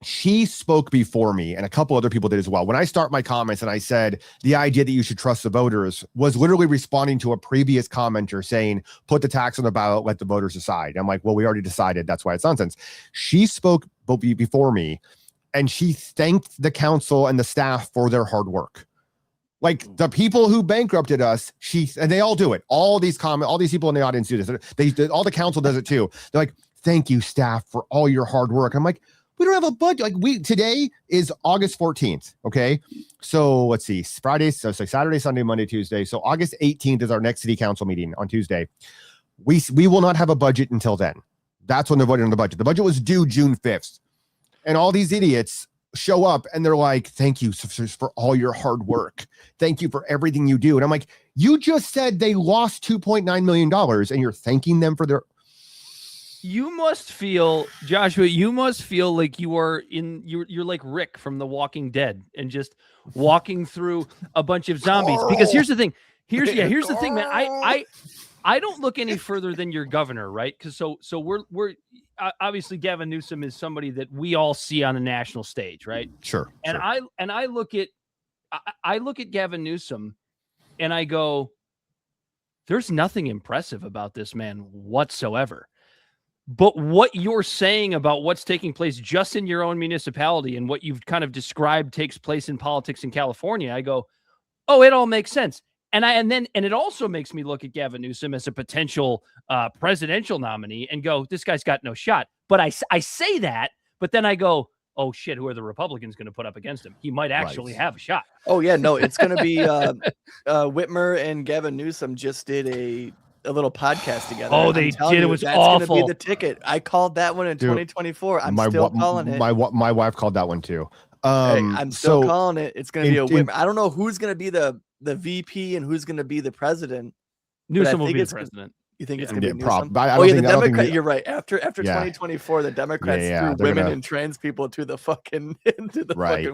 she spoke before me, and a couple other people did as well. When I start my comments and I said the idea that you should trust the voters was literally responding to a previous commenter saying, put the tax on the ballot, let the voters decide. I'm like, well, we already decided. That's why it's nonsense. She spoke before me, and she thanked the council and the staff for their hard work. Like, the people who bankrupted us, and they all do it. All these people in the audience do this. All the council does it too. They're like, thank you, staff, for all your hard work. I'm like, we don't have a budget. Like, today is August 14th. Okay. So let's see, Friday. So it's like Saturday, Sunday, Monday, Tuesday. So August 18th is our next city council meeting on Tuesday. We will not have a budget until then. That's when they're voting on the budget. The budget was due June 5th. And all these idiots show up and they're like, thank you for all your hard work. Thank you for everything you do. And I'm like, you just said they lost $2.9 million and you're thanking them for their... You must feel, Joshua, like you're like Rick from The Walking Dead and just walking through a bunch of zombies. Because here's the thing. Here's the thing, man. I don't look any further than your governor, right? Because so we're obviously Gavin Newsom is somebody that we all see on a national stage, right? Sure. And sure. I look at Gavin Newsom and I go, there's nothing impressive about this man whatsoever. But what you're saying about what's taking place just in your own municipality and what you've kind of described takes place in politics in California, I go, oh, it all makes sense. And it also makes me look at Gavin Newsom as a potential presidential nominee and go, this guy's got no shot. But I say that, but then I go, oh shit, who are the Republicans going to put up against him? He might actually have a shot. Oh yeah, no, it's going to be Whitmer and Gavin Newsom just did a little podcast together. Oh, they did. It was awful. That's going to be the ticket. I called that one in 2024. I'm still calling it. My wife called that one too. I'm still calling it. It's going to be a Whitmer. I don't know who's going to be the VP and who's going to be the president. Newsom will be the president. You think it's going to be Newsom? The Democrat. You're right. After 2024, the Democrats threw women and trans people to the fucking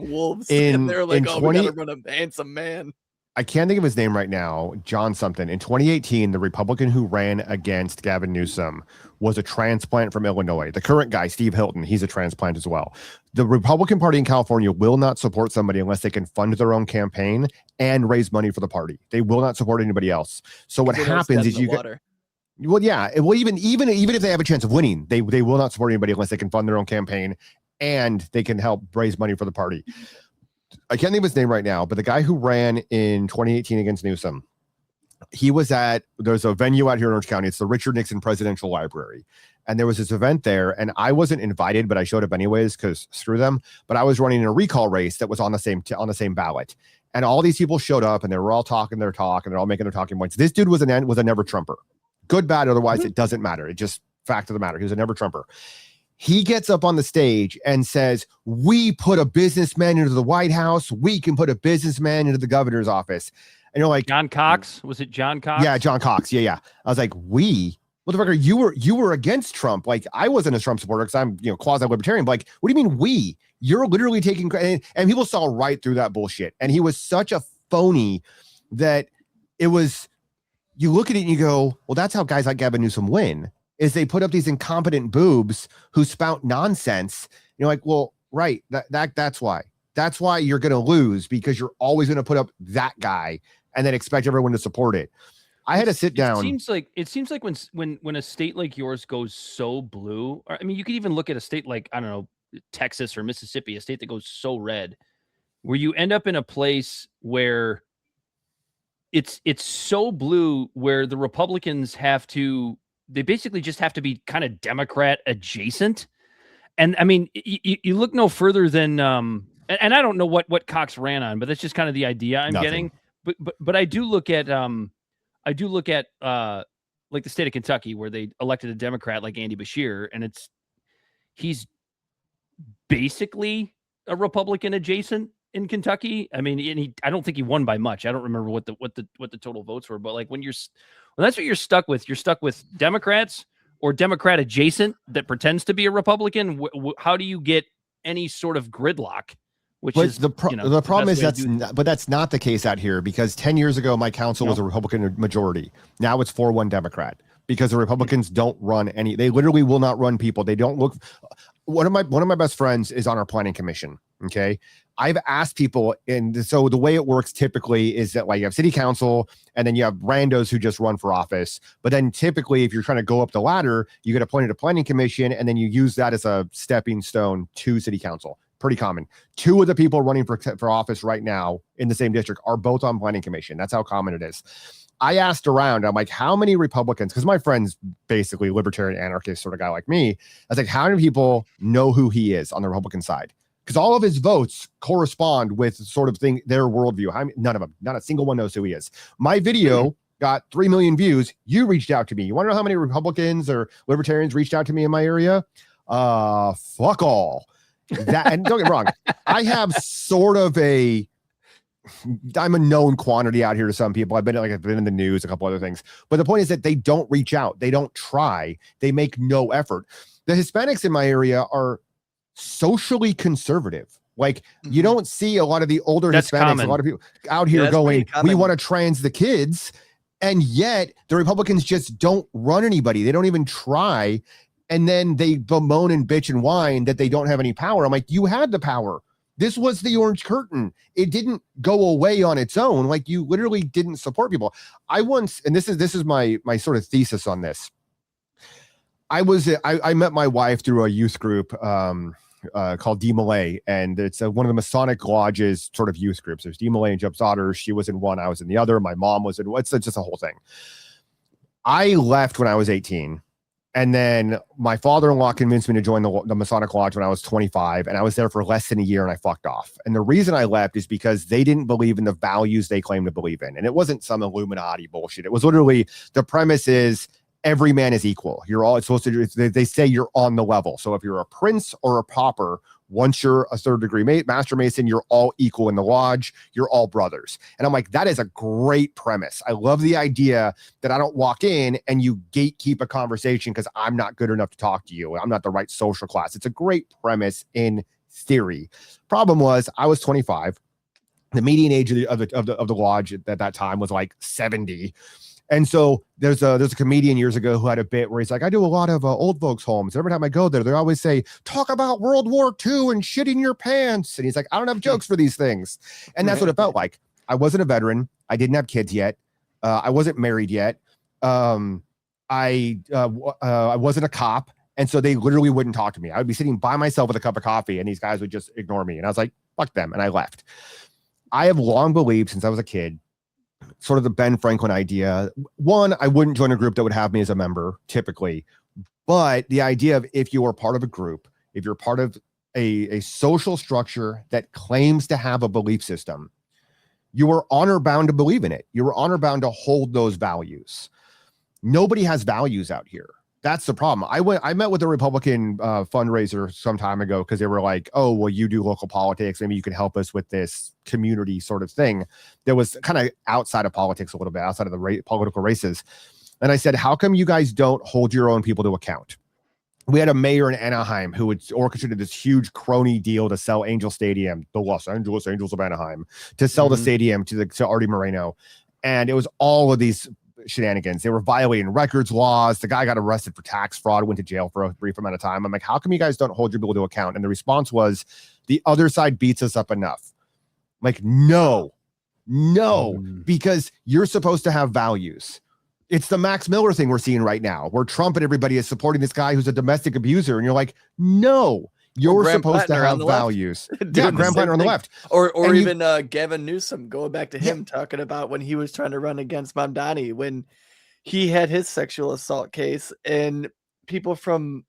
wolves, and they're like, we got to run a handsome man. I can't think of his name right now, John something. In 2018, the Republican who ran against Gavin Newsom was a transplant from Illinois. The current guy, Steve Hilton, he's a transplant as well. The Republican Party in California will not support somebody unless they can fund their own campaign and raise money for the party. They will not support anybody else. So what happens is you get, well, yeah, well, even if they have a chance of winning, they will not support anybody unless they can fund their own campaign and they can help raise money for the party. I can't think of his name right now, but the guy who ran in 2018 against Newsom, there's a venue out here in Orange County. It's the Richard Nixon Presidential Library. And there was this event there, and I wasn't invited, but I showed up anyways because screw them. But I was running in a recall race that was on the same ballot. And all these people showed up, and they were all talking their talk, and they're all making their talking points. This dude was a never Trumper. Good, bad, otherwise, It doesn't matter. It just fact of the matter. He was a never Trumper. He gets up on the stage and says, we put a businessman into the White House. We can put a businessman into the governor's office. And you're like, John Cox? Was it John Cox? Yeah, John Cox. Yeah. I was like, motherfucker, you were against Trump. Like, I wasn't a Trump supporter because I'm, quasi-libertarian. But like, what do you mean we? You're literally taking credit. And people saw right through that bullshit. And he was such a phony that it was, you look at it and you go, well, that's how guys like Gavin Newsom win. Is they put up these incompetent boobs who spout nonsense. You're like, well, right. That's why. That's why you're going to lose, because you're always going to put up that guy and then expect everyone to support it. I had to sit down. It seems like when a state like yours goes so blue, or, I mean, you could even look at a state like, I don't know, Texas or Mississippi, a state that goes so red, where you end up in a place where it's so blue where the Republicans they basically just have to be kind of Democrat adjacent. And I mean, you look no further than, and I don't know what Cox ran on, but that's just kind of the idea I'm getting. But I do look at, like the state of Kentucky, where they elected a Democrat like Andy Beshear, and he's basically a Republican adjacent in Kentucky. I mean, and I don't think he won by much. I don't remember what the total votes were, but like when that's what you're stuck with. You're stuck with Democrats or Democrat adjacent that pretends to be a Republican. How do you get any sort of gridlock? The problem is that's not the case out here, because 10 years ago, my council was a Republican majority. Now it's 4-1 Democrat, because the Republicans don't run they literally will not run people. They don't look. One of my best friends is on our planning commission. Okay. I've asked people, and so the way it works typically is that, like, you have city council and then you have randos who just run for office. But then typically, if you're trying to go up the ladder, you get appointed to planning commission, and then you use that as a stepping stone to city council. Pretty common. 2 of the people running for office right now in the same district are both on planning commission. That's how common it is. I asked around, I'm like, how many Republicans, because my friend's basically libertarian anarchist sort of guy like me. I was like, how many people know who he is on the Republican side? Because all of his votes correspond with sort of their worldview. None of them, not a single one knows who he is. My video got 3 million views. You reached out to me. You want to know how many Republicans or libertarians reached out to me in my area? Fuck all. And don't get me wrong, I have sort of I'm a known quantity out here to some people. I've been in the news, a couple other things. But the point is that they don't reach out. They don't try. They make no effort. The Hispanics in my area are socially conservative. Like, you don't see a lot of the older Hispanics, common. A lot of people out here going, we want to trans the kids. And yet the Republicans just don't run anybody. They don't even try. And then they bemoan and bitch and whine that they don't have any power. I'm like, you had the power. This was the orange curtain. It didn't go away on its own. Like, you literally didn't support people. I once, and this is my sort of thesis on this. I met my wife through a youth group called D Malay, and it's one of the Masonic Lodge's sort of youth groups. There's D Malay and Job's daughter. She was in one, I was in the other. My mom was in. It's just a whole thing. I left when I was 18. And then my father-in-law convinced me to join the Masonic Lodge when I was 25, and I was there for less than a year, and I fucked off. And the reason I left is because they didn't believe in the values they claim to believe in. And it wasn't some Illuminati bullshit. It was literally, the premise is every man is equal. You're all, it's supposed to do, they say you're on the level. So if you're a prince or a pauper, once you're a 3rd degree master mason, you're all equal in the lodge. You're all brothers. And I'm like, that is a great premise. I love the idea that I don't walk in and you gatekeep a conversation because I'm not good enough to talk to you. I'm not the right social class. It's a great premise in theory. Problem was, I was 25. The median age of the lodge at that time was like 70. And so there's a comedian years ago who had a bit where he's like, I do a lot of old folks' homes. Every time I go there, they always say, talk about World War II and shitting your pants. And he's like, I don't have jokes for these things. And that's what it felt like. I wasn't a veteran. I didn't have kids yet. I wasn't married yet. I wasn't a cop. And so they literally wouldn't talk to me. I would be sitting by myself with a cup of coffee and these guys would just ignore me. And I was like, fuck them. And I left. I have long believed since I was a kid, sort of the Ben Franklin idea. One, I wouldn't join a group that would have me as a member typically, but the idea of if you are part of a group, if you're part of a social structure that claims to have a belief system, you are honor bound to believe in it. You are honor bound to hold those values. Nobody has values out here. That's the problem. I met with a Republican fundraiser some time ago because they were like, oh, well, you do local politics. Maybe you can help us with this community sort of thing that was kind of outside of politics a little bit, outside of the political races. And I said, how come you guys don't hold your own people to account? We had a mayor in Anaheim who had orchestrated this huge crony deal to sell Angel Stadium, the Los Angeles Angels of Anaheim, to sell the stadium to Artie Moreno. And it was all of these shenanigans. They were violating records laws. The guy got arrested for tax fraud, went to jail for a brief amount of time. I'm like, how come you guys don't hold your people to account? And the response was, the other side beats us up enough. I'm like, no, because you're supposed to have values. It's the Max Miller thing we're seeing right now, where Trump and everybody is supporting this guy who's a domestic abuser. And you're like, no, you're supposed to have values. Yeah, Graham Plattner on the left. Or even Gavin Newsom, going back to him talking about when he was trying to run against Mamdani, when he had his sexual assault case, and people from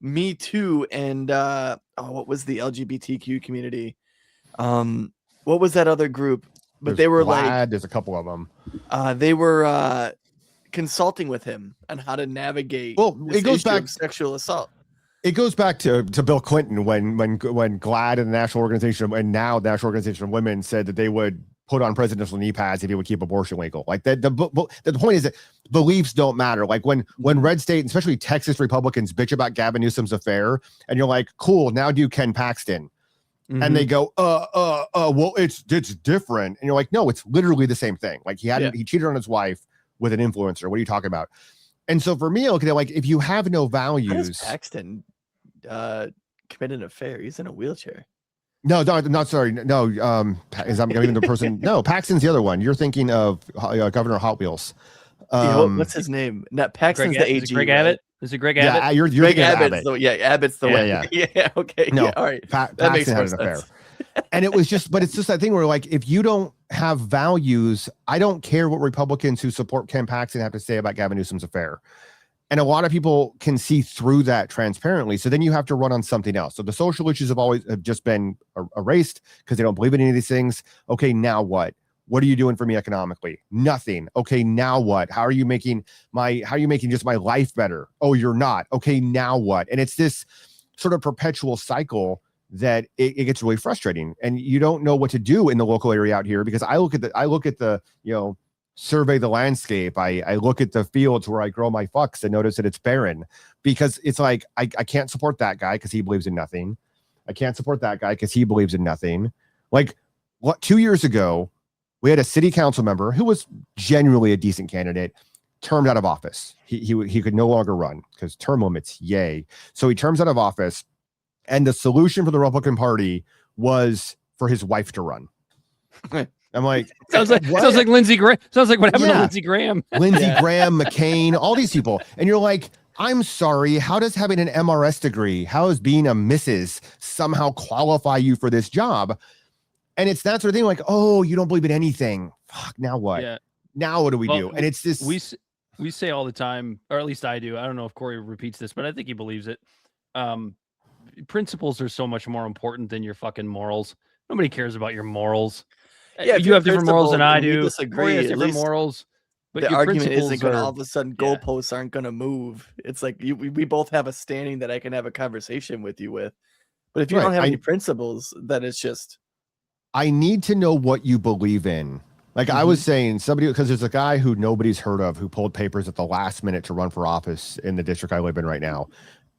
Me Too and what was the LGBTQ community? What was that other group? But they were like, there's a couple of them. They were consulting with him on how to navigate. Well, it goes back sexual assault. It goes back to Bill Clinton when GLAAD and the National Organization and now the National Organization of Women said that they would put on presidential knee pads if he would keep abortion legal. Like that, the point is that beliefs don't matter. Like when red state, especially Texas Republicans, bitch about Gavin Newsom's affair, and you're like, cool, now do Ken Paxton. And they go, well, it's different. And you're like, no, it's literally the same thing. Like he cheated on his wife with an influencer. What are you talking about? And so for me, okay, like if you have no values, how does Paxton commit an affair? He's in a wheelchair. No, not sorry. No, is I'm even the person. No, Paxton's the other one. You're thinking of Governor Hot Wheels. What's his name? Not Paxton's the AG. Greg Abbott. Is it Greg Abbott? Yeah, you're Greg Abbott. Abbott's the one. Yeah. Okay. No, all right. That makes more sense. And it was just, but it's just that thing where like, if you don't have values, I don't care what Republicans who support Ken Paxton have to say about Gavin Newsom's affair. And a lot of people can see through that transparently. So then you have to run on something else. So the social issues have just been erased because they don't believe in any of these things. Okay, now what? What are you doing for me economically? Nothing. Okay, now what? How are you making just my life better? Oh, you're not. Okay, now what? And it's this sort of perpetual cycle that it gets really frustrating, and you don't know what to do in the local area out here, because I look at the survey the landscape. I look at the fields where I grow my fucks and notice that it's barren, because it's like I can't support that guy because he believes in nothing. I can't support that guy because he believes in nothing. Like 2 years ago, we had a city council member who was genuinely a decent candidate, termed out of office. He could no longer run because term limits, yay. So he terms out of office, and the solution for the Republican Party was for his wife to run. I'm like, sounds like Lindsey Graham. Sounds like what happened to Lindsey Graham. Lindsey Graham, McCain, all these people. And you're like, I'm sorry, how does having an MRS degree, how does being a Mrs. somehow qualify you for this job? And it's that sort of thing, like, oh, you don't believe in anything. Fuck, now what? Yeah. Now what do we do? And it's this. We say all the time, or at least I do. I don't know if Corey repeats this, but I think he believes it. Principles are so much more important than your fucking morals. Nobody cares about your morals. Yeah, you have different morals than I do. Corey has different morals. But the argument isn't going to all of a sudden goalposts aren't going to move. It's like we both have a standing that I can have a conversation with you with. But if you don't have any principles, then it's just. I need to know what you believe in. Like I was saying, because there's a guy who nobody's heard of who pulled papers at the last minute to run for office in the district I live in right now.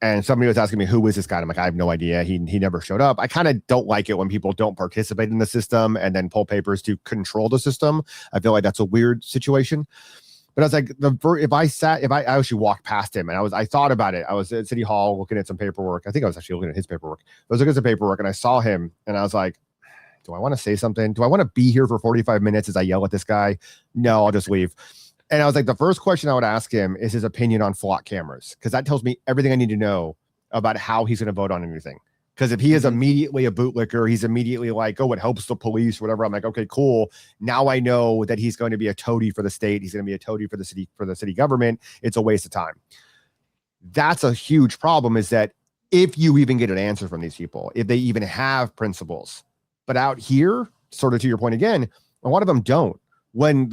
And somebody was asking me, who is this guy? I'm like, I have no idea. He never showed up. I kind of don't like it when people don't participate in the system and then pull papers to control the system. I feel like that's a weird situation. But I was like, I actually walked past him and I thought about it. I was at City Hall looking at some paperwork. I think I was actually looking at his paperwork. I was looking at some paperwork and I saw him and I was like, do I want to say something? Do I want to be here for 45 minutes as I yell at this guy? No, I'll just leave. And I was like, the first question I would ask him is his opinion on flock cameras, because that tells me everything I need to know about how he's going to vote on anything. Because if he is immediately a bootlicker, he's immediately like, oh, it helps the police, whatever. I'm like, okay, cool. Now I know that he's going to be a toady for the state. He's going to be a toady for the city government. It's a waste of time. That's a huge problem, is that if you even get an answer from these people, if they even have principles, but out here, sort of to your point again, a lot of them don't. When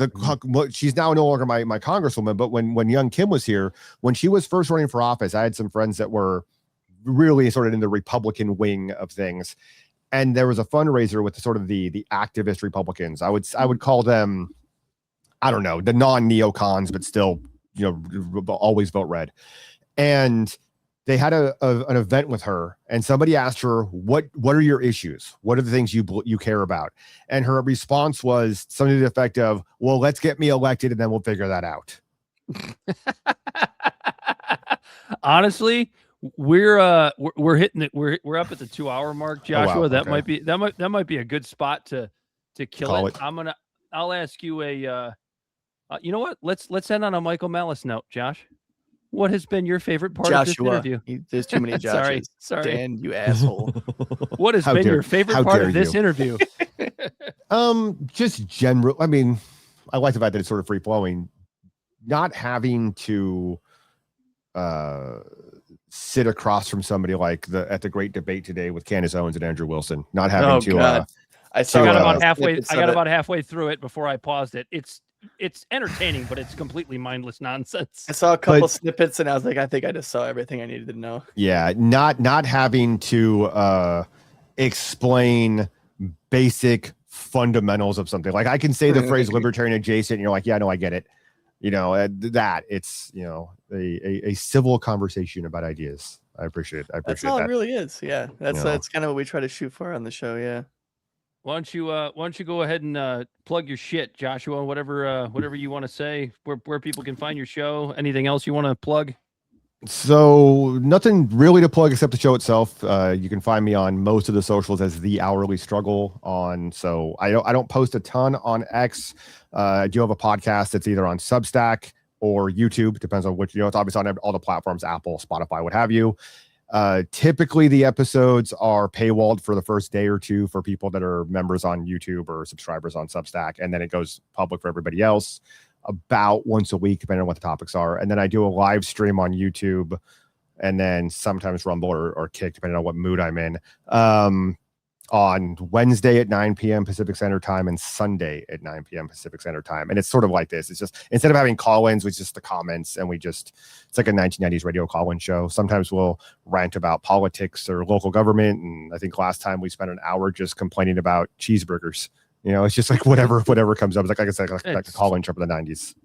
she's now no longer my congresswoman, but when young Kim was here, when she was first running for office, I had some friends that were really sort of in the Republican wing of things. And there was a fundraiser with sort of the activist Republicans. I would call them, I don't know, the non-neocons, but still, always vote red. And they had an event with her, and somebody asked her, what are your issues? What are the things you care about? And her response was something to the effect of, well, let's get me elected and then we'll figure that out. Honestly, we're hitting it. We're up at the 2-hour mark, Joshua. Oh, wow. That Okay. might be a good spot to kill it. I'll ask you you know what? Let's end on a Michael Malice note, Josh. What has been your favorite part of this interview? There's too many Joshes. Sorry. Dan, you asshole. What has been your favorite part of this interview? Just general. I mean, I like the fact that it's sort of free flowing. Not having to sit across from somebody like at the great debate today with Candace Owens and Andrew Wilson. Not having to. God. I got about halfway. I got about halfway through it before I paused it. It's entertaining, but it's completely mindless nonsense. I saw a couple snippets and I was like, I think I just saw everything I needed to know. Yeah, not having to explain basic fundamentals of something. Like I can say the phrase libertarian adjacent and you're like, yeah, no, I get it. That it's, a civil conversation about ideas. I appreciate it. That's all it really is. Yeah. That's kind of what we try to shoot for on the show. Yeah. Why don't you go ahead and plug your shit, Joshua? Whatever you want to say, where people can find your show. Anything else you want to plug? So nothing really to plug except the show itself. You can find me on most of the socials as The Hourly Struggle on. So I don't post a ton on X. I do have a podcast that's either on Substack or YouTube. Depends on which. It's obviously on all the platforms: Apple, Spotify, what have you. Typically the episodes are paywalled for the first day or two for people that are members on YouTube or subscribers on Substack. And then it goes public for everybody else about once a week, depending on what the topics are. And then I do a live stream on YouTube and then sometimes Rumble or Kick, depending on what mood I'm in, on Wednesday at 9 p.m. Pacific Standard Time and Sunday at 9 p.m. Pacific Standard Time. And it's sort of like this. It's just, instead of having call-ins, it's just the comments, and it's like a 1990s radio call-in show. Sometimes we'll rant about politics or local government. And I think last time we spent an hour just complaining about cheeseburgers. It's just like whatever comes up. It's like I said, like a call-in show in the 90s.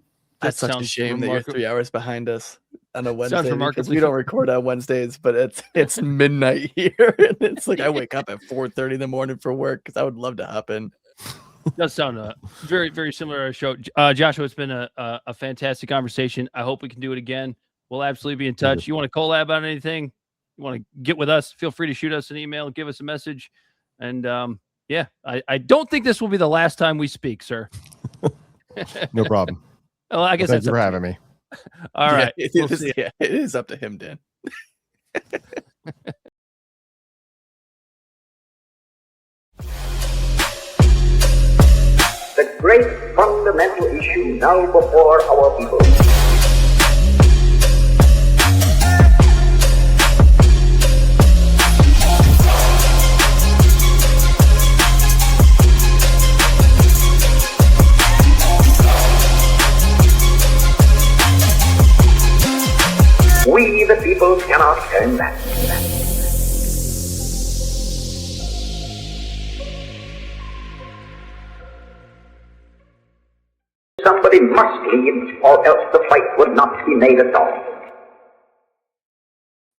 That's such a shame that you're 3 hours behind us on a Wednesday, because we remarkably don't record on Wednesdays, but it's midnight here. And it's like I wake up at 4:30 in the morning for work because I would love to hop in. Does sound very, very similar to our show. Joshua, it's been a fantastic conversation. I hope we can do it again. We'll absolutely be in touch. You want to collab on anything? You want to get with us? Feel free to shoot us an email, give us a message. And yeah, I don't think this will be the last time we speak, sir. No problem. Well, I guess Thanks that's for having me. All right. It is up to him, Dan. The great fundamental issue now before our people. We, the people, cannot turn back. Somebody must lead, or else the fight would not be made at all.